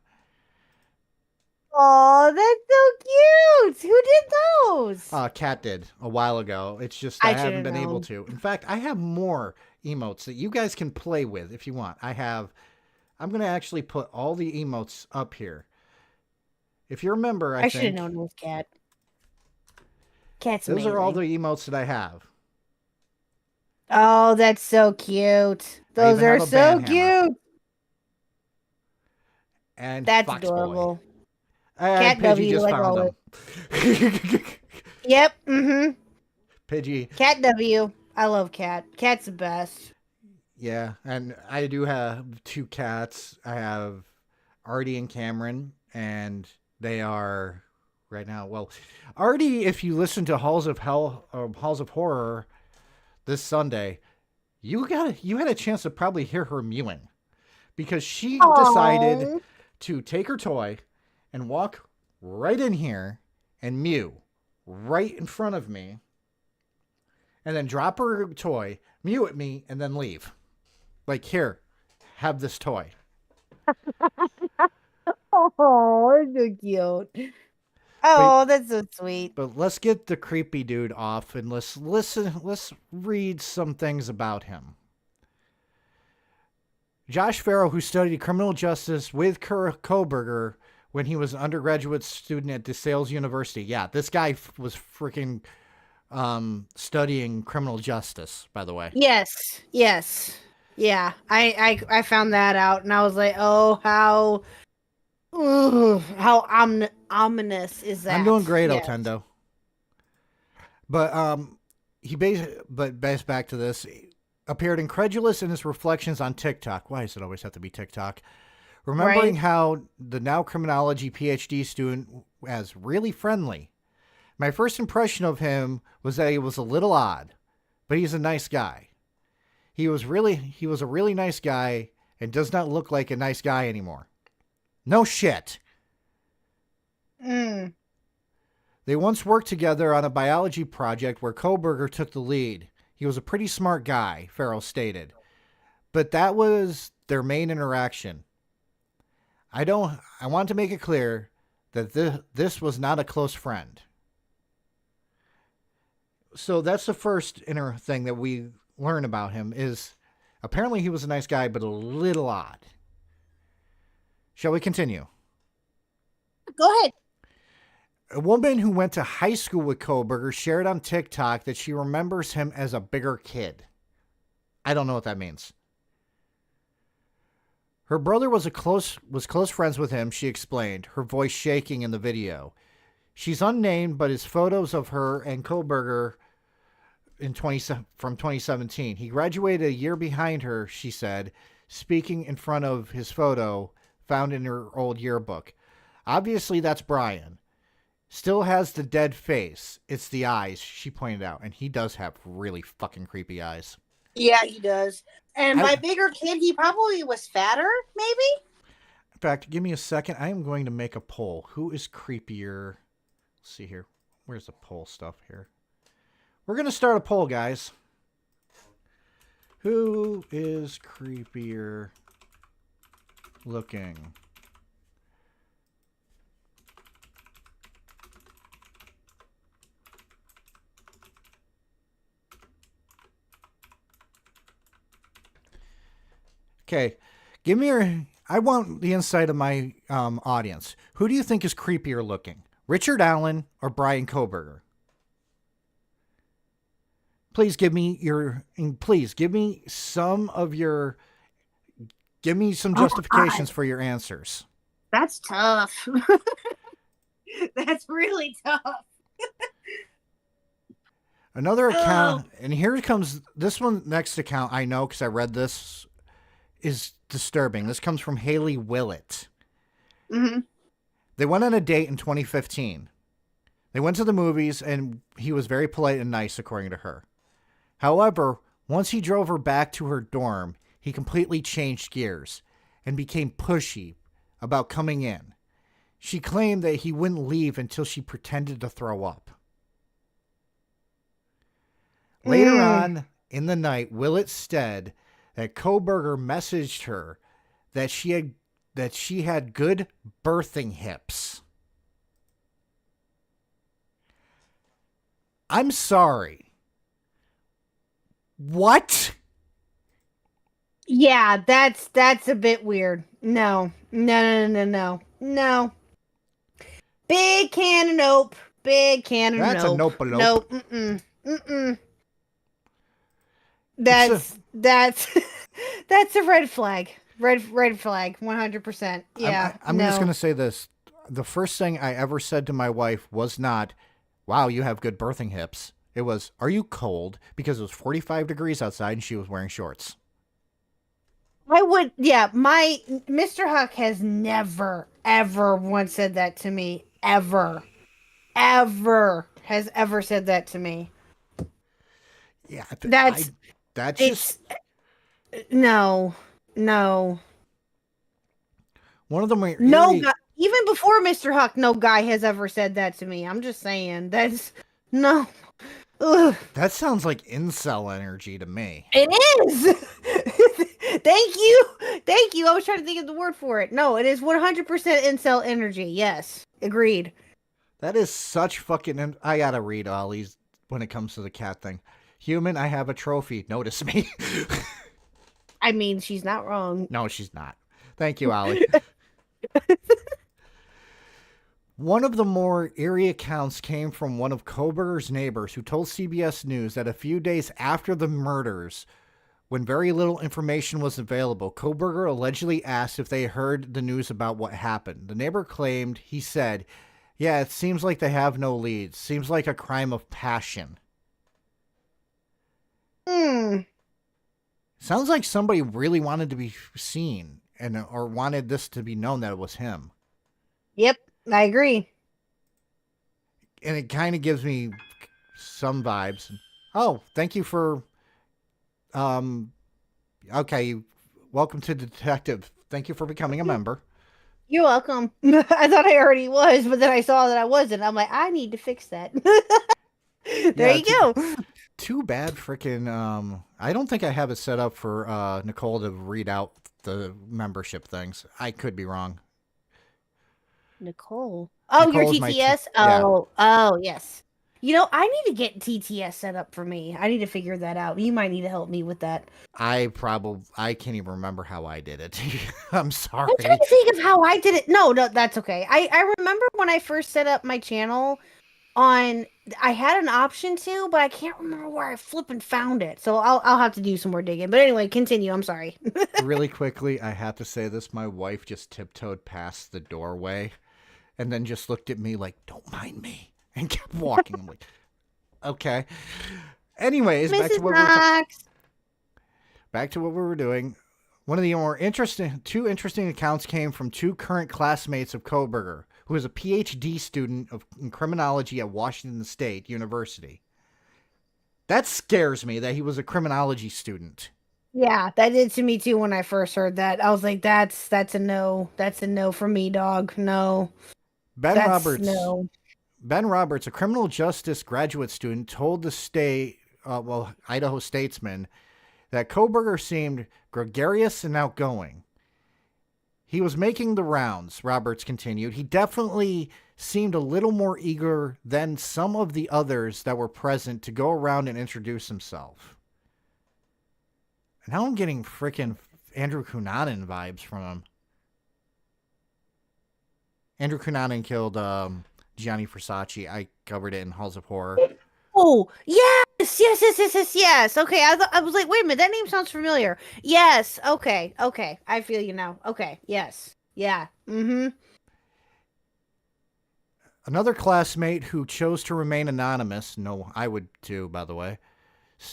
S2: Oh, that's so cute. Who did those?
S3: Kat did a while ago. It's just
S2: I
S3: I haven't
S2: should've
S3: been able
S2: known.
S3: to. In fact, I have more emotes that you guys can play with if you want. I'm going to actually put all the emotes up here. If you remember,
S2: I should have
S3: think
S2: known it was Cat. Cat's
S3: those are all
S2: amazing.
S3: the emotes that I have.
S2: Oh, that's so cute. Those
S3: even
S2: are
S3: have a
S2: so
S3: band hammer.
S2: cute.
S3: And
S2: That's
S3: Fox
S2: adorable.
S3: Boy. And
S2: Cat
S3: Pidgey
S2: W,
S3: just
S2: like
S3: found
S2: all
S3: them.
S2: Yep. Mm-hmm.
S3: Pidgey.
S2: Cat W. I love Cat. Cat's the best.
S3: Yeah, and I do have 2 cats. I have Artie and Cameron, and they are right now. Well, Artie, if you listen to Halls of Horror this Sunday, you had a chance to probably hear her mewing because she decided to take her toy and walk right in here and mew right in front of me, and then drop her toy, mew at me, and then leave. Like, here, have this toy.
S2: Oh, it's so cute. Oh, that's so sweet.
S3: But let's get the creepy dude off and let's read some things about him. Josh Farrow, who studied criminal justice with Kohberger when he was an undergraduate student at DeSales University. Yeah, this guy was freaking studying criminal justice, by the way.
S2: Yes. Yeah, I found that out, and I was like, oh, how ominous is that?
S3: I'm doing great,
S2: Yes.
S3: Otendo. But back to this. Appeared incredulous in his reflections on TikTok. Why does it always have to be TikTok? Remembering how the now criminology PhD student was really friendly. My first impression of him was that he was a little odd, but he's a nice guy. He was a really nice guy and does not look like a nice guy anymore. No shit.
S2: Mm.
S3: They once worked together on a biology project where Kohberger took the lead. He was a pretty smart guy, Farrell stated. But that was their main interaction. I want to make it clear that this was not a close friend. So that's the first inner thing that we learn about him is apparently he was a nice guy, but a little odd. Shall we continue?
S2: Go ahead.
S3: A woman who went to high school with Kohberger shared on TikTok that she remembers him as a bigger kid. I don't know what that means. Her brother was close friends with him, she explained, her voice shaking in the video. She's unnamed, but his photos of her and Kohberger from 2017. He graduated a year behind her, she said, speaking in front of his photo found in her old yearbook. Obviously, that's Brian. Still has the dead face. It's the eyes, she pointed out. And he does have really fucking creepy eyes.
S2: Yeah, he does. And my bigger kid, he probably was fatter, maybe?
S3: In fact, give me a second. I am going to make a poll. Who is creepier? Let's see here. Where's the poll stuff here? We're going to start a poll, guys. Who is creepier looking? Okay, give me I want the insight of my audience. Who do you think is creepier looking? Richard Allen or Brian Kohberger? Please give me some justifications for your answers.
S2: That's tough. That's really tough.
S3: Another account, and here comes this one next account. I know because I read this. Is disturbing. This comes from Haley Willett.
S2: Mm-hmm.
S3: They went on a date in 2015. They went to the movies, and he was very polite and nice, according to her. However, once he drove her back to her dorm, he completely changed gears and became pushy about coming in. She claimed that he wouldn't leave until she pretended to throw up. Later on in the night, Willett said that Kohberger messaged her that she had good birthing hips. I'm sorry. What?
S2: Yeah, that's a bit weird. No. Big can of nope. Big can of nope.
S3: That's a nope-a-lope.
S2: Nope. Mm-mm. That's that's a red flag. Red flag. 100%. Yeah.
S3: I'm just gonna say this. The first thing I ever said to my wife was not, "Wow, you have good birthing hips." It was, "Are you cold?" Because it was 45 degrees outside and she was wearing shorts.
S2: My Mr. Huck has never, ever once said that to me. Ever has ever said that to me.
S3: Yeah.
S2: No.
S3: One of them.
S2: No guy, even before Mr. Huck, no guy has ever said that to me. I'm just saying. That's no. Ugh.
S3: That sounds like incel energy to me.
S2: It is. Thank you. I was trying to think of the word for it. No, it is 100% incel energy. Yes, agreed.
S3: That is such fucking. I gotta read Ollie's when it comes to the cat thing. Human, I have a trophy. Notice me.
S2: I mean, she's not wrong.
S3: No, she's not. Thank you, Ollie. One of the more eerie accounts came from one of Kohberger's neighbors who told CBS News that a few days after the murders, when very little information was available, Kohberger allegedly asked if they heard the news about what happened. The neighbor claimed, he said, "Yeah, it seems like they have no leads. Seems like a crime of passion." Sounds like somebody really wanted to be seen or wanted this to be known that it was him.
S2: Yep, I agree.
S3: And it kind of gives me some vibes. Oh, thank you for... Okay, welcome to Detective. Thank you for becoming a member.
S2: You're welcome. I thought I already was, but then I saw that I wasn't. I'm like, I need to fix that. There you go.
S3: Too bad freaking... I don't think I have it set up for Nicole to read out the membership things. I could be wrong.
S2: Nicole. Oh,
S3: Nicole's
S2: your
S3: my
S2: TTS?
S3: yeah.
S2: Oh, yes. You know, I need to get TTS set up for me. I need to figure that out. You might need to help me with that.
S3: I can't even remember how I did it. I'm sorry.
S2: I'm trying to think of how I did it. No, that's okay. I remember when I first set up my channel I had an option to, but I can't remember where I flipping found it. So I'll have to do some more digging. But anyway, continue. I'm sorry.
S3: Really quickly, I have to say this. My wife just tiptoed past the doorway and then just looked at me like, "Don't mind me," and kept walking. I'm like, okay. Anyways, back to what we were doing. One of the two interesting accounts came from two current classmates of Kohberger, who is a PhD student in criminology at Washington State University. That scares me that he was a criminology student.
S2: Yeah, that did to me too when I first heard that. I was like, that's a no. That's a no for me, dog. No.
S3: Ben Roberts, a criminal justice graduate student, told the Idaho Statesman that Kohberger seemed gregarious and outgoing. He was making the rounds, Roberts continued. He definitely seemed a little more eager than some of the others that were present to go around and introduce himself. And now I'm getting freaking Andrew Cunanan vibes from him. Andrew Cunanan killed Gianni Versace. I covered it in Halls of Horror.
S2: Oh, yes. Okay, I was like, wait a minute, that name sounds familiar. Yes, okay. I feel you now. Okay, yes. Yeah. Mm-hmm.
S3: Another classmate who chose to remain anonymous, no, I would too, by the way,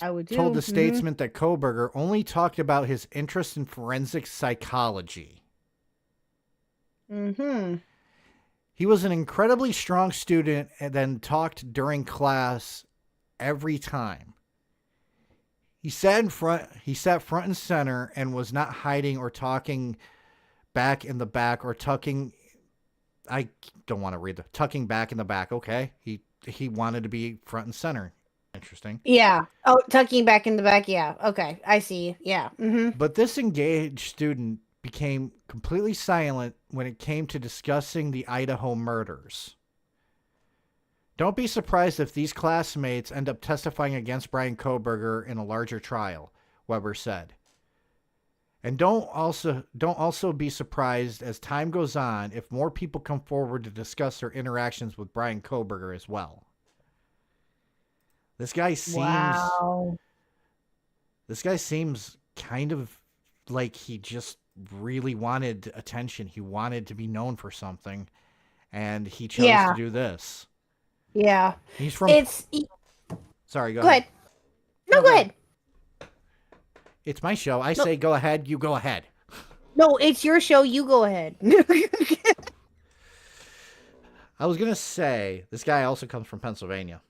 S2: I would too.
S3: told the Statesman that Kohberger only talked about his interest in forensic psychology.
S2: Mm-hmm.
S3: He was an incredibly strong student and then talked during class every time. He sat front and center and was not hiding or talking back in the back or tucking. I don't want to read the tucking back in the back. Okay. He wanted to be front and center. Interesting.
S2: Yeah. Oh, tucking back in the back. Yeah. Okay. I see. Yeah. Mm-hmm.
S3: But this engaged student became completely silent when it came to discussing the Idaho murders. Don't be surprised if these classmates end up testifying against Bryan Kohberger in a larger trial, Weber said. And don't also be surprised as time goes on if more people come forward to discuss their interactions with Bryan Kohberger as well. This guy seems kind of like he just really wanted attention. He wanted to be known for something, and he chose to do this.
S2: Yeah.
S3: He's from... Sorry, go
S2: ahead. No, go ahead.
S3: It's my show. I say go ahead, you go ahead.
S2: No, it's your show. You go ahead.
S3: I was going to say, this guy also comes from Pennsylvania.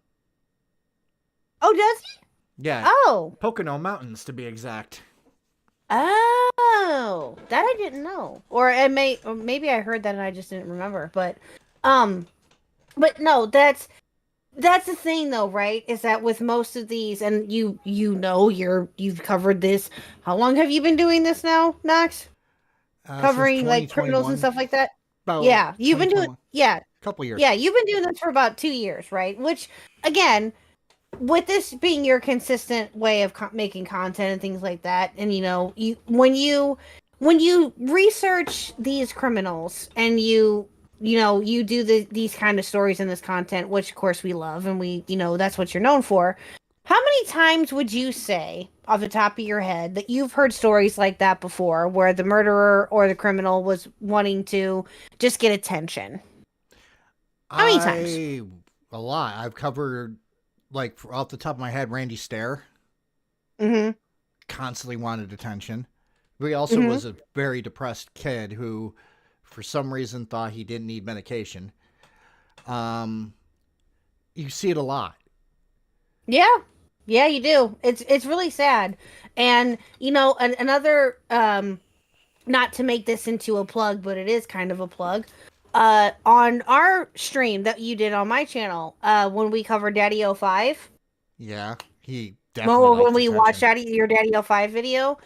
S2: Oh, does he?
S3: Yeah.
S2: Oh.
S3: Pocono Mountains, to be exact.
S2: Oh, that I didn't know. Or maybe I heard that and I just didn't remember. But no, that's the thing though, right? Is that with most of these, and you've covered this. How long have you been doing this now, Knox? Covering like criminals and stuff like that.
S3: About
S2: yeah, you've been doing. Yeah,
S3: couple years.
S2: Yeah, you've been doing this for about 2 years, right? Which, again, with this being your consistent way of making content and things like that, and when you research these criminals and you do these kind of stories and this content, which of course we love, and that's what you're known for. How many times would you say, off the top of your head, that you've heard stories like that before, where the murderer or the criminal was wanting to just get attention? How many times?
S3: A lot. I've covered, like, off the top of my head, Randy Stair.
S2: Mm-hmm.
S3: Constantly wanted attention. He also was a very depressed kid who, for some reason, thought he didn't need medication. You see it a lot.
S2: Yeah. Yeah, you do. It's really sad. And, another, not to make this into a plug, but it is kind of a plug. On our stream that you did on my channel, when we covered Daddy 05.
S3: Yeah, he definitely
S2: when
S3: likes
S2: we
S3: attention.
S2: watched your Daddy 05 video,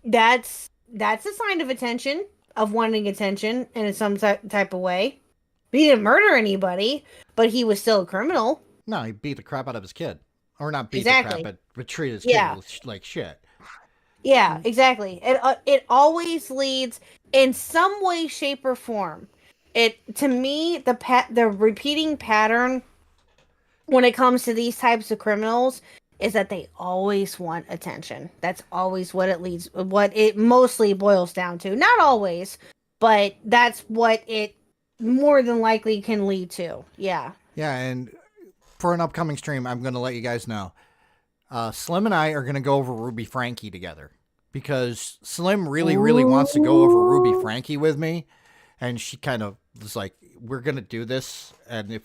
S2: that's a sign of attention, of wanting attention in some type of way. He didn't murder anybody, but he was still a criminal.
S3: No, he beat the crap out of his kid. Or not beat
S2: Exactly.
S3: the crap, but treated his kid like shit.
S2: Yeah, exactly. It always leads in some way, shape, or form. To me, the repeating pattern when it comes to these types of criminals is that they always want attention. That's always what it mostly boils down to. Not always, but that's what it more than likely can lead to. Yeah.
S3: Yeah, and for an upcoming stream, I'm going to let you guys know. Slim and I are going to go over Ruby Frankie together. Because Slim really, really wants to go over Ruby Frankie with me. And she kind of was like, we're going to do this. And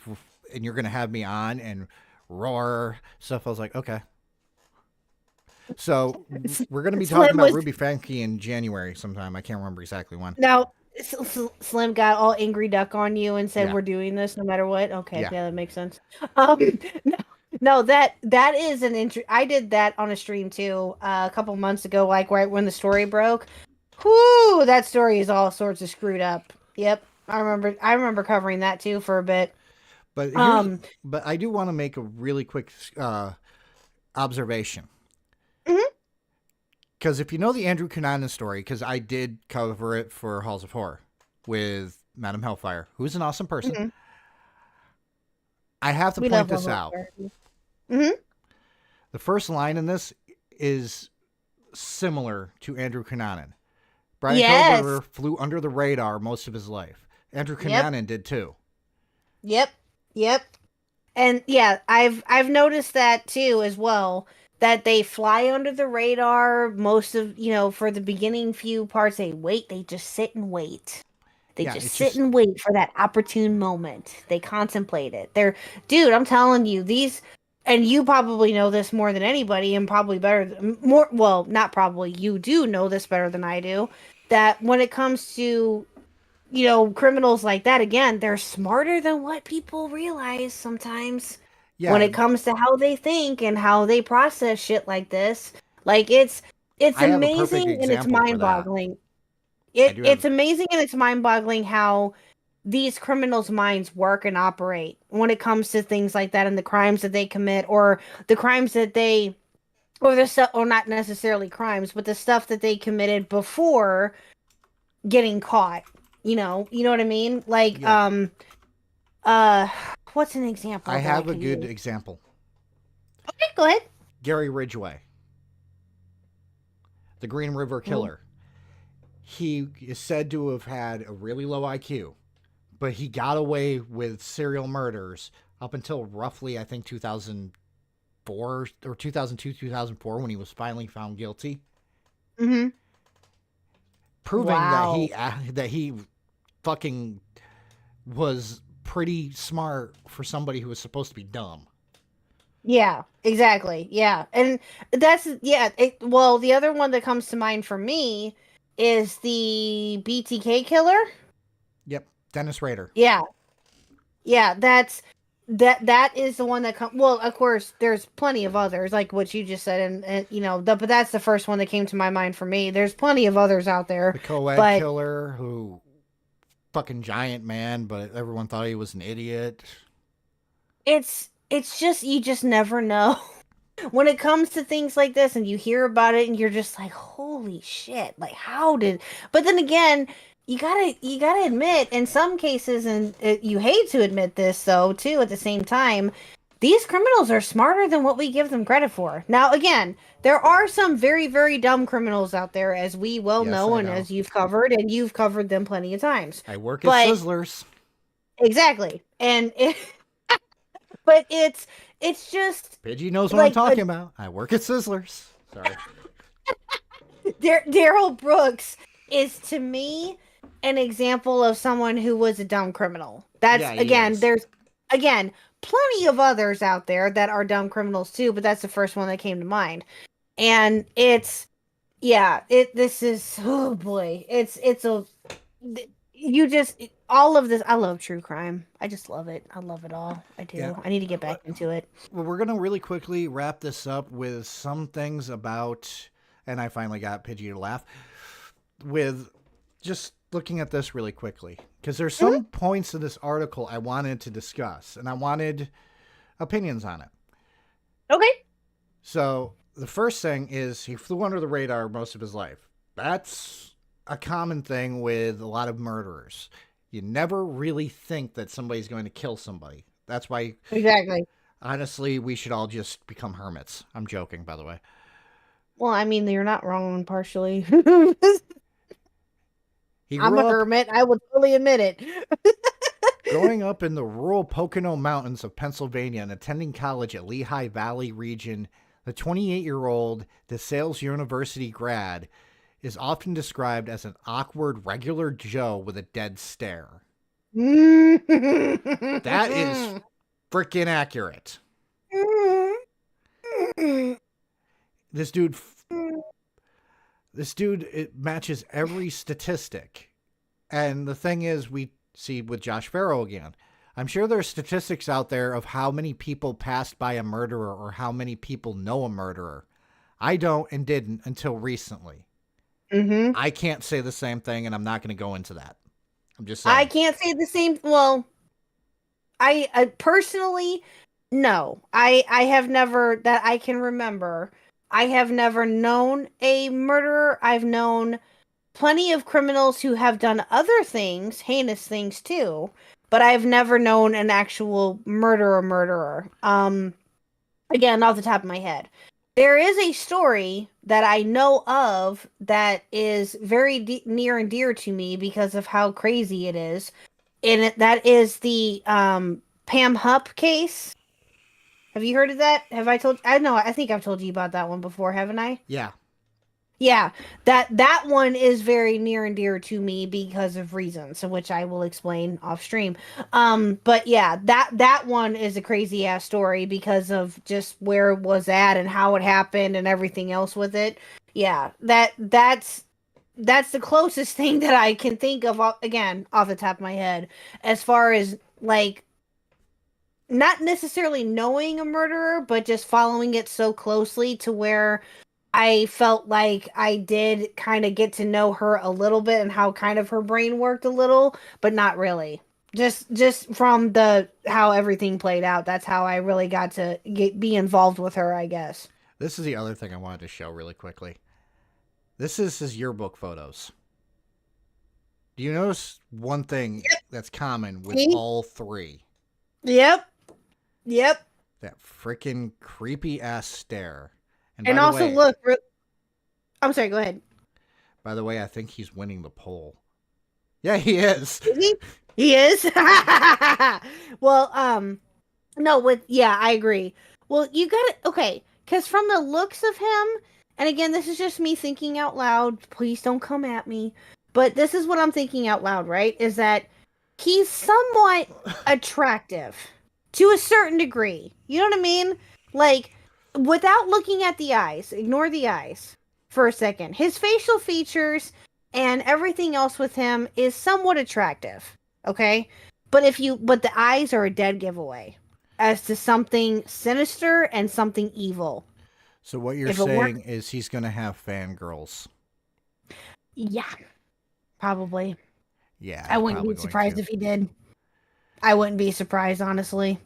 S3: you're going to have me on and roar stuff. I was like, okay. So we're going to be talking about Ruby Frankie in January sometime. I can't remember exactly when.
S2: Now, Slim got all angry duck on you and said, we're doing this no matter what. Okay. Yeah, that makes sense. No, that is an I did that on a stream too, a couple months ago, like right when the story broke. Whoo, that story is all sorts of screwed up. Yep. I remember covering that too for a bit.
S3: But but I do want to make a really quick observation. Because if you know the Andrew Cunanan story, because I did cover it for Halls of Horror with Madam Hellfire, who's an awesome person. I have to point this out. The first line in this is similar to Andrew Cunanan. Brian Koberger flew under the radar most of his life. Andrew Cunanan did too. Yep.
S2: And yeah, I've noticed that too as well. That they fly under the radar most of, for the beginning few parts, they just sit and wait. They just sit and wait for that opportune moment. They contemplate it. Dude, I'm telling you, and you probably know this more than anybody, and probably not probably, you do know this better than I do, that when it comes to, criminals like that, again, they're smarter than what people realize sometimes. Yeah. When it comes to how they think and how they process shit like this, like it's amazing and it's mind-boggling. It's amazing and it's mind-boggling how these criminals' minds work and operate when it comes to things like that and the crimes that they commit, or the crimes that or not necessarily crimes, but the stuff that they committed before getting caught. You know what I mean? Like, what's an example?
S3: I have a good example.
S2: Okay, go ahead.
S3: Gary Ridgway, the Green River Killer. He is said to have had a really low IQ, but he got away with serial murders up until roughly, I think, 2004 or 2002, 2004, when he was finally found guilty. Proving that he fucking was pretty smart for somebody who was supposed to be dumb.
S2: Yeah, exactly. Yeah. And that's, well, the other one that comes to mind for me is the BTK killer.
S3: Yep. Dennis Rader.
S2: Yeah. Yeah. That is the one that well, of course, there's plenty of others, like what you just said. And but that's the first one that came to my mind for me. There's plenty of others out there.
S3: The co-ed killer who fucking giant man, but everyone thought he was an idiot.
S2: It's just, you just never know. When it comes to things like this and you hear about it and you're just like, holy shit, like how did, but then again, you gotta admit, in some cases, and you hate to admit this though too, at the same time, these criminals are smarter than what we give them credit for. Now again, there are some very, very dumb criminals out there, as we well
S3: Yes,
S2: know,
S3: I
S2: and
S3: know.
S2: as you've covered, and you've covered them plenty of times.
S3: I work
S2: But-
S3: at Sizzlers.
S2: Exactly. And but it's just,
S3: Pidgey knows what
S2: like,
S3: I'm talking about. I work at Sizzlers. Sorry.
S2: Daryl Brooks is, to me, an example of someone who was a dumb criminal. That's,
S3: Yeah, he
S2: again,
S3: is.
S2: there's, again, plenty of others out there that are dumb criminals too, but that's the first one that came to mind. And it's, yeah, this is, oh boy, all of this, I love true crime. I just love it. I love it all. I do.
S3: Yeah.
S2: I need to get back into it.
S3: Well, we're going to really quickly wrap this up with some things about, and I finally got Pidgey to laugh, with just looking at this really quickly. Because there's some points of this article I wanted to discuss, and I wanted opinions on it.
S2: Okay.
S3: So the first thing is he flew under the radar most of his life. That's a common thing with a lot of murderers. You never really think that somebody's going to kill somebody. That's why,
S2: Exactly.
S3: honestly, we should all just become hermits. I'm joking, by the way.
S2: Well, I mean, you're not wrong partially.
S3: He
S2: I'm
S3: grew
S2: a
S3: up
S2: hermit. I would fully admit it.
S3: growing up in the rural Pocono Mountains of Pennsylvania and attending college at Lehigh Valley region, the 28-year-old DeSales University grad is often described as an awkward regular Joe with a dead stare. That is freaking accurate. This dude, it matches every statistic. And the thing is, we see with Josh Farrow again. I'm sure there's statistics out there of how many people passed by a murderer or how many people know a murderer. I don't and didn't until recently.
S2: Mm-hmm.
S3: I can't say the same thing, and I'm not going to go into that. I'm just saying.
S2: I can't say the same. Well, I personally, no. I have never, that I can remember, I have never known a murderer. I've known plenty of criminals who have done other things, heinous things too, but I've never known an actual murderer. Again, off the top of my head. There is a story that I know of that is very near and dear to me because of how crazy it is. And that is the Pam Hupp case. Have you heard of that? Have I told? I know. I think I've told you about that one before, haven't I?
S3: Yeah.
S2: Yeah, that one is very near and dear to me because of reasons, which I will explain off stream. But yeah, that one is a crazy ass story because of just where it was at and how it happened and everything else with it. Yeah, that's the closest thing that I can think of, again, off the top of my head, as far as, like, not necessarily knowing a murderer, but just following it so closely to where I felt like I did kind of get to know her a little bit and how kind of her brain worked a little, but not really. Just from how everything played out, that's how I really got to be involved with her, I guess.
S3: This is the other thing I wanted to show really quickly. This is his yearbook photos. Do you notice one thing that's common with all three?
S2: Yep.
S3: That freaking creepy ass stare.
S2: And
S3: by the
S2: also,
S3: way,
S2: look, I'm sorry, go ahead.
S3: By the way, I think he's winning the poll. Yeah, he is.
S2: Is he? He is? Well, no, I agree. Well, you gotta, okay, because from the looks of him, and again, this is just me thinking out loud, please don't come at me, but this is what I'm thinking out loud, right? Is that he's somewhat attractive to a certain degree. You know what I mean? Like, without looking at the eyes, ignore the eyes for a second. His facial features and everything else with him is somewhat attractive, okay? But the eyes are a dead giveaway as to something sinister and something evil.
S3: So what you're saying is he's going to have fangirls.
S2: Yeah, probably.
S3: Yeah,
S2: I wouldn't be surprised if he did. I wouldn't be surprised, honestly.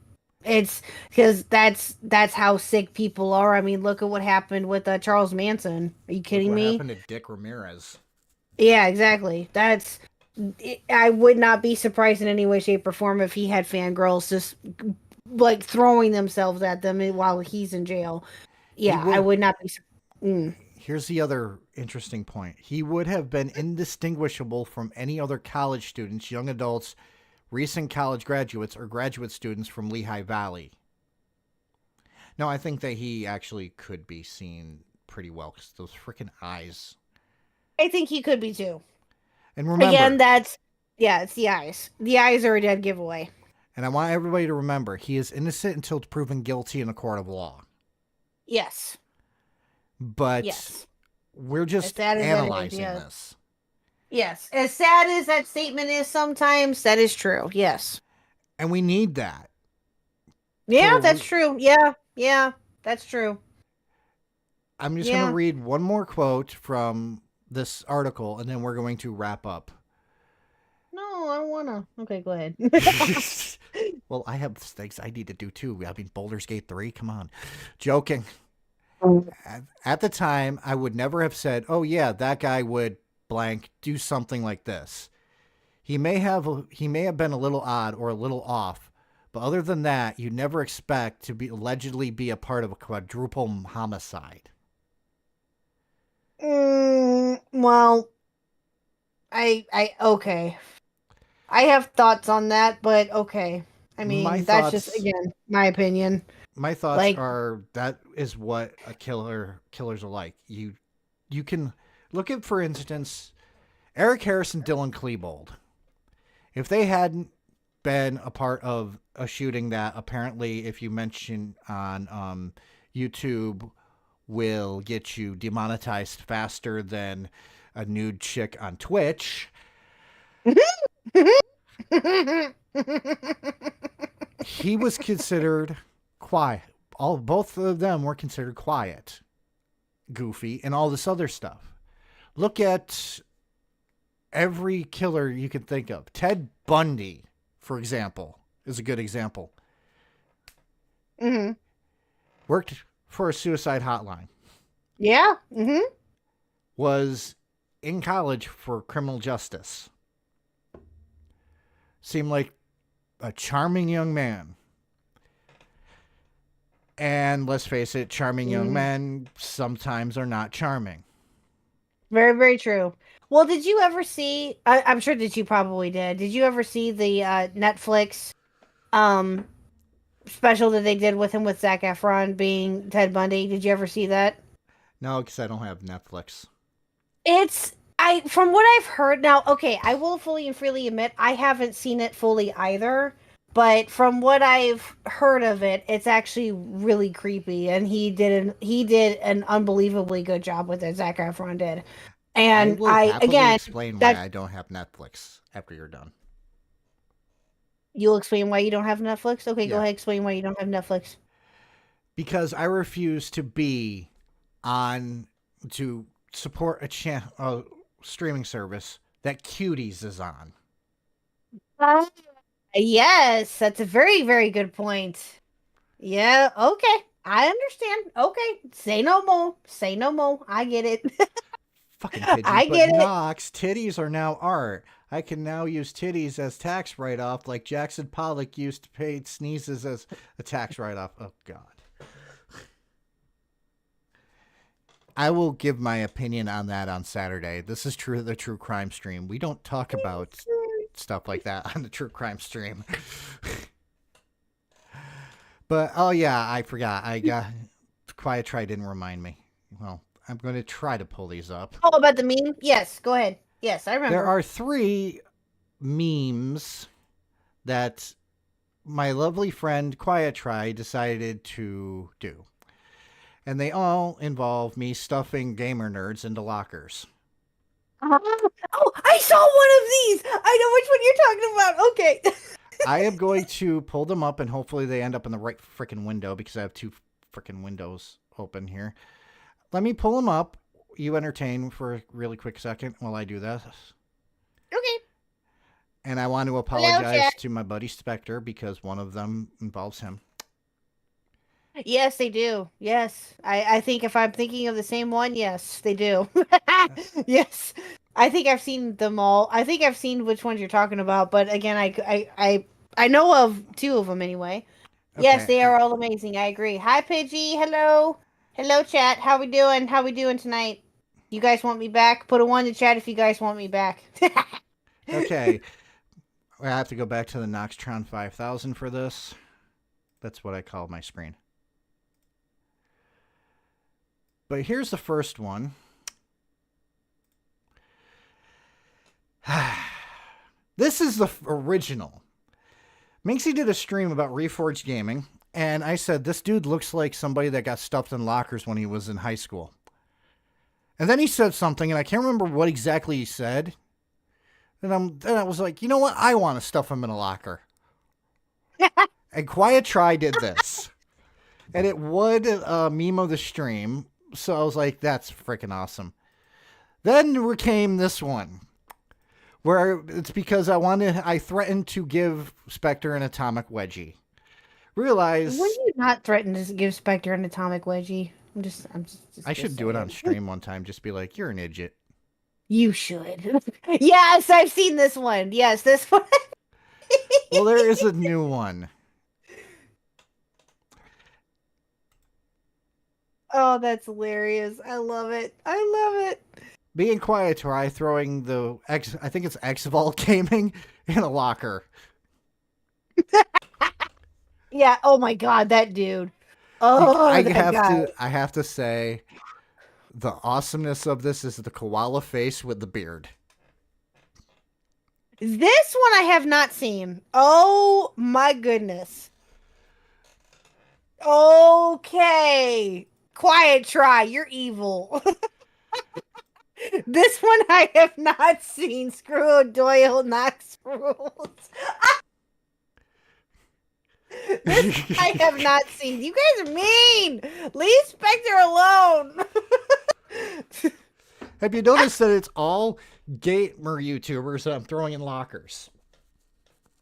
S2: It's because that's how sick people are. I mean, look at what happened with Charles Manson. Are you kidding
S3: what
S2: me?
S3: happened to Dick Ramirez?
S2: Yeah, exactly. I would not be surprised in any way, shape, or form if he had fangirls just like throwing themselves at them while he's in jail. Yeah, I would not be.
S3: Here's the other interesting point. He would have been indistinguishable from any other college students, young adults, recent college graduates, or graduate students from Lehigh Valley. No, I think that he actually could be seen pretty well because those freaking eyes.
S2: I think he could be too.
S3: And remember,
S2: again, it's the eyes. The eyes are a dead giveaway.
S3: And I want everybody to remember, he is innocent until proven guilty in a court of law.
S2: Yes.
S3: But we're just analyzing this.
S2: Yes. As sad as that statement is sometimes, that is true. Yes.
S3: And we need that.
S2: Yeah, that's true. Yeah, that's true.
S3: I'm just going to read one more quote from this article, and then we're going to wrap up.
S2: No, I don't want to. Okay, go ahead.
S3: Well, I have things I need to do too. I mean, Baldur's Gate 3, come on. Joking. At the time, I would never have said, oh yeah, that guy would blank do something like this. He may have been a little odd or a little off, but other than that, you never expect to be allegedly be a part of a quadruple homicide.
S2: Well, okay. I have thoughts on that, but okay. I mean, that's just, again, my opinion.
S3: My thoughts are that is what a killers are like. You can look at, for instance, Eric Harris and Dylan Klebold. If they hadn't been a part of a shooting that apparently, if you mention on YouTube, will get you demonetized faster than a nude chick on Twitch. He was considered quiet. Both of them were considered quiet, goofy, and all this other stuff. Look at every killer you can think of. Ted Bundy, for example, is a good example.
S2: Mm-hmm.
S3: Worked for a suicide hotline.
S2: Yeah. Mm-hmm.
S3: Was in college for criminal justice. Seemed like a charming young man. And let's face it, charming young men sometimes are not charming.
S2: Very, very true. Well, did you ever see, I'm sure that you probably did. Did you ever see the Netflix special that they did with him with Zac Efron being Ted Bundy? Did you ever see that?
S3: No, because I don't have Netflix.
S2: From what I've heard now, okay, I will fully and freely admit I haven't seen it fully either. But from what I've heard of it, it's actually really creepy, and he did an unbelievably good job with it. Zac Efron did, and
S3: I will explain why I don't have Netflix after you're done.
S2: You'll explain why you don't have Netflix? Okay,
S3: Yeah.
S2: Go ahead, explain why you don't have Netflix.
S3: Because I refuse to be to support a streaming service that Cuties is on.
S2: Yes, that's a very, very good point. Yeah, okay. I understand. Okay. Say no more. Say no more. I get it.
S3: Fucking pigeons.
S2: I get it.
S3: Knox, titties are now art. I can now use titties as tax write-off like Jackson Pollock used to pay sneezes as a tax write-off. Oh, God. I will give my opinion on that on Saturday. This is the true crime stream. We don't talk about stuff like that on the true crime stream. But, oh yeah, I forgot. Quiet Try didn't remind me. Well, I'm going to try to pull these up.
S2: Oh, about the meme? Yes, go ahead. Yes, I remember.
S3: There are 3 memes that my lovely friend Quiet Try decided to do. And they all involve me stuffing gamer nerds into lockers.
S2: Oh, I saw one of these. I know which one you're talking about. Okay.
S3: I am going to pull them up, and hopefully they end up in the right freaking window because I have 2 freaking windows open here. Let me pull them up. You entertain for a really quick second while I do that.
S2: Okay.
S3: And I want to apologize
S2: Jack.
S3: to my buddy Spectre because one of them involves him.
S2: Yes, they do. Yes. I think if I'm thinking of the same one, yes, they do. Yes. I think I've seen them all. I think I've seen which ones you're talking about, but again, I know of 2 of them anyway. Yes,
S3: Okay.
S2: they are all amazing. I agree. Hi, Pidgey. Hello. Hello, chat. How we doing? How we doing tonight? You guys want me back? Put a 1 in the chat if you guys want me back.
S3: Okay. I have to go back to the Noxtron 5000 for this. That's what I call my screen. But here's the first one. This is the original. Minxie did a stream about Reforged Gaming, and I said, this dude looks like somebody that got stuffed in lockers when he was in high school. And then he said something, and I can't remember what exactly he said. And then I was like, you know what? I want to stuff him in a locker. And Quiet Try did this. And it would meme of the stream. So I was like, that's freaking awesome. Then came this one. Where it's because I threatened to give Spectre an atomic wedgie. Realize.
S2: When you not threaten to give Spectre an atomic wedgie? I'm just
S3: I should do it on stream one time. Just be like, you're an idiot.
S2: You should. Yes, I've seen this one. Yes, this one.
S3: Well, there is a new one.
S2: Oh, that's hilarious. I love it. I love it.
S3: Being Quiet Try throwing the I think it's X-Vault Gaming in a locker.
S2: Yeah, oh my god, that dude. Oh,
S3: I
S2: that guy.
S3: have to say the awesomeness of this is the koala face with the beard.
S2: This one I have not seen. Oh my goodness. Okay. Quiet Try, you're evil. This one I have not seen. Screw Doyle Knox rules. This I have not seen. You guys are mean. Leave Spectre alone.
S3: Have you noticed that it's all gamer YouTubers that I'm throwing in lockers?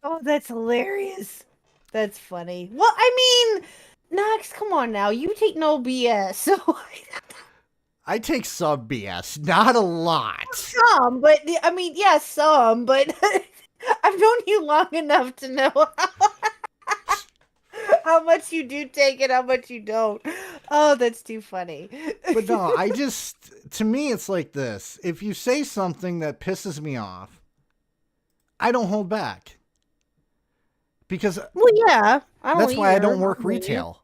S2: Oh, that's hilarious. That's funny. Well, I mean, Knox, come on now. You take no BS. So
S3: I take some BS, not a lot.
S2: some, but I mean, yeah, some, but I've known you long enough to know how much you do take and how much you don't. Oh, that's too funny.
S3: But no, to me, it's like this. If you say something that pisses me off, I don't hold back. Because,
S2: well, yeah,
S3: that's why I don't work retail.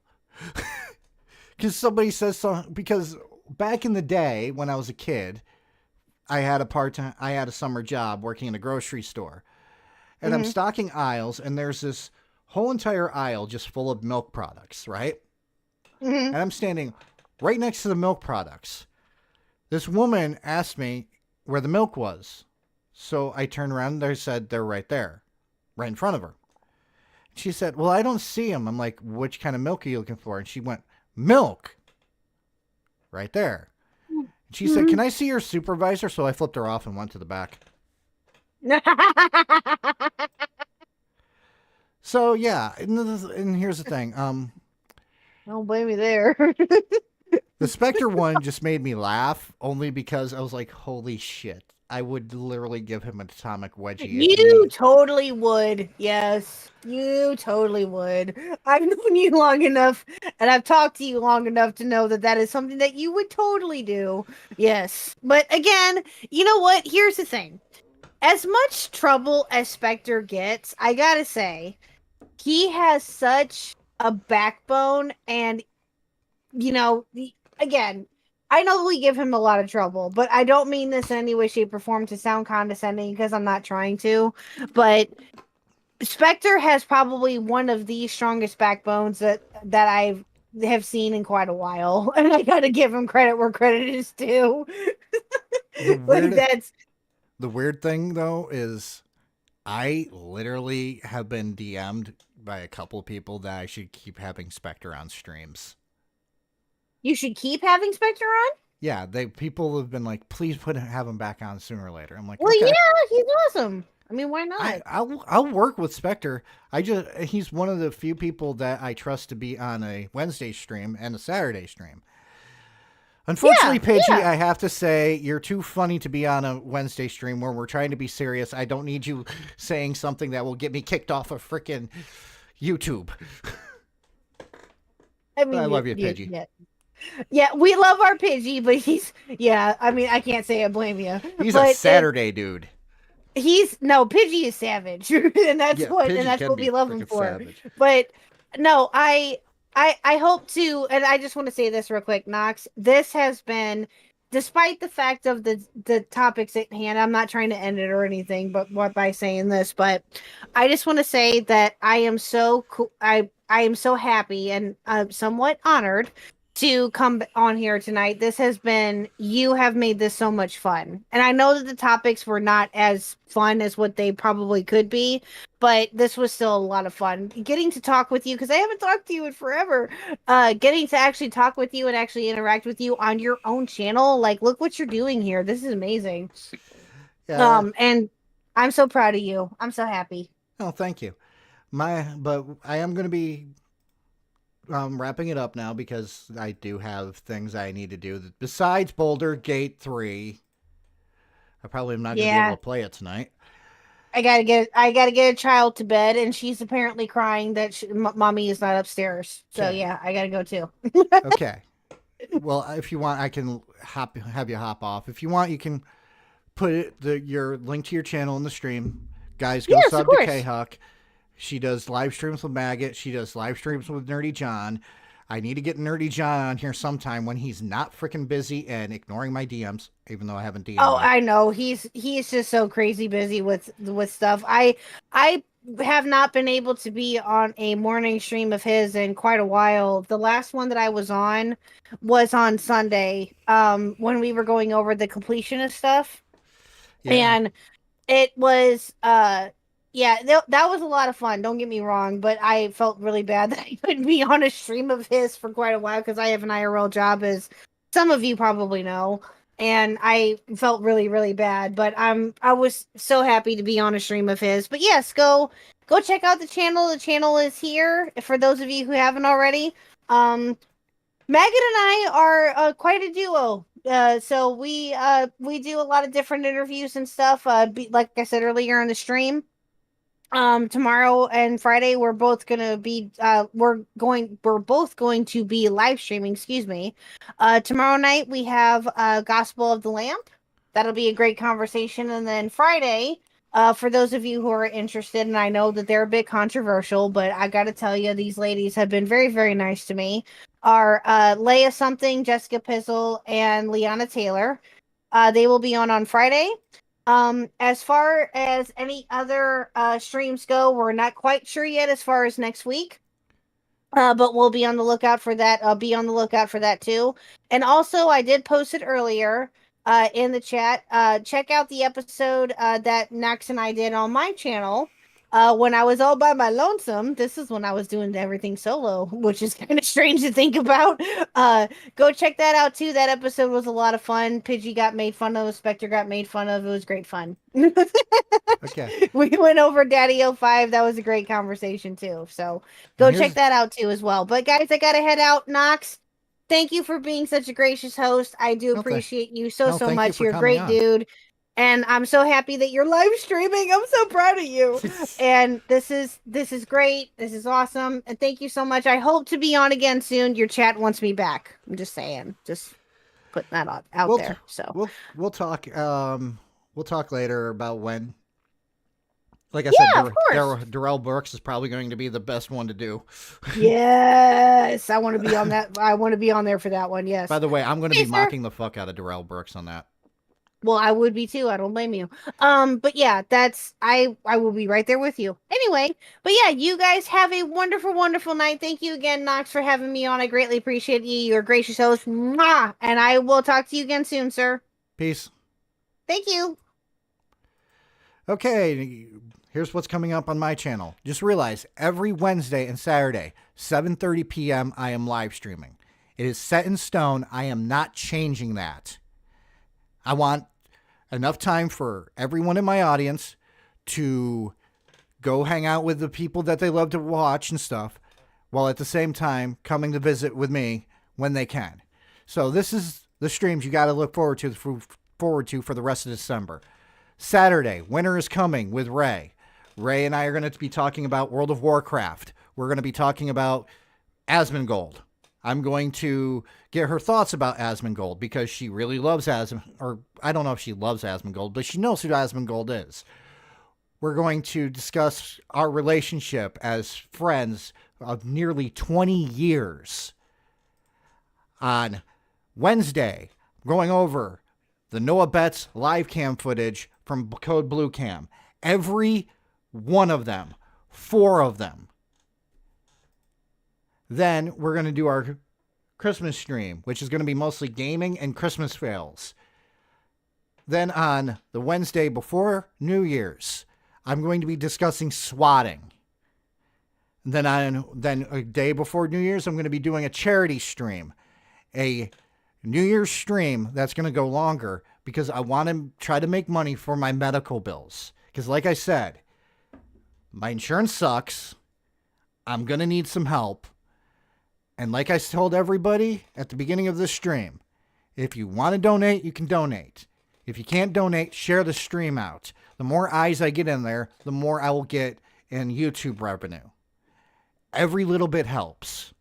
S3: Because somebody says something, because back in the day when I was a kid, I had a summer job working in a grocery store. And I'm stocking aisles, and there's this whole entire aisle just full of milk products, right? And I'm standing right next to the milk products. This woman asked me where the milk was. So I turned around and I said, they're right there, right in front of her. She said, well, I don't see them. I'm like, which kind of milk are you looking for? And she went, milk. Right there. And she said, can I see your supervisor? So I flipped her off and went to the back. So, yeah. And here's the thing.
S2: Don't blame me there.
S3: The Spectre one just made me laugh only because I was like, holy shit. I would literally give him an atomic wedgie.
S2: You totally would. Yes, you totally would. I've known you long enough and I've talked to you long enough to know that that is something that you would totally do. Yes. But again, you know what? Here's the thing. As much trouble as Spectre gets, I gotta say, he has such a backbone and, you know, again, I know we give him a lot of trouble, but I don't mean this in any way, shape, or form to sound condescending because I'm not trying to. But Spectre has probably one of the strongest backbones that I have seen in quite a while, and I got to give him credit where credit is due.
S3: The weird thing though is, I literally have been DM'd by a couple of people that I should keep having Spectre on streams.
S2: You should keep having Spectre on?
S3: Yeah, people have been like, please have him back on sooner or later. I'm like,
S2: well,
S3: okay.
S2: yeah, he's awesome. I mean, why not?
S3: I'll work with Spectre. He's one of the few people that I trust to be on a Wednesday stream and a Saturday stream. Unfortunately, Pidgey, I have to say, you're too funny to be on a Wednesday stream where we're trying to be serious. I don't need you saying something that will get me kicked off of frickin' YouTube.
S2: I mean,
S3: I love you, Pidgey.
S2: Yeah, we love our Pidgey, but I mean, I can't say I blame you.
S3: He's a Saturday dude.
S2: Pidgey is savage, and that's what we love him for. Savage. But no, I hope to, and I just want to say this real quick, Knox. This has been, despite the fact of the topics at hand, I'm not trying to end it or anything, but by saying this, but I just want to say that I am so cool. I am so happy and somewhat honored to come on here tonight. You have made this so much fun. And I know that the topics were not as fun as what they probably could be, but this was still a lot of fun. Getting to talk with you, because I haven't talked to you in forever, getting to actually talk with you and actually interact with you on your own channel. Like, look what you're doing here. This is amazing. Yeah. And I'm so proud of you. I'm so happy.
S3: Oh, thank you. But I am going to be wrapping it up now because I do have things I need to do. Besides Boulder Gate 3, I probably am not going to be able to play it tonight.
S2: I gotta get a child to bed, and she's apparently crying that mommy is not upstairs. So okay. Yeah, I gotta go too.
S3: Okay. Well, if you want, I can have you hop off. If you want, you can put your link to your channel in the stream. Guys, go sub to K-Huck. She does live streams with Maggot. She does live streams with Nerdy John. I need to get Nerdy John on here sometime when he's not freaking busy and ignoring my DMs, even though I haven't DM'd him.
S2: I know. He's just so crazy busy with stuff. I have not been able to be on a morning stream of his in quite a while. The last one that I was on Sunday, when we were going over the completionist stuff. Yeah. And it was that was a lot of fun. Don't get me wrong, but I felt really bad that I couldn't be on a stream of his for quite a while because I have an IRL job, as some of you probably know, and I felt really, really bad. But I was so happy to be on a stream of his. But yes, go check out the channel. The channel is here for those of you who haven't already. Maggot and I are quite a duo. So we do a lot of different interviews and stuff. Like I said earlier in the stream. Tomorrow and Friday we're both going to be we're both going to be live streaming, tomorrow night we have Gospel of the Lamp. That'll be a great conversation. And then Friday, for those of you who are interested, and I know that they're a bit controversial, but I got to tell you, these ladies have been very, very nice to me, are Leia Something, Jessica Pizzle, and Liana Taylor. They will be on Friday. As far as any other streams go, we're not quite sure yet as far as next week. But we'll be on the lookout for that. I'll be on the lookout for that too. And also, I did post it earlier in the chat. Check out the episode that Knox and I did on my channel when I was all by my lonesome. This is when I was doing everything solo, which is kind of strange to think about. Go check that out too. That episode was a lot of fun. Pidgey got made fun of. Spectre got made fun of. It was great fun.
S3: Okay.
S2: We went over Daddy 05. That was a great conversation too. So go check that out too as well. But guys, I gotta head out. Knox, thank you for being such a gracious host. I do appreciate you so much. You're a great dude. And I'm so happy that you're live streaming. I'm so proud of you. And this is great. This is awesome. And thank you so much. I hope to be on again soon. Your chat wants me back. I'm just saying. Just putting that out there. So
S3: we'll talk. We'll talk later about when. Like I said, Darrell Burks is probably going to be the best one to do.
S2: Yes, I want to be on that. I want to be on there for that one. Yes.
S3: By the way, I'm going to be mocking the fuck out of Darrell Burks on that.
S2: Well, I would be too. I don't blame you. But yeah, I will be right there with you. Anyway, but yeah, you guys have a wonderful, wonderful night. Thank you again, Knox, for having me on. I greatly appreciate you. You're a gracious host. Mwah! And I will talk to you again soon, sir.
S3: Peace.
S2: Thank you.
S3: Okay, here's what's coming up on my channel. Just realize every Wednesday and Saturday, 7:30 p.m., I am live streaming. It is set in stone. I am not changing that. I want enough time for everyone in my audience to go hang out with the people that they love to watch and stuff, while at the same time coming to visit with me when they can. So this is the streams you got to look forward to for the rest of December. Saturday, Winter is Coming with Ray. Ray and I are going to be talking about World of Warcraft. We're going to be talking about Asmongold. I'm going to get her thoughts about Asmongold because she really loves or I don't know if she loves Asmongold, but she knows who Asmongold is. We're going to discuss our relationship as friends of nearly 20 years. On Wednesday, going over the Noah Betts live cam footage from Code Blue Cam. Every one of them. 4 of them. Then we're going to do our Christmas stream, which is going to be mostly gaming and Christmas fails. Then on the Wednesday before New Year's, I'm going to be discussing swatting. Then a day before New Year's, I'm going to be doing a charity stream. A New Year's stream that's going to go longer because I want to try to make money for my medical bills. Because like I said, my insurance sucks. I'm going to need some help. And like I told everybody at the beginning of this stream, if you want to donate, you can donate. If you can't donate, share the stream out. The more eyes I get in there, the more I will get in YouTube revenue. Every little bit helps.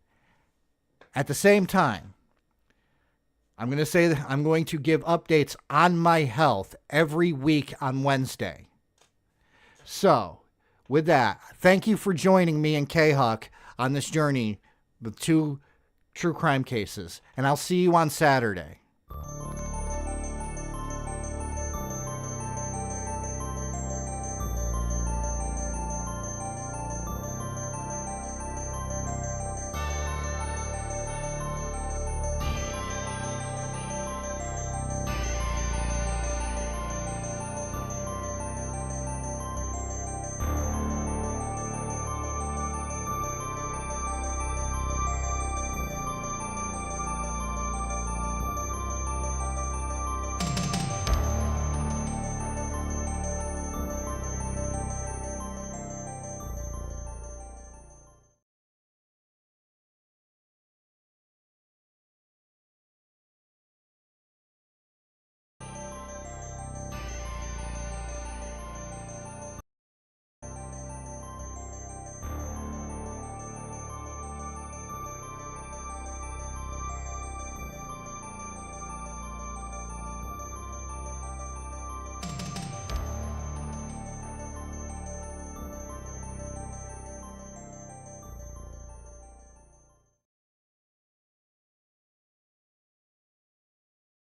S3: At the same time, I'm going to say that I'm going to give updates on my health every week on Wednesday. So, with that, thank you for joining me and K-Huck on this journey with 2 true crime cases, and I'll see you on Saturday.